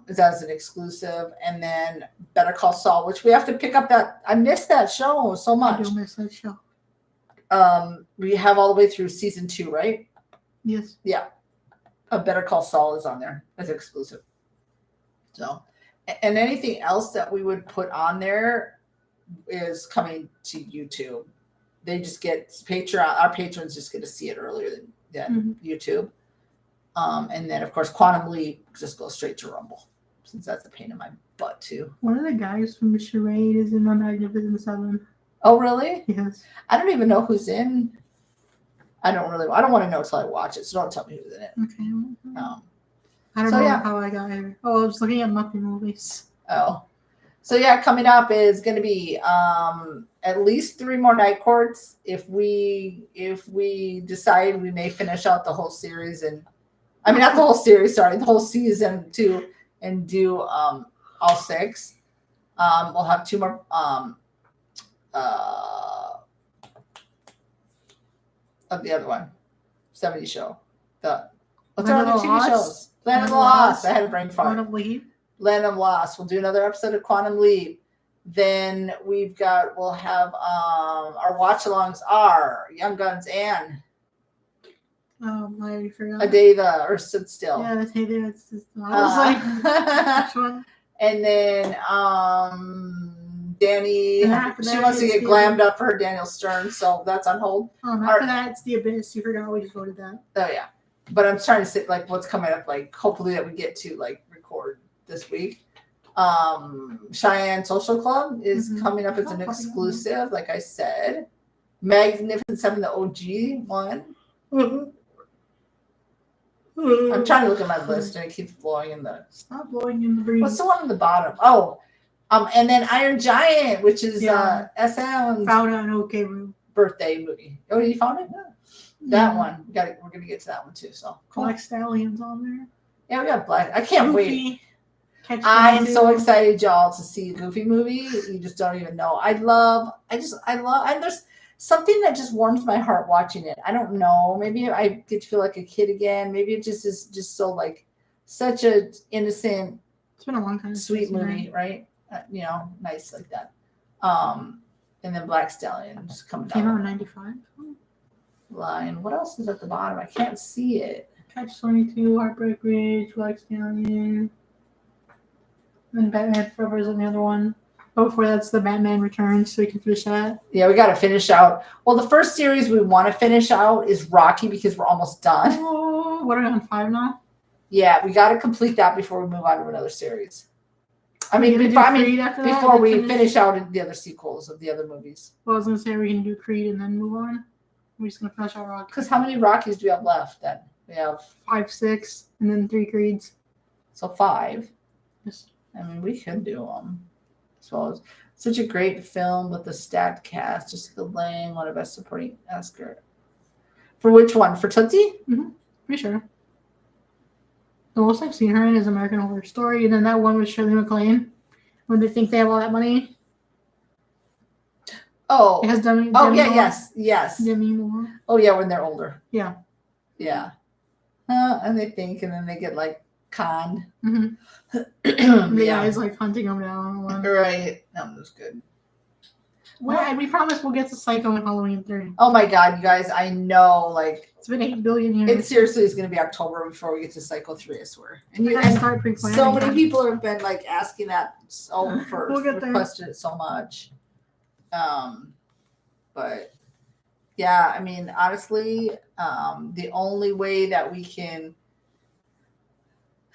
[SPEAKER 2] Is as an exclusive, and then Better Call Saul, which we have to pick up. That I missed that show so much.
[SPEAKER 1] I do miss that show.
[SPEAKER 2] We have all the way through season 2, right?
[SPEAKER 1] Yes.
[SPEAKER 2] Yeah. Better Call Saul is on there as exclusive. So, and anything else that we would put on there is coming to YouTube. They just get Patreon. Our patrons just get to see it earlier than YouTube. And then of course Quantum Leap just goes straight to Rumble, since that's a pain in my butt too.
[SPEAKER 1] One of the guys from the charade is in the Magnificent Seven.
[SPEAKER 2] Oh really?
[SPEAKER 1] Yes.
[SPEAKER 2] I don't even know who's in. I don't want to know until I watch it, so don't tell me who's in it.
[SPEAKER 1] Okay. I don't know how I got here. Oh, I was looking at Muppet movies.
[SPEAKER 2] Oh. So yeah, coming up is going to be at least 3 more Night Courts. If we decide we may finish out the whole series, and I mean not the whole series, sorry, the whole season too, and do all 6. We'll have 2 more of the other one, 70 show. What's our other TV shows? Land of the Lost. I had a brain fart.
[SPEAKER 1] Quantum Leap.
[SPEAKER 2] Land of Lost. We'll do another episode of Quantum Leap. Then we'll have our watch-alongs are Young Guns and
[SPEAKER 1] I already forgot.
[SPEAKER 2] A Day or Stood Still.
[SPEAKER 1] Yeah, that's Hey There. I was like, which one?
[SPEAKER 2] And then Danny, she wants to get glammed up for her Daniel Stern, so that's on hold.
[SPEAKER 1] After that, it's The Abyss. You forgot we just voted that.
[SPEAKER 2] Oh yeah, but I'm trying to say like what's coming up. Like hopefully that we get to like record this week. Cheyenne Social Club is coming up as an exclusive, like I said. Magnificent Seven, the OG one. I'm trying to look at my list and it keeps blowing in the.
[SPEAKER 1] Stop blowing in the breeze.
[SPEAKER 2] What's the one on the bottom? Oh, and then Iron Giant, which is SM's
[SPEAKER 1] found out an okay room
[SPEAKER 2] birthday movie. Oh, you found it? Yeah. That one. We're gonna get to that one too. So
[SPEAKER 1] Black Stallions on there.
[SPEAKER 2] Yeah, we got Black. I can't wait.
[SPEAKER 1] I'm
[SPEAKER 2] so excited, y'all, to see the Goofy movie. You just don't even know. I love, and there's something that just warms my heart watching it. I don't know. Maybe I get to feel like a kid again. Maybe it just is just so like such a innocent,
[SPEAKER 1] it's been a long time,
[SPEAKER 2] sweet movie, right? Nice like that. And then Black Stallion just coming down.
[SPEAKER 1] Came out in 95.
[SPEAKER 2] Line. What else is at the bottom? I can't see it.
[SPEAKER 1] Catch-22, Heartbreak Ridge, Black Stallion. And Batman Forever is another one. But before that's the Batman Returns, so we can finish that.
[SPEAKER 2] Yeah, we got to finish out. Well, the first series we want to finish out is Rocky because we're almost done.
[SPEAKER 1] Oh, what are we on 5 now?
[SPEAKER 2] Yeah, we got to complete that before we move on to another series. Before we finish out the other sequels of the other movies.
[SPEAKER 1] Well, I was going to say we can do Creed and then move on. We're just going to finish out Rocky.
[SPEAKER 2] Because how many Rockies do we have left then? We have
[SPEAKER 1] 5, 6, and then 3 Creeds.
[SPEAKER 2] So 5.
[SPEAKER 1] Yes.
[SPEAKER 2] We could do them. As well as such a great film with the stacked cast. Jessica Lange, one of Best Supporting Oscar. For which one? For Tootsie?
[SPEAKER 1] Mm-hmm. Pretty sure. The most I've seen her in is American Horror Story, and then that one with Shirley MacLaine, when they think they have all that money.
[SPEAKER 2] Oh.
[SPEAKER 1] It has Demi
[SPEAKER 2] Moore. Yes.
[SPEAKER 1] Demi Moore.
[SPEAKER 2] Oh, yeah, when they're older.
[SPEAKER 1] Yeah.
[SPEAKER 2] Yeah. And they think, and then they get like con.
[SPEAKER 1] Mm-hmm. The
[SPEAKER 2] Yeah.
[SPEAKER 1] guy's like hunting him down.
[SPEAKER 2] Right. That was good.
[SPEAKER 1] And we promise we'll get to Psycho in Halloween 3.
[SPEAKER 2] Oh my God, you guys! I know, like
[SPEAKER 1] It's been 8 billion years.
[SPEAKER 2] it seriously is going to be October before we get to Psycho 3. I swear. And
[SPEAKER 1] We
[SPEAKER 2] you
[SPEAKER 1] gotta
[SPEAKER 2] and
[SPEAKER 1] start pre-planning.
[SPEAKER 2] so many people have been like asking that for
[SPEAKER 1] We'll get there.
[SPEAKER 2] requested it so much. But yeah, I mean, honestly, the only way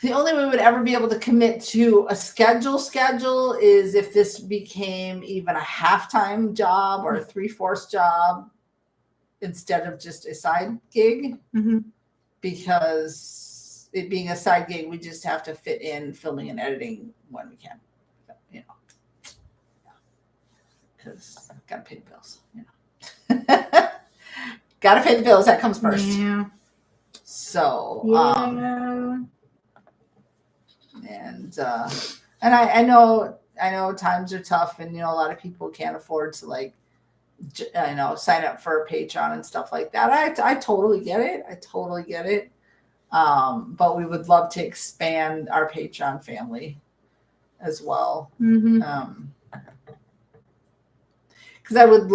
[SPEAKER 2] we would ever be able to commit to a schedule is if this became even a half-time job or a 3/4 job instead of just a side gig.
[SPEAKER 1] Mm-hmm.
[SPEAKER 2] Because it being a side gig, we just have to fit in filming and editing when we can, because gotta pay the bills, gotta pay the bills. That comes first.
[SPEAKER 1] Yeah.
[SPEAKER 2] So,
[SPEAKER 1] Yeah.
[SPEAKER 2] and I know times are tough, and a lot of people can't afford to sign up for a Patreon and stuff like that. I totally get it. But we would love to expand our Patreon family as well.
[SPEAKER 1] Mm-hmm.
[SPEAKER 2] Because I would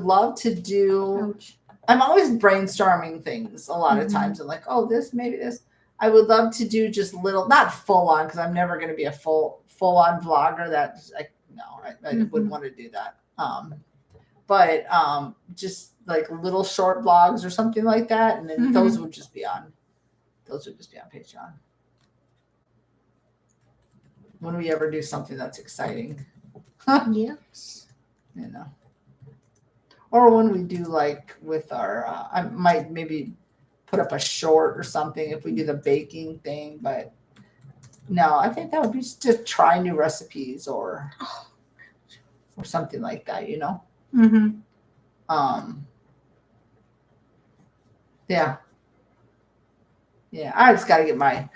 [SPEAKER 2] love to do.
[SPEAKER 1] Ouch.
[SPEAKER 2] I'm always brainstorming things a lot of times. I'm like, oh, maybe this. I would love to do just little, not full on, because I'm never going to be a full on vlogger. I wouldn't want to do that. But just like little short vlogs or something like that, and then those would just be on Patreon. When we ever do something that's exciting,
[SPEAKER 1] Yes.
[SPEAKER 2] or when we do like with our, I might maybe put up a short or something if we do the baking thing, but no, I think that would be just to try new recipes or something like that,
[SPEAKER 1] Mm-hmm.
[SPEAKER 2] Yeah, I just got to get my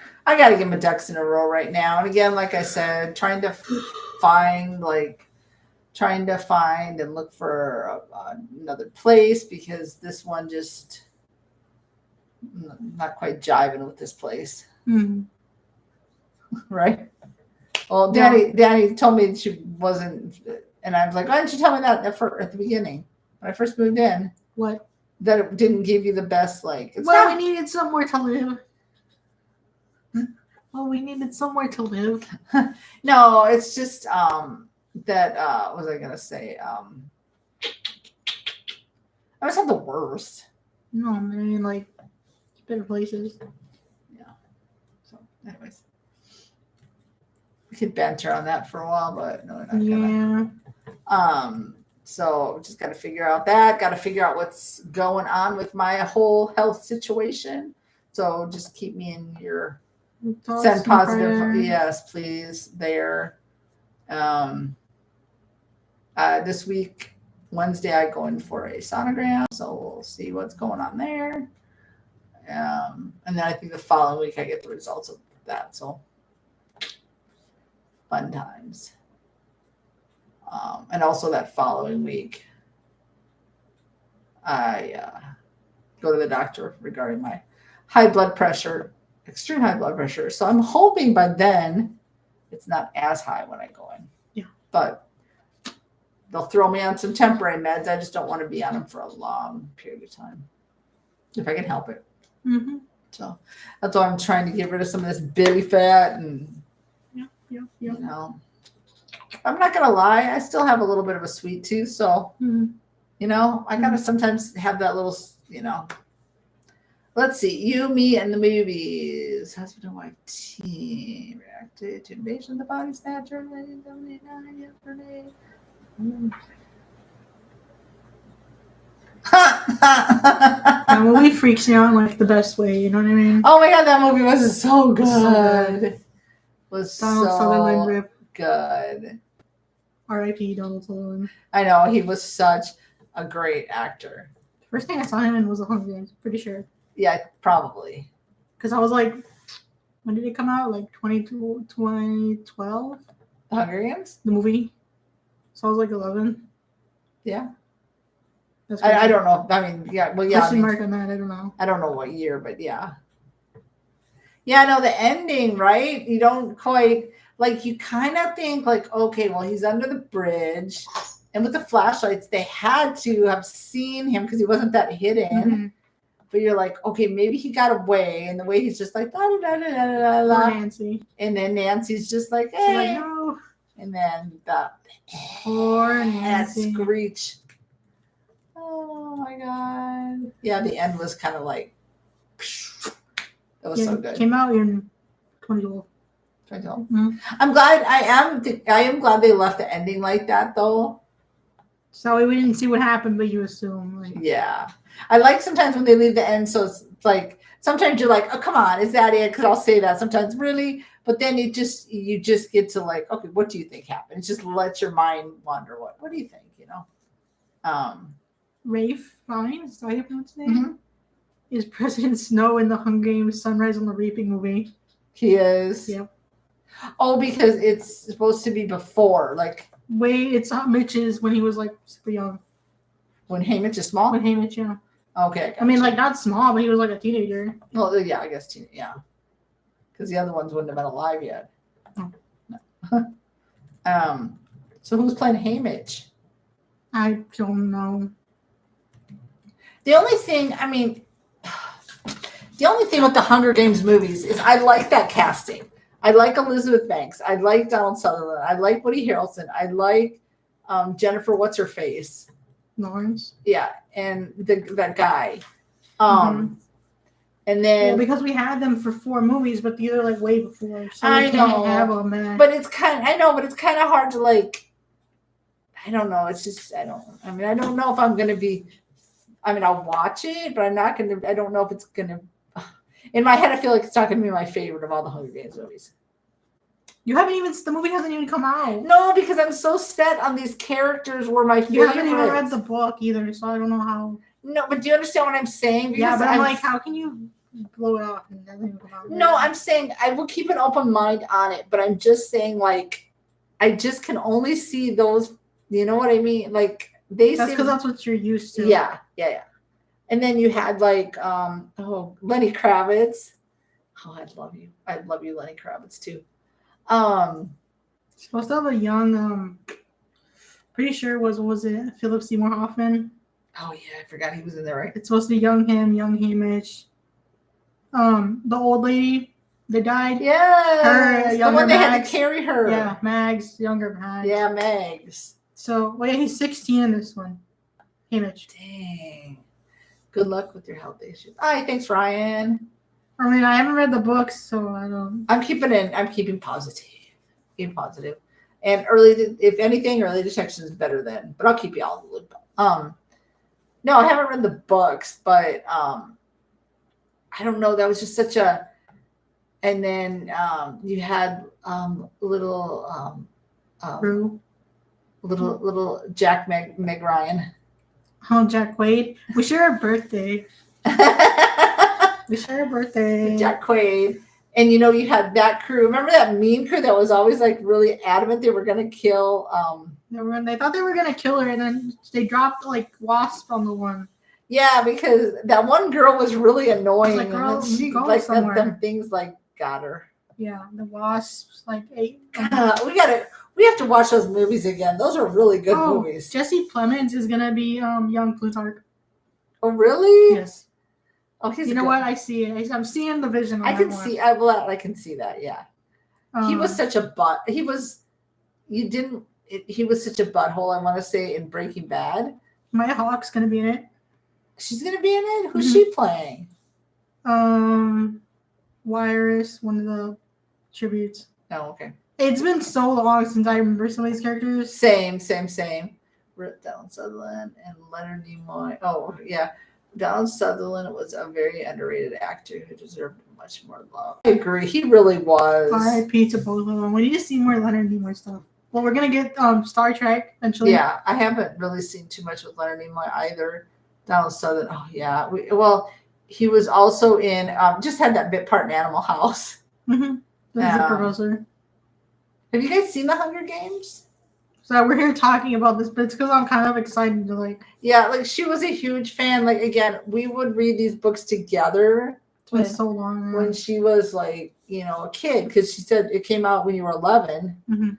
[SPEAKER 2] ducks in a row right now. And again, like I said, trying to find and look for another place, because this one just not quite jiving with this place.
[SPEAKER 1] Mm-hmm.
[SPEAKER 2] Right. Well, Danny told me she wasn't, and I was like, why didn't you tell me that at the beginning when I first moved in?
[SPEAKER 1] What?
[SPEAKER 2] That it didn't give you the best, we
[SPEAKER 1] needed somewhere to live. We needed somewhere to live.
[SPEAKER 2] No, it's just that what was I gonna say? I was not the worst.
[SPEAKER 1] No, man, better places.
[SPEAKER 2] Yeah. So, anyways, we could banter on that for a while, but no, we're not gonna. So just got to figure out that. Got to figure out what's going on with my whole health situation. So just keep me in your send positive. Yes, please. There. This week, Wednesday, I go in for a sonogram. So we'll see what's going on there. And then I think the following week I get the results of that. So fun times. And also that following week, I go to the doctor regarding my extreme high blood pressure. So I'm hoping by then it's not as high when I go in.
[SPEAKER 1] Yeah.
[SPEAKER 2] But they'll throw me on some temporary meds. I just don't want to be on them for a long period of time, if I can help it.
[SPEAKER 1] Mm-hmm.
[SPEAKER 2] So that's why I'm trying to get rid of some of this belly fat and, I'm not gonna lie, I still have a little bit of a sweet tooth, so I gotta sometimes have that little, Let's see, You, Me, and the Movies. Husband and wife team reacted to Invasion of the Body Snatcher 1979 yesterday.
[SPEAKER 1] That movie freaks me out in the best way, you know what I mean?
[SPEAKER 2] Oh my God, that movie was so good. Was
[SPEAKER 1] Donald Sutherland
[SPEAKER 2] so
[SPEAKER 1] rip.
[SPEAKER 2] Good.
[SPEAKER 1] R.I.P. Donald Sutherland.
[SPEAKER 2] I know, he was such a great actor.
[SPEAKER 1] First thing I saw him in was The Hunger Games, pretty sure.
[SPEAKER 2] Yeah, probably.
[SPEAKER 1] Because I was like, when did it come out? 2012?
[SPEAKER 2] The Hunger Games?
[SPEAKER 1] The movie. So I was 11.
[SPEAKER 2] Yeah.
[SPEAKER 1] I
[SPEAKER 2] don't know. I mean, yeah. Well, yeah.
[SPEAKER 1] Question mark on that. I don't know.
[SPEAKER 2] I don't know what year, but yeah. Yeah, no, the ending, right? You don't quite like you kind of think like, okay, well, he's under the bridge, and with the flashlights, they had to have seen him because he wasn't that hidden.
[SPEAKER 1] Mm-hmm.
[SPEAKER 2] But you're like, okay, maybe he got away, and the way he's just like da da da da da da
[SPEAKER 1] Poor
[SPEAKER 2] da,
[SPEAKER 1] Nancy.
[SPEAKER 2] and then Nancy's just like,
[SPEAKER 1] She's like,
[SPEAKER 2] hey,
[SPEAKER 1] no.
[SPEAKER 2] and then the
[SPEAKER 1] Poor
[SPEAKER 2] that
[SPEAKER 1] Nancy.
[SPEAKER 2] screech. Oh my god! Yeah, the end was kind of like. It was
[SPEAKER 1] Yeah,
[SPEAKER 2] so
[SPEAKER 1] it
[SPEAKER 2] good.
[SPEAKER 1] came out in 2012.
[SPEAKER 2] Mhm. I'm glad. I am glad they left the ending like that, though.
[SPEAKER 1] So we didn't see what happened, but you assume. Like,
[SPEAKER 2] Yeah, I like sometimes when they leave the end, so it's like sometimes you're like, oh come on, is that it? Because I'll say that sometimes, really, but then you just get to like, okay, what do you think happened? Just let your mind wander. What do you think? You know.
[SPEAKER 1] Rafe Fiennes, is that how you pronounce his name?
[SPEAKER 2] Mhm.
[SPEAKER 1] Is President Snow in the Hunger Games Sunrise on the Reaping movie.
[SPEAKER 2] He is.
[SPEAKER 1] Yep.
[SPEAKER 2] Oh, because it's supposed to be before, like
[SPEAKER 1] Wait, it's Mitch's when he was like super young.
[SPEAKER 2] when Haymitch is small.
[SPEAKER 1] When Haymitch, yeah.
[SPEAKER 2] Okay.
[SPEAKER 1] I mean,
[SPEAKER 2] gotcha.
[SPEAKER 1] like not small, but he was like a teenager.
[SPEAKER 2] Well, yeah, I guess yeah, because the other ones wouldn't have been alive yet.
[SPEAKER 1] Oh.
[SPEAKER 2] No. So who's playing Haymitch?
[SPEAKER 1] I don't know.
[SPEAKER 2] The only thing, I mean, the only thing with the Hunger Games movies is I like that casting. I like Elizabeth Banks. I like Donald Sutherland. I like Woody Harrelson. I like Jennifer. What's her face?
[SPEAKER 1] Lawrence.
[SPEAKER 2] Yeah, and that guy. And then
[SPEAKER 1] well, because we had them for 4 movies, but these are like way before, so
[SPEAKER 2] I
[SPEAKER 1] we can't
[SPEAKER 2] know,
[SPEAKER 1] have them.
[SPEAKER 2] but it's kind. I know, but it's kind of hard to like. I don't know. It's just I don't. I mean, I don't know if I'm gonna be. I mean, I'll watch it, but I'm not gonna. I don't know if it's gonna. In my head, I feel like it's not gonna be my favorite of all the Hunger Games movies.
[SPEAKER 1] You haven't even. The movie hasn't even come out.
[SPEAKER 2] No, because I'm so set on these characters were my favorites.
[SPEAKER 1] You haven't even read the book either, so I don't know how.
[SPEAKER 2] No, but do you understand what I'm saying?
[SPEAKER 1] Because yeah, but I'm like, how can you blow it off and nothing come out?
[SPEAKER 2] No, I'm saying I will keep an open mind on it, but I'm just saying like, I just can only see those. You know what I mean? Like
[SPEAKER 1] that's because that's what you're used to.
[SPEAKER 2] Yeah. And then you had like, Lenny Kravitz. Oh, I'd love you, Lenny Kravitz too.
[SPEAKER 1] Supposed to have a young, pretty sure was it Philip Seymour Hoffman?
[SPEAKER 2] Oh yeah, I forgot he was in there, right?
[SPEAKER 1] It's supposed to be young him, young Haymitch. The old lady that died.
[SPEAKER 2] Yeah, the one they
[SPEAKER 1] Mags.
[SPEAKER 2] had to carry her.
[SPEAKER 1] Yeah, Mags, younger Mags.
[SPEAKER 2] Yeah, Mags.
[SPEAKER 1] So, well, yeah, he's 16 in this one. Haymitch.
[SPEAKER 2] Dang. Good luck with your health issues. All right, thanks, Ryan.
[SPEAKER 1] I mean, I haven't read the books, so I don't.
[SPEAKER 2] I'm keeping positive. Keep positive. And if anything, early detection is better than. But I'll keep you all in the loop. No, I haven't read the books, but I don't know. That was just such a. And then you had little Jack Meg Ryan.
[SPEAKER 1] Oh, Jack Quaid. We share a birthday. We share a birthday.
[SPEAKER 2] Jack Quaid. And you had that crew. Remember that mean crew that was always like really adamant they were gonna kill
[SPEAKER 1] they thought they were gonna kill her, and then they dropped like Wasp on the one.
[SPEAKER 2] Yeah, because that one girl was really annoying.
[SPEAKER 1] Like, girl,
[SPEAKER 2] and she
[SPEAKER 1] go
[SPEAKER 2] like
[SPEAKER 1] somewhere.
[SPEAKER 2] them things like got her.
[SPEAKER 1] Yeah, the Wasps like ate.
[SPEAKER 2] We have to watch those movies again. Those are really good movies.
[SPEAKER 1] Jesse Plemons is gonna be young Plutarch.
[SPEAKER 2] Oh really?
[SPEAKER 1] Yes.
[SPEAKER 2] Oh, he's.
[SPEAKER 1] You know what? I see it. I'm seeing the vision.
[SPEAKER 2] I can see. I can see that. Yeah. He was such a butt. He was. You didn't. He was such a butthole. I want to say in Breaking Bad.
[SPEAKER 1] Maya Hawke's gonna be in it.
[SPEAKER 2] She's gonna be in it. Who's she playing?
[SPEAKER 1] Wireless, one of the tributes.
[SPEAKER 2] Oh, okay.
[SPEAKER 1] It's been so long since I remember some of these characters.
[SPEAKER 2] Same. Donald Sutherland and Leonard Nimoy. Oh yeah. Donald Sutherland was a very underrated actor who deserved much more love. I agree. He really was.
[SPEAKER 1] R.I.P. to both of them. We need to see more Leonard Nimoy stuff. Well, we're going to get Star Trek eventually.
[SPEAKER 2] Yeah, I haven't really seen too much with Leonard Nimoy either. Donald Sutherland. Oh, yeah. He was also in, just had that bit part in Animal House.
[SPEAKER 1] Mm-hmm. The professor.
[SPEAKER 2] Have you guys seen The Hunger Games?
[SPEAKER 1] So we're here talking about this, but it's because I'm kind of excited to like.
[SPEAKER 2] Yeah, like she was a huge fan. Like again, we would read these books together
[SPEAKER 1] It's been so long.
[SPEAKER 2] When she was like, a kid, because she said it came out when you were 11.
[SPEAKER 1] Mm-hmm.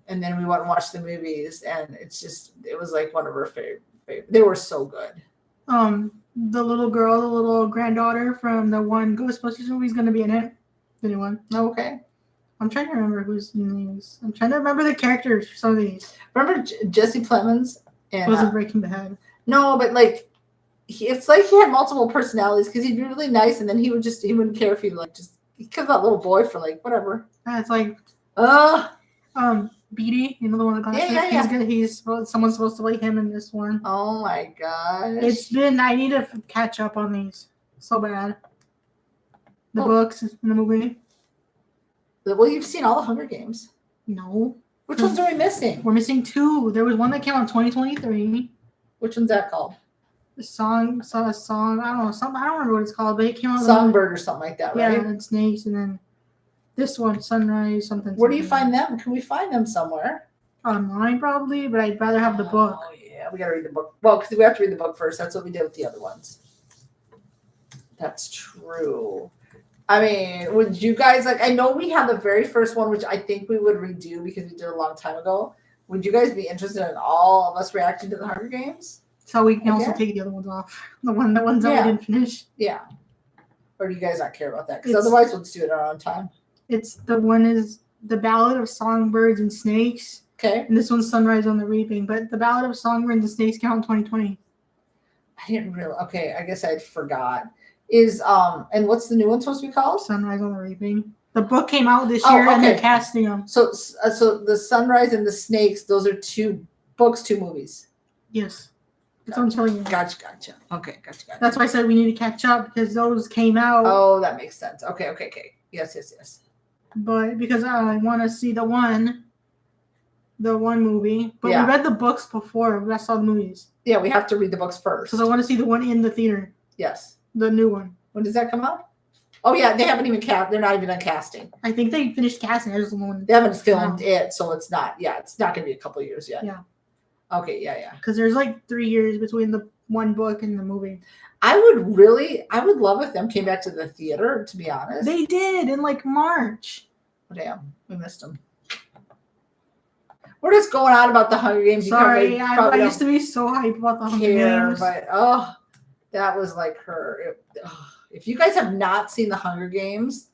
[SPEAKER 2] And then we went and watched the movies, and it was like one of her favorite. They were so good.
[SPEAKER 1] The little girl, the little granddaughter from the one Ghostbusters movie is going to be in it. The new one.
[SPEAKER 2] Okay.
[SPEAKER 1] I'm trying to remember who's in these. I'm trying to remember the characters for some of these.
[SPEAKER 2] Remember Jesse Plemons? And
[SPEAKER 1] wasn't Breaking Bad.
[SPEAKER 2] No, but like, it's like he had multiple personalities because he'd be really nice, and then he wouldn't care if he killed that little boy for like whatever.
[SPEAKER 1] It's like, Beatty, the one that got
[SPEAKER 2] Yeah.
[SPEAKER 1] He's good. He's someone's supposed to play him in this one.
[SPEAKER 2] Oh my gosh!
[SPEAKER 1] I need to catch up on these so bad. The books and the movie.
[SPEAKER 2] Well, you've seen all the Hunger Games.
[SPEAKER 1] No.
[SPEAKER 2] Which ones are we missing?
[SPEAKER 1] We're missing 2. There was one that came out in 2023.
[SPEAKER 2] Which one's that called?
[SPEAKER 1] A song. I don't know. I don't remember what it's called, but it came out.
[SPEAKER 2] Songbird or something like that, right?
[SPEAKER 1] Yeah, and snakes, and then this one, Sunrise, something.
[SPEAKER 2] Where do you find them? Can we find them somewhere?
[SPEAKER 1] Online, probably, but I'd rather have the book.
[SPEAKER 2] Oh yeah, we gotta read the book. Well, because we have to read the book first. That's what we did with the other ones. That's true. I mean, would you guys I know we had the very first one, which I think we would redo because we did a long time ago. Would you guys be interested in all of us reacting to the Hunger Games?
[SPEAKER 1] So we can also take the other ones off. The ones that we didn't finish.
[SPEAKER 2] Yeah. Or do you guys not care about that? Because otherwise we'll just do it on our own time.
[SPEAKER 1] It's the one is The Ballad of Songbirds and Snakes.
[SPEAKER 2] Okay.
[SPEAKER 1] And this one's Sunrise on the Reaping. But The Ballad of Songbirds and Snakes came out in 2020.
[SPEAKER 2] I didn't really. Okay, I guess I forgot. And what's the new one supposed to be called?
[SPEAKER 1] Sunrise on the Reaping. The book came out this year, and they're casting them.
[SPEAKER 2] So the Sunrise and the Snakes, those are 2 books, 2 movies.
[SPEAKER 1] Yes, that's what I'm telling you.
[SPEAKER 2] Gotcha. Okay, gotcha.
[SPEAKER 1] That's why I said we need to catch up because those came out.
[SPEAKER 2] Oh, that makes sense. Okay. Yes.
[SPEAKER 1] But because I want to see the one movie, but we read the books before we saw the movies.
[SPEAKER 2] Yeah, we have to read the books first.
[SPEAKER 1] Because I want to see the one in the theater.
[SPEAKER 2] Yes.
[SPEAKER 1] The new one.
[SPEAKER 2] When does that come out? Oh yeah, they haven't even they're not even on casting.
[SPEAKER 1] I think they finished casting. I just
[SPEAKER 2] they haven't filmed it, so it's not. Yeah, it's not going to be a couple of years yet.
[SPEAKER 1] Yeah.
[SPEAKER 2] Okay. Yeah.
[SPEAKER 1] Because there's 3 years between the one book and the movie.
[SPEAKER 2] I would love if them came back to the theater. To be honest,
[SPEAKER 1] they did in March.
[SPEAKER 2] Oh, damn, we missed them. We're just going on about the Hunger Games.
[SPEAKER 1] Sorry, I used to be so hyped about the Hunger Games.
[SPEAKER 2] But that was her. If you guys have not seen the Hunger Games,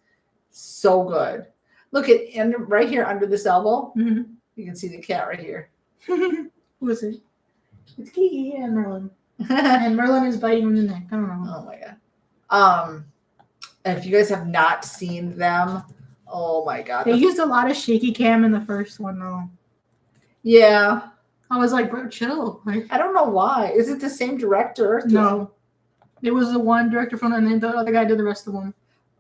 [SPEAKER 2] so good. Look at right here under this elbow.
[SPEAKER 1] Mm-hmm.
[SPEAKER 2] You can see the cat right here.
[SPEAKER 1] Who is it? It's Kiki and Merlin. And Merlin is biting him in the neck. I don't know.
[SPEAKER 2] Oh my god. And if you guys have not seen them, oh my god.
[SPEAKER 1] They used a lot of shaky cam in the first one though.
[SPEAKER 2] Yeah.
[SPEAKER 1] I was like, bro, chill.
[SPEAKER 2] I don't know why. Is it the same director?
[SPEAKER 1] No. It was the one director from, and then the other guy did the rest of them.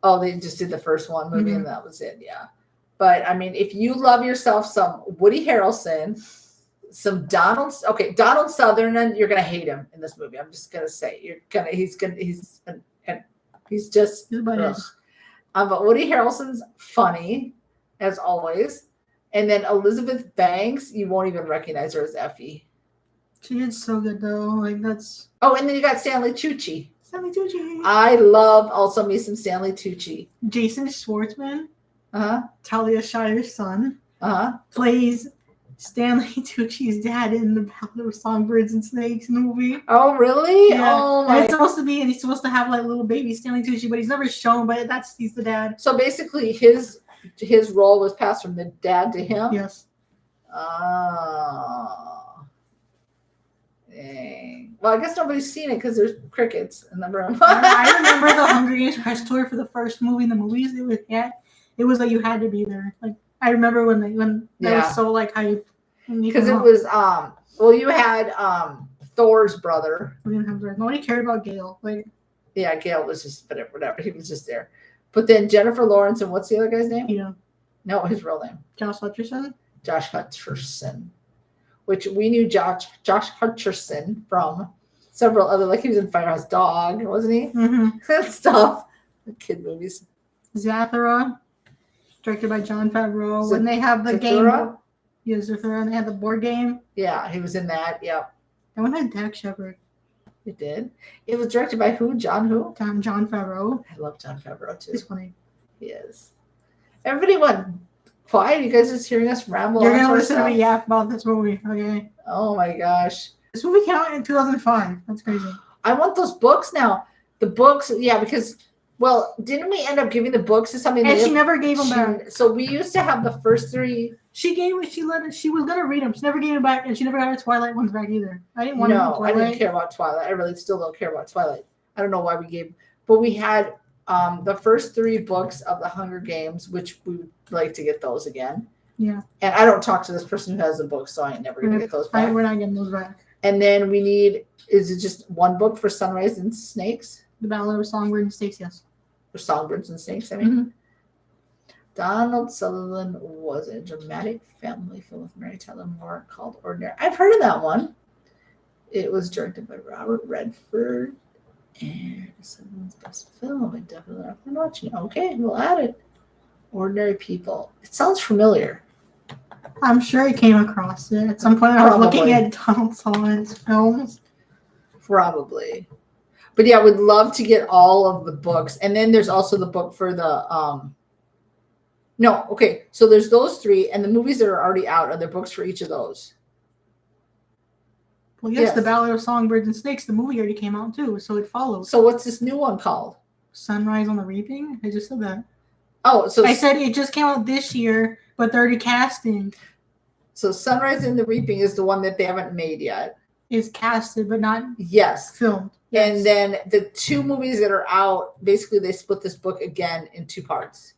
[SPEAKER 2] Oh, they just did the first one movie, and that was it. Yeah. But I mean, if you love yourself some Woody Harrelson, some Donald Sutherland, you're gonna hate him in this movie. I'm just gonna say he's just. But Woody Harrelson's funny as always, and then Elizabeth Banks, you won't even recognize her as Effie.
[SPEAKER 1] She did so good though. That's.
[SPEAKER 2] Oh, and then you got Stanley Tucci.
[SPEAKER 1] Stanley Tucci.
[SPEAKER 2] I love also me some Stanley Tucci.
[SPEAKER 1] Jason Schwartzman. Talia Shire's son. Plays Stanley Tucci's dad in the Ballad of Songbirds and Snakes movie.
[SPEAKER 2] Oh, really?
[SPEAKER 1] Yeah.
[SPEAKER 2] Oh, my.
[SPEAKER 1] And he's supposed to have little baby Stanley Tucci, but he's never shown. But he's the dad.
[SPEAKER 2] So basically, his role was passed from the dad to him.
[SPEAKER 1] Yes.
[SPEAKER 2] Dang. Well, I guess nobody's seen it because there's crickets in the room.
[SPEAKER 1] I remember the Hunger Games press tour for the first movie in the movies. It was like you had to be there. I remember when that was so hype.
[SPEAKER 2] Because it was you had Thor's brother.
[SPEAKER 1] We didn't have nobody cared about Gale.
[SPEAKER 2] Yeah, Gale was just whatever. He was just there. But then Jennifer Lawrence and what's the other guy's name?
[SPEAKER 1] Peter.
[SPEAKER 2] No, his real name.
[SPEAKER 1] Josh Hutcherson.
[SPEAKER 2] Josh Hutcherson. Which we knew Josh Hutcherson from several other, he was in Firehouse Dog, wasn't he?
[SPEAKER 1] Mm-hmm.
[SPEAKER 2] That stuff. The kid movies.
[SPEAKER 1] Zathura, directed by Jon Favreau. When they have the game. Yeah, Zathura, and they had the board game.
[SPEAKER 2] Yeah, he was in that. Yep.
[SPEAKER 1] I want to Dak Shepard.
[SPEAKER 2] It did. It was directed by who? John who?
[SPEAKER 1] John Favreau.
[SPEAKER 2] I love John Favreau too.
[SPEAKER 1] He's funny.
[SPEAKER 2] He is. Everybody went quiet. You guys just hearing us ramble.
[SPEAKER 1] You're
[SPEAKER 2] on
[SPEAKER 1] gonna
[SPEAKER 2] to
[SPEAKER 1] listen to
[SPEAKER 2] ourselves?
[SPEAKER 1] me yap about this movie, okay?
[SPEAKER 2] Oh my gosh.
[SPEAKER 1] This movie came out in 2005. That's crazy.
[SPEAKER 2] I want those books now. The books, yeah, because didn't we end up giving the books to somebody?
[SPEAKER 1] And she never gave them back.
[SPEAKER 2] So we used to have the first 3.
[SPEAKER 1] She was gonna read them. She never gave them back, and she never got her Twilight ones back either. I didn't want
[SPEAKER 2] No, I
[SPEAKER 1] Twilight.
[SPEAKER 2] didn't care about Twilight. I really still don't care about Twilight. I don't know why we gave, but we had the first 3 books of the Hunger Games, which we would like to get those again.
[SPEAKER 1] Yeah.
[SPEAKER 2] And I don't talk to this person who has the book, so I ain't never gonna get those back.
[SPEAKER 1] We're not getting those back.
[SPEAKER 2] And then we need, is it just one book for Sunrise and Snakes?
[SPEAKER 1] The Ballad of Songbirds and Snakes, yes.
[SPEAKER 2] Or Songbirds and Snakes, I mean. Donald Sutherland was a dramatic family film with Mary Tyler Moore called Ordinary. I've heard of that one. It was directed by Robert Redford. And Sutherland's best film. I definitely recommend watching it. Okay, we'll add it. Ordinary People. It sounds familiar.
[SPEAKER 1] I'm sure I came across it at some point. I was looking at Donald Sutherland's films.
[SPEAKER 2] Probably. But yeah, I would love to get all of the books. And then there's also the book for the no, okay. So there's those 3, and the movies that are already out are there books for each of those?
[SPEAKER 1] Well, yes, The Ballad of Songbirds and Snakes, the movie already came out too, so it follows.
[SPEAKER 2] So what's this new one called?
[SPEAKER 1] Sunrise on the Reaping? I just said that.
[SPEAKER 2] Oh, so
[SPEAKER 1] I said it just came out this year, but they're already casting.
[SPEAKER 2] So Sunrise and the Reaping is the one that they haven't made yet.
[SPEAKER 1] Is casted, but not filmed.
[SPEAKER 2] Yes. And then the 2 movies that are out, basically they split this book again in 2 parts.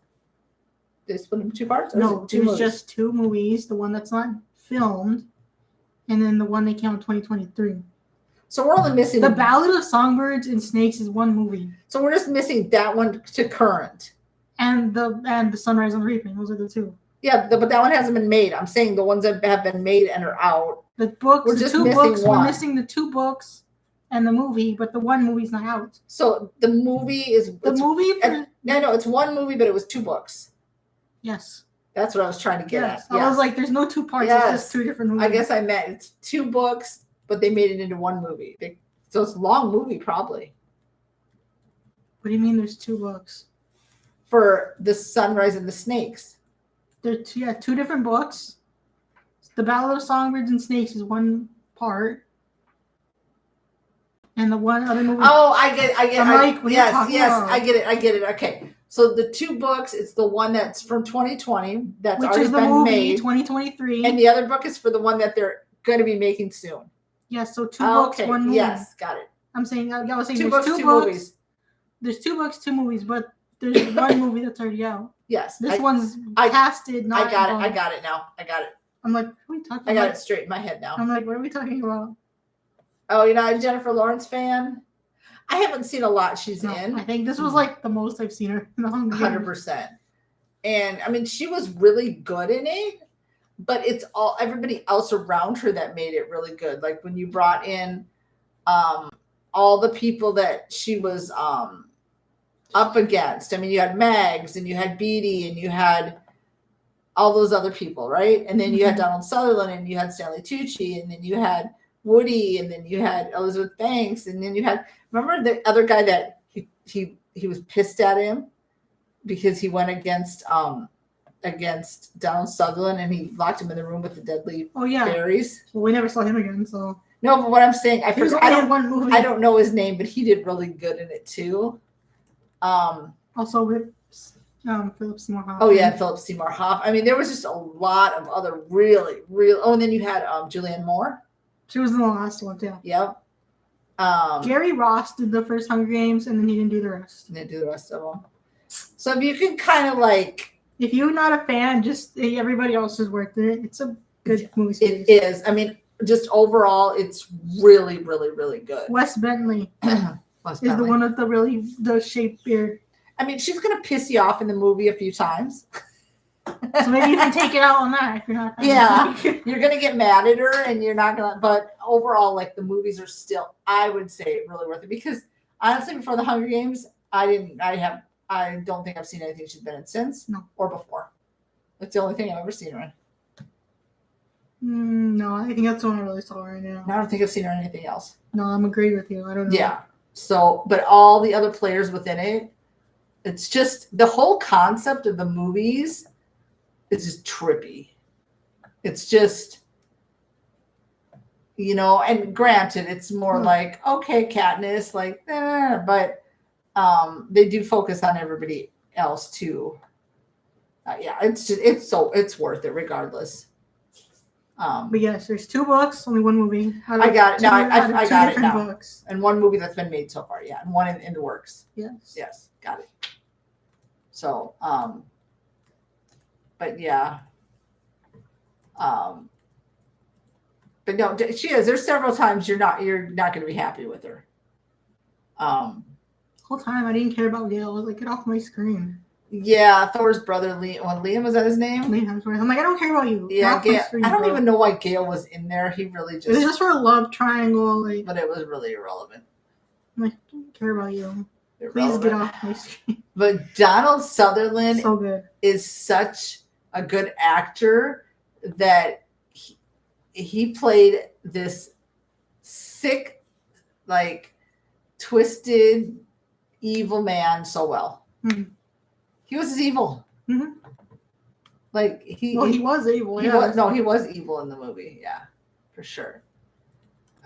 [SPEAKER 2] They split them in 2 parts? Or
[SPEAKER 1] no, there's just 2 movies. The one that's not filmed, and then the one that came out in 2023.
[SPEAKER 2] So we're only missing
[SPEAKER 1] The Ballad of Songbirds and Snakes is one movie.
[SPEAKER 2] So we're just missing that one to current.
[SPEAKER 1] And the Sunrise on the Reaping. Those are the 2.
[SPEAKER 2] Yeah, but that one hasn't been made. I'm saying the ones that have been made and are out.
[SPEAKER 1] The books,
[SPEAKER 2] we're just missing one.
[SPEAKER 1] We're missing the 2 books and the movie, but the one movie's not out.
[SPEAKER 2] So the movie is no, it's one movie, but it was 2 books.
[SPEAKER 1] Yes.
[SPEAKER 2] That's what I was trying to get at.
[SPEAKER 1] I was like, there's no 2 parts. It's just 2 different movies.
[SPEAKER 2] I guess I meant it's 2 books, but they made it into one movie. So it's a long movie, probably.
[SPEAKER 1] What do you mean there's 2 books?
[SPEAKER 2] For the Sunrise and the Snakes.
[SPEAKER 1] There's 2 different books. The Ballad of Songbirds and Snakes is one part. And the one other movie.
[SPEAKER 2] Oh, I get it. Yes,
[SPEAKER 1] about?
[SPEAKER 2] I get it. Okay. So the 2 books, it's the one that's from 2020 that's
[SPEAKER 1] which
[SPEAKER 2] already
[SPEAKER 1] is the
[SPEAKER 2] been
[SPEAKER 1] movie,
[SPEAKER 2] made.
[SPEAKER 1] 2023.
[SPEAKER 2] And the other book is for the one that they're going to be making soon.
[SPEAKER 1] Yes, so 2 books, 1 movie.
[SPEAKER 2] Yes, got it.
[SPEAKER 1] I was saying
[SPEAKER 2] 2
[SPEAKER 1] there's
[SPEAKER 2] books,
[SPEAKER 1] 2
[SPEAKER 2] 2
[SPEAKER 1] books.
[SPEAKER 2] movies.
[SPEAKER 1] There's 2 books, 2 movies, but there's one movie that's already out.
[SPEAKER 2] Yes.
[SPEAKER 1] This one's casted, not
[SPEAKER 2] I got it. I got it now. I got it.
[SPEAKER 1] I'm like, what are we talking about?
[SPEAKER 2] I got it straight in my head now.
[SPEAKER 1] I'm like, what are we talking about?
[SPEAKER 2] Oh, you're not a Jennifer Lawrence fan? I haven't seen a lot she's in.
[SPEAKER 1] I think this was like the most I've seen her in the Hunger Games.
[SPEAKER 2] 100%. And I mean, she was really good in it, but it's all everybody else around her that made it really good. Like when you brought in all the people that she was up against. I mean, you had Mags and you had Beatty and you had all those other people, right? And then you had Donald Sutherland and you had Stanley Tucci and then you had Woody and then you had Elizabeth Banks and then you had, remember the other guy that he was pissed at him because he went against Donald Sutherland and he locked him in the room with the deadly berries.
[SPEAKER 1] Well, we never saw him again, so.
[SPEAKER 2] No, but what I'm saying, I don't know his name, but he did really good in it too.
[SPEAKER 1] Also with Philip Seymour Hoffman.
[SPEAKER 2] Oh yeah, Philip Seymour Hoffman. I mean, there was just a lot of other really. Oh, and then you had Julianne Moore.
[SPEAKER 1] She was in the last one too.
[SPEAKER 2] Yep.
[SPEAKER 1] Gary Ross did the first Hunger Games, and then he didn't do the rest.
[SPEAKER 2] Didn't do the rest of them. So if you can kind of like,
[SPEAKER 1] if you're not a fan, just everybody else is worth it. It's a good movie series.
[SPEAKER 2] It is. I mean, just overall, it's really, really, really good.
[SPEAKER 1] Wes Bentley is the one with the shaped beard.
[SPEAKER 2] I mean, she's gonna piss you off in the movie a few times.
[SPEAKER 1] So maybe you can take it out on that if you're not.
[SPEAKER 2] Yeah, you're gonna get mad at her, and you're not gonna. But overall, like the movies are still, I would say, really worth it because honestly, before the Hunger Games, I don't think I've seen anything she's been in since, or before. That's the only thing I've ever seen her in.
[SPEAKER 1] No, I think that's the one I really saw right now.
[SPEAKER 2] I don't think I've seen her in anything else.
[SPEAKER 1] No, I'm agreeing with you. I don't know.
[SPEAKER 2] Yeah. So, but all the other players within it, it's just the whole concept of the movies is just trippy. It's just, and granted, it's more like, okay, Katniss, like, but they do focus on everybody else too. Yeah, it's worth it regardless.
[SPEAKER 1] But yes, there's 2 books, only 1 movie.
[SPEAKER 2] I got it. No, I got it now.
[SPEAKER 1] Books.
[SPEAKER 2] And 1 movie that's been made so far, yeah, and 1 in the works.
[SPEAKER 1] Yes,
[SPEAKER 2] got it. So, but yeah, but no, she is. There's several times you're not going to be happy with her.
[SPEAKER 1] The whole time I didn't care about Gale. I was like, get off my screen.
[SPEAKER 2] Yeah, Thor's brother, Liam, was that his name?
[SPEAKER 1] Liam Hemsworth. I'm like, I don't care about you.
[SPEAKER 2] Yeah, Gale, I don't even know why Gale was in there. He really just...
[SPEAKER 1] It was just for a love triangle.
[SPEAKER 2] But it was really irrelevant.
[SPEAKER 1] I'm like, I don't care about you. Please get off my screen.
[SPEAKER 2] But Donald Sutherland
[SPEAKER 1] so good.
[SPEAKER 2] Is such a good actor that he played this sick, like, twisted, evil man so well.
[SPEAKER 1] Mm-hmm.
[SPEAKER 2] He was evil.
[SPEAKER 1] Mm-hmm.
[SPEAKER 2] Like he
[SPEAKER 1] was evil.
[SPEAKER 2] He was evil in the movie. Yeah, for sure.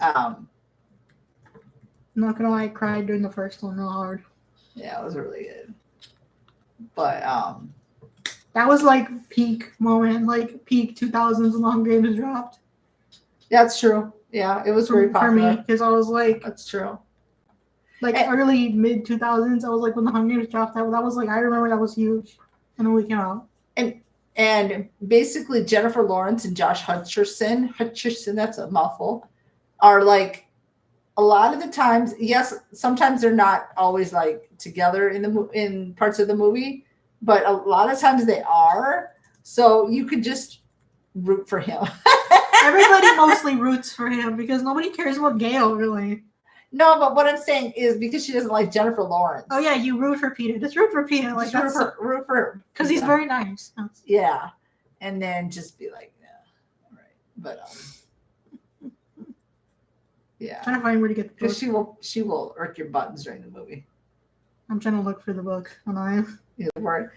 [SPEAKER 1] I'm not gonna lie, I cried during the first one real hard.
[SPEAKER 2] Yeah, it was really good. But
[SPEAKER 1] that was like peak moment, like peak 2000s when Hunger Games dropped.
[SPEAKER 2] That's true. Yeah, it was very popular
[SPEAKER 1] for me because I was like,
[SPEAKER 2] that's true.
[SPEAKER 1] Like early mid 2000s, I was like when the Hunger Games dropped. That was like I remember that was huge, and then we came out.
[SPEAKER 2] And basically Jennifer Lawrence and Josh Hutcherson, that's a mouthful, are like a lot of the times. Yes, sometimes they're not always like together in parts of the movie, but a lot of times they are. So you could just root for him.
[SPEAKER 1] Everybody mostly roots for him because nobody cares about Gale really.
[SPEAKER 2] No, but what I'm saying is because she doesn't like Jennifer Lawrence.
[SPEAKER 1] Oh yeah, you root for Peter. Just root for Peter. Like
[SPEAKER 2] just root for
[SPEAKER 1] because he's very nice.
[SPEAKER 2] Yeah, and then just be like, yeah, right. But yeah.
[SPEAKER 1] I'm trying to find where to get the book.
[SPEAKER 2] Because she will irk your buttons during the movie.
[SPEAKER 1] I'm trying to look for the book online.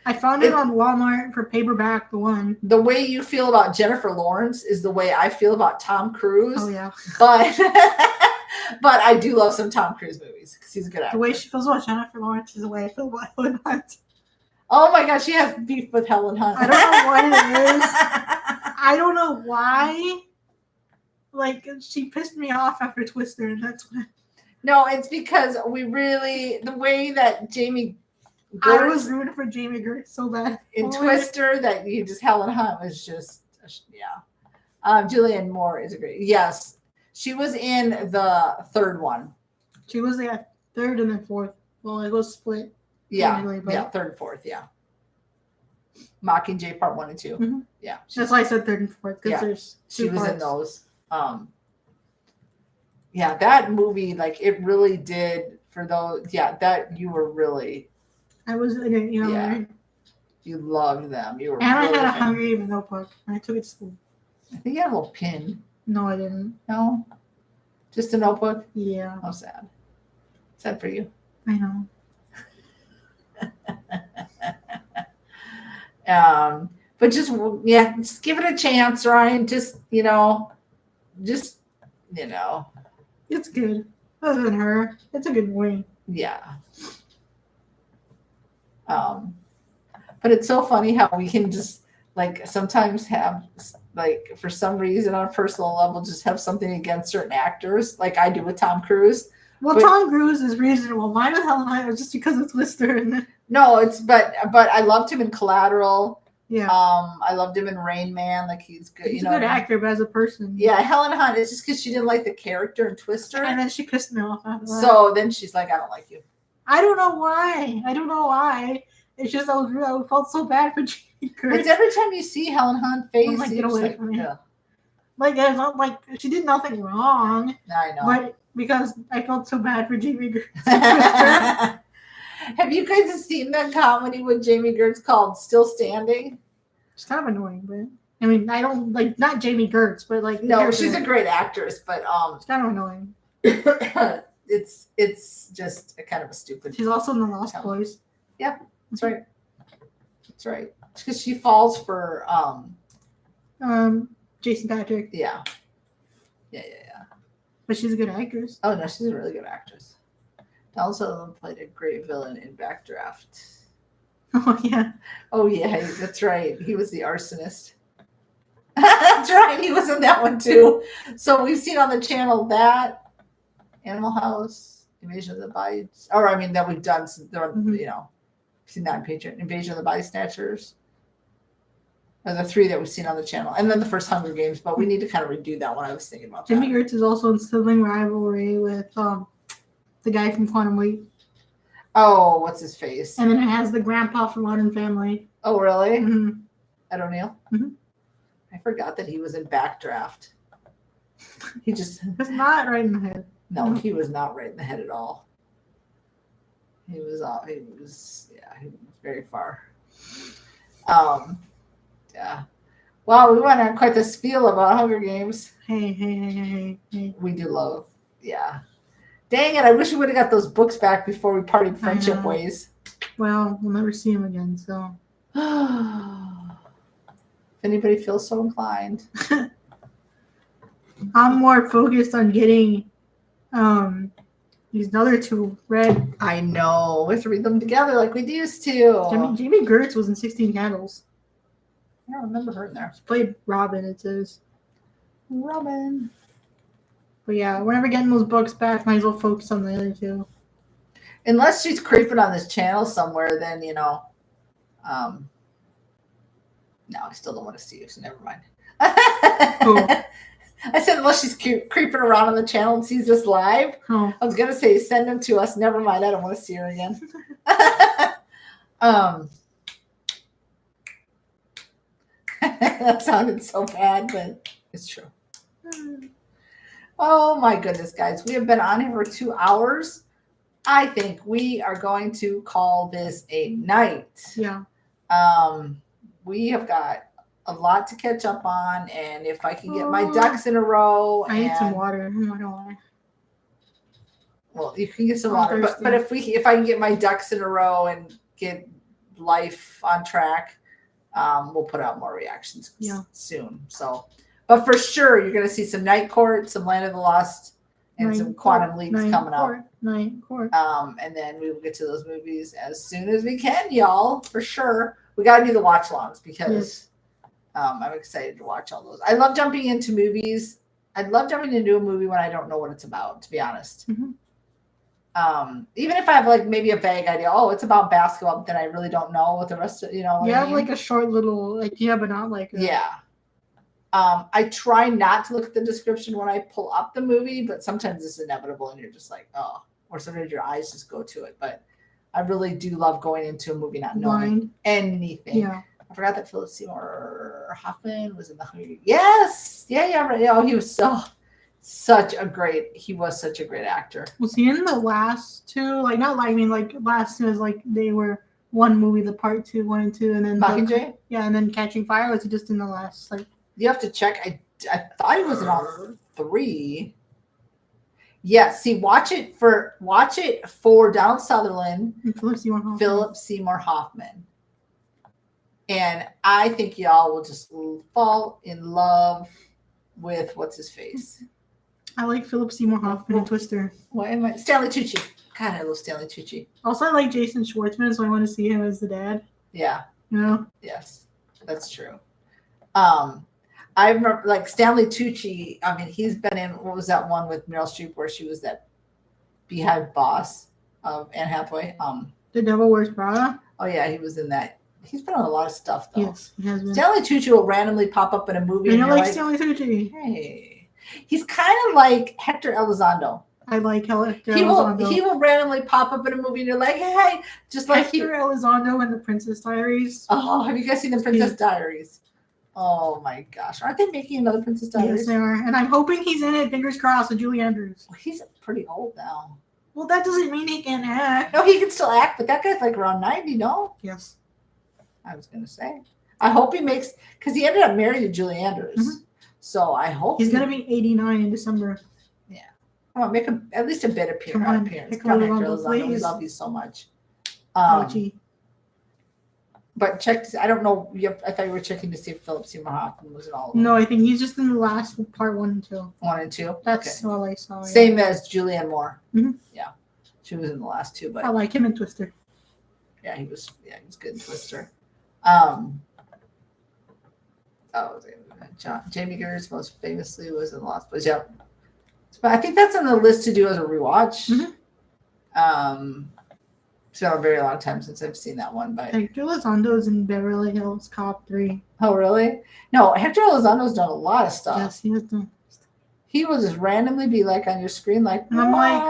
[SPEAKER 2] I
[SPEAKER 1] found it on Walmart for paperback. The one.
[SPEAKER 2] The way you feel about Jennifer Lawrence is the way I feel about Tom Cruise.
[SPEAKER 1] Oh yeah.
[SPEAKER 2] But I do love some Tom Cruise movies because he's a good actor.
[SPEAKER 1] The way she feels about Jennifer Lawrence is the way I feel about Helen Hunt.
[SPEAKER 2] Oh my gosh, she has beef with Helen Hunt.
[SPEAKER 1] I don't know what it is. I don't know why. Like, she pissed me off after Twister, and that's what.
[SPEAKER 2] No, it's because the way that Jamie
[SPEAKER 1] Gertz, I was rooting for Jamie Gertz so bad.
[SPEAKER 2] In Twister, that you just, Helen Hunt was just, yeah. Julianne Moore is a great, yes. She was in the 3rd one.
[SPEAKER 1] She was the 3rd and then 4th. Well, it was split.
[SPEAKER 2] Yeah, 3rd and 4th, yeah. Mockingjay Part 1 and 2.
[SPEAKER 1] Mm-hmm.
[SPEAKER 2] Yeah.
[SPEAKER 1] That's why I said 3rd and 4th, because there's 2
[SPEAKER 2] she was
[SPEAKER 1] parts.
[SPEAKER 2] In those. Yeah, that movie, like, it really did for those, that you were really.
[SPEAKER 1] I was in it,
[SPEAKER 2] right? You loved them. You were.
[SPEAKER 1] And really I had a Hunger Games notebook, and I took it to school.
[SPEAKER 2] I think you had a little pin.
[SPEAKER 1] No, I didn't.
[SPEAKER 2] No? Just a notebook?
[SPEAKER 1] Yeah.
[SPEAKER 2] How sad. Sad for you.
[SPEAKER 1] I know.
[SPEAKER 2] But just give it a chance, Ryan. Just.
[SPEAKER 1] It's good. Other than her, it's a good movie.
[SPEAKER 2] Yeah. But it's so funny how we can just like sometimes have like for some reason on a personal level just have something against certain actors, like I do with Tom Cruise.
[SPEAKER 1] Well, Tom Cruise is reasonable. Mine with Helen Hunt was just because it's Twister.
[SPEAKER 2] No, but I loved him in Collateral.
[SPEAKER 1] Yeah.
[SPEAKER 2] I loved him in Rain Man. Like he's good.
[SPEAKER 1] He's a good actor, but as a person.
[SPEAKER 2] Yeah, Helen Hunt. It's just because she didn't like the character in Twister,
[SPEAKER 1] and then she pissed me off after that.
[SPEAKER 2] So then she's like, I don't like you.
[SPEAKER 1] I don't know why. It's just I felt so bad for Jamie Gertz.
[SPEAKER 2] It's every time you see Helen Hunt face,
[SPEAKER 1] I'm like, get away from me.
[SPEAKER 2] Yeah.
[SPEAKER 1] Like it's not like she did nothing wrong.
[SPEAKER 2] I know.
[SPEAKER 1] But because I felt so bad for Jamie Gertz.
[SPEAKER 2] Have you guys seen that comedy with Jamie Gertz called Still Standing?
[SPEAKER 1] It's kind of annoying, but I mean, I don't like not Jamie Gertz, but like
[SPEAKER 2] No, she's a great actress, but
[SPEAKER 1] It's kind of annoying.
[SPEAKER 2] it's just a kind of a stupid.
[SPEAKER 1] She's also in the Lost
[SPEAKER 2] Tell.
[SPEAKER 1] Boys.
[SPEAKER 2] Yeah, that's right. That's right. Because she falls for
[SPEAKER 1] Jason Patrick,
[SPEAKER 2] yeah.
[SPEAKER 1] but she's a good actress.
[SPEAKER 2] Oh no, she's a really good actress. Donald Sutherland played a great villain in Backdraft.
[SPEAKER 1] Oh yeah.
[SPEAKER 2] Oh yeah, that's right. He was the arsonist. That's right. He was in that one too. So we've seen on the channel that Animal House, Invasion of the Body, or I mean that we've done. You know, seen that on Patreon. Invasion of the Body Snatchers are the 3 that we've seen on the channel, and then the first Hunger Games. But we need to kind of redo that one. I was thinking about
[SPEAKER 1] Jamie
[SPEAKER 2] that.
[SPEAKER 1] Gertz is also in Sibling Rivalry with the guy from Quantum Leap.
[SPEAKER 2] Oh, what's his face?
[SPEAKER 1] And then it has the grandpa from Modern Family.
[SPEAKER 2] Oh, really?
[SPEAKER 1] Mm-hmm.
[SPEAKER 2] Ed O'Neill?
[SPEAKER 1] Mm-hmm.
[SPEAKER 2] I forgot that he was in Backdraft. He just...
[SPEAKER 1] It's not right in the head.
[SPEAKER 2] No, he was not right in the head at all. He was very far. Yeah. Wow, we went on quite the spiel about Hunger Games.
[SPEAKER 1] Hey.
[SPEAKER 2] We do love, yeah. Dang it, I wish we would have got those books back before we parted friendship ways.
[SPEAKER 1] Well, we'll never see him again, so.
[SPEAKER 2] If anybody feels so inclined.
[SPEAKER 1] I'm more focused on getting these other 2 read.
[SPEAKER 2] I know. We have to read them together like we used to.
[SPEAKER 1] Jamie Gertz was in 16 Candles.
[SPEAKER 2] I don't remember her in there.
[SPEAKER 1] She played Robin, it says.
[SPEAKER 2] Robin.
[SPEAKER 1] But yeah, we're never getting those books back. Might as well focus on the other 2.
[SPEAKER 2] Unless she's creeping on this channel somewhere, then, you know. No, I still don't want to see you, so never mind.
[SPEAKER 1] Cool.
[SPEAKER 2] I said unless she's creeping around on the channel and sees us live.
[SPEAKER 1] Oh.
[SPEAKER 2] I was going to say send them to us. Never mind. I don't want to see her again. That sounded so bad, but it's true. Oh my goodness, guys. We have been on here for 2 hours. I think we are going to call this a night.
[SPEAKER 1] Yeah.
[SPEAKER 2] We have got a lot to catch up on, and if I can get my ducks in a row.
[SPEAKER 1] I need some water. I'm not gonna lie.
[SPEAKER 2] Well, you can get some water, but if I can get my ducks in a row and get life on track, we'll put out more reactions soon. So, but for sure, you're going to see some Night Court, some Land of the Lost, and some Quantum Leaps coming up.
[SPEAKER 1] Night Court.
[SPEAKER 2] And then we will get to those movies as soon as we can, y'all, for sure. We got to do the watch longs because I'm excited to watch all those. I love jumping into movies. I love jumping into a movie when I don't know what it's about, to be honest.
[SPEAKER 1] Mm-hmm.
[SPEAKER 2] Even if I have like maybe a vague idea, oh, it's about basketball, but then I really don't know what the rest of, you know.
[SPEAKER 1] You have like a short little, like, but not like.
[SPEAKER 2] I try not to look at the description when I pull up the movie, but sometimes it's inevitable and you're just like, oh, or sometimes your eyes just go to it. But I really do love going into a movie not knowing anything.
[SPEAKER 1] Yeah.
[SPEAKER 2] I forgot that Philip Seymour Hoffman was in the Hunger Games. Yes. Yeah, right. Oh, he was such a great actor.
[SPEAKER 1] Was he in the last 2? Like, not like, I mean, like, last 2 is like they were one movie, the part 2, 1 and 2, and then
[SPEAKER 2] Mockingjay?
[SPEAKER 1] Yeah, and then Catching Fire. Was he just in the last, like?
[SPEAKER 2] You have to check. I thought he was in all 3. Yeah, see, watch it for Donald Sutherland,
[SPEAKER 1] And
[SPEAKER 2] Philip Seymour Hoffman. And I think y'all will just fall in love with what's his face.
[SPEAKER 1] I like Philip Seymour Hoffman and Twister.
[SPEAKER 2] What am I? Stanley Tucci. God, I love Stanley Tucci.
[SPEAKER 1] Also, I like Jason Schwartzman, so I want to see him as the dad.
[SPEAKER 2] Yeah.
[SPEAKER 1] You know?
[SPEAKER 2] Yes, that's true. I remember, like, Stanley Tucci. I mean, he's been in, what was that one with Meryl Streep where she was that beehive boss of Anne Hathaway?
[SPEAKER 1] The Devil Wears Prada.
[SPEAKER 2] Oh yeah, he was in that. He's been on a lot of stuff though.
[SPEAKER 1] Yes, he has been.
[SPEAKER 2] Stanley Tucci will randomly pop up in a movie.
[SPEAKER 1] I know, like Stanley Tucci.
[SPEAKER 2] Hey, he's kind of like Hector Elizondo.
[SPEAKER 1] I like Hector Elizondo.
[SPEAKER 2] He will randomly pop up in a movie and you're like, hey, just like
[SPEAKER 1] Hector Elizondo and the Princess Diaries.
[SPEAKER 2] Oh, have you guys seen the Princess Diaries? Oh my gosh, aren't they making another Princess Diaries?
[SPEAKER 1] Yes, they are, and I'm hoping he's in it. Fingers crossed with Julie Andrews.
[SPEAKER 2] Well, he's pretty old now.
[SPEAKER 1] Well, that doesn't mean he can't act.
[SPEAKER 2] No, he can still act, but that guy's like around 90, no?
[SPEAKER 1] Yes.
[SPEAKER 2] I was gonna say. I hope he makes, because he ended up married to Julie Andrews.
[SPEAKER 1] Mhm.
[SPEAKER 2] So I hope
[SPEAKER 1] He's gonna be 89 in December.
[SPEAKER 2] Come on, make at least a bit
[SPEAKER 1] Come on,
[SPEAKER 2] appearance.
[SPEAKER 1] Hector
[SPEAKER 2] Come on, Hector
[SPEAKER 1] Elizondo,
[SPEAKER 2] Elizondo. We
[SPEAKER 1] please.
[SPEAKER 2] love you so much.
[SPEAKER 1] Oh, gee.
[SPEAKER 2] But check. I don't know. I thought you were checking to see if Philip Seymour Hoffman was in all of them.
[SPEAKER 1] No, I think he's just in the last part 1 and 2.
[SPEAKER 2] 1 and 2.
[SPEAKER 1] That's all I saw.
[SPEAKER 2] Same as Julianne Moore.
[SPEAKER 1] Mhm.
[SPEAKER 2] Yeah, she was in the last 2. But
[SPEAKER 1] I like him in Twister.
[SPEAKER 2] yeah, he was good in Twister. Jamie Gertz most famously was in The Lost Boys. Yeah, but I think that's on the list to do as a rewatch. It's been a very long time since I've seen that one. But
[SPEAKER 1] Hector Elizondo's in Beverly Hills Cop 3.
[SPEAKER 2] Oh, really? No, Hector Elizondo's done a lot of stuff.
[SPEAKER 1] Yes, he has done.
[SPEAKER 2] He will just randomly be like on your screen, like,
[SPEAKER 1] and I'm like,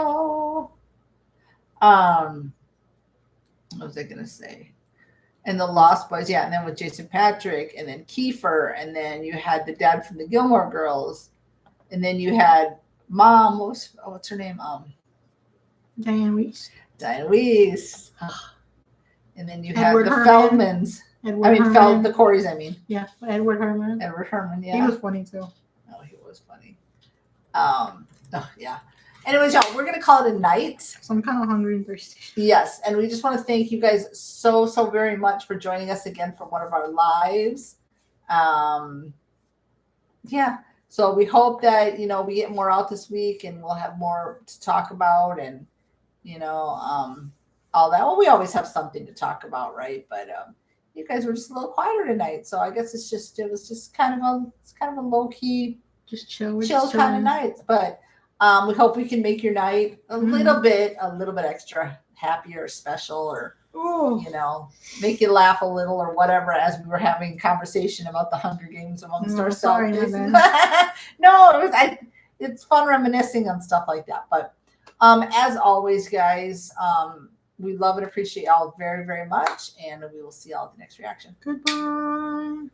[SPEAKER 2] what was I gonna say? And the Lost Boys, yeah, and then with Jason Patrick, and then Kiefer, and then you had the dad from the Gilmore Girls, and then you had Mom. What's her name?
[SPEAKER 1] Diane Weiss.
[SPEAKER 2] Diane Weiss. And then you
[SPEAKER 1] Edward
[SPEAKER 2] had the
[SPEAKER 1] Herman.
[SPEAKER 2] Feldmans.
[SPEAKER 1] Edward Herman.
[SPEAKER 2] The Coreys. I mean,
[SPEAKER 1] yeah, Edward Herman.
[SPEAKER 2] Edward Herman. Yeah,
[SPEAKER 1] he was funny too.
[SPEAKER 2] Oh, he was funny. Yeah. Anyways, y'all, we're gonna call it a night.
[SPEAKER 1] So I'm kind of hungry and thirsty.
[SPEAKER 2] Yes, and we just want to thank you guys so very much for joining us again for one of our lives. Yeah, so we hope that we get more out this week, and we'll have more to talk about, and all that. Well, we always have something to talk about, right? But you guys were just a little quieter tonight, so I guess it was just kind of a low key,
[SPEAKER 1] just chill
[SPEAKER 2] kind of night, but. We hope we can make your night a little bit extra happier, special, or make you laugh a little or whatever. As we were having conversation about the Hunger Games amongst ourselves. No, it's fun reminiscing on stuff like that. But as always, guys, we love and appreciate y'all very much, and we will see y'all at the next reaction.
[SPEAKER 1] Goodbye.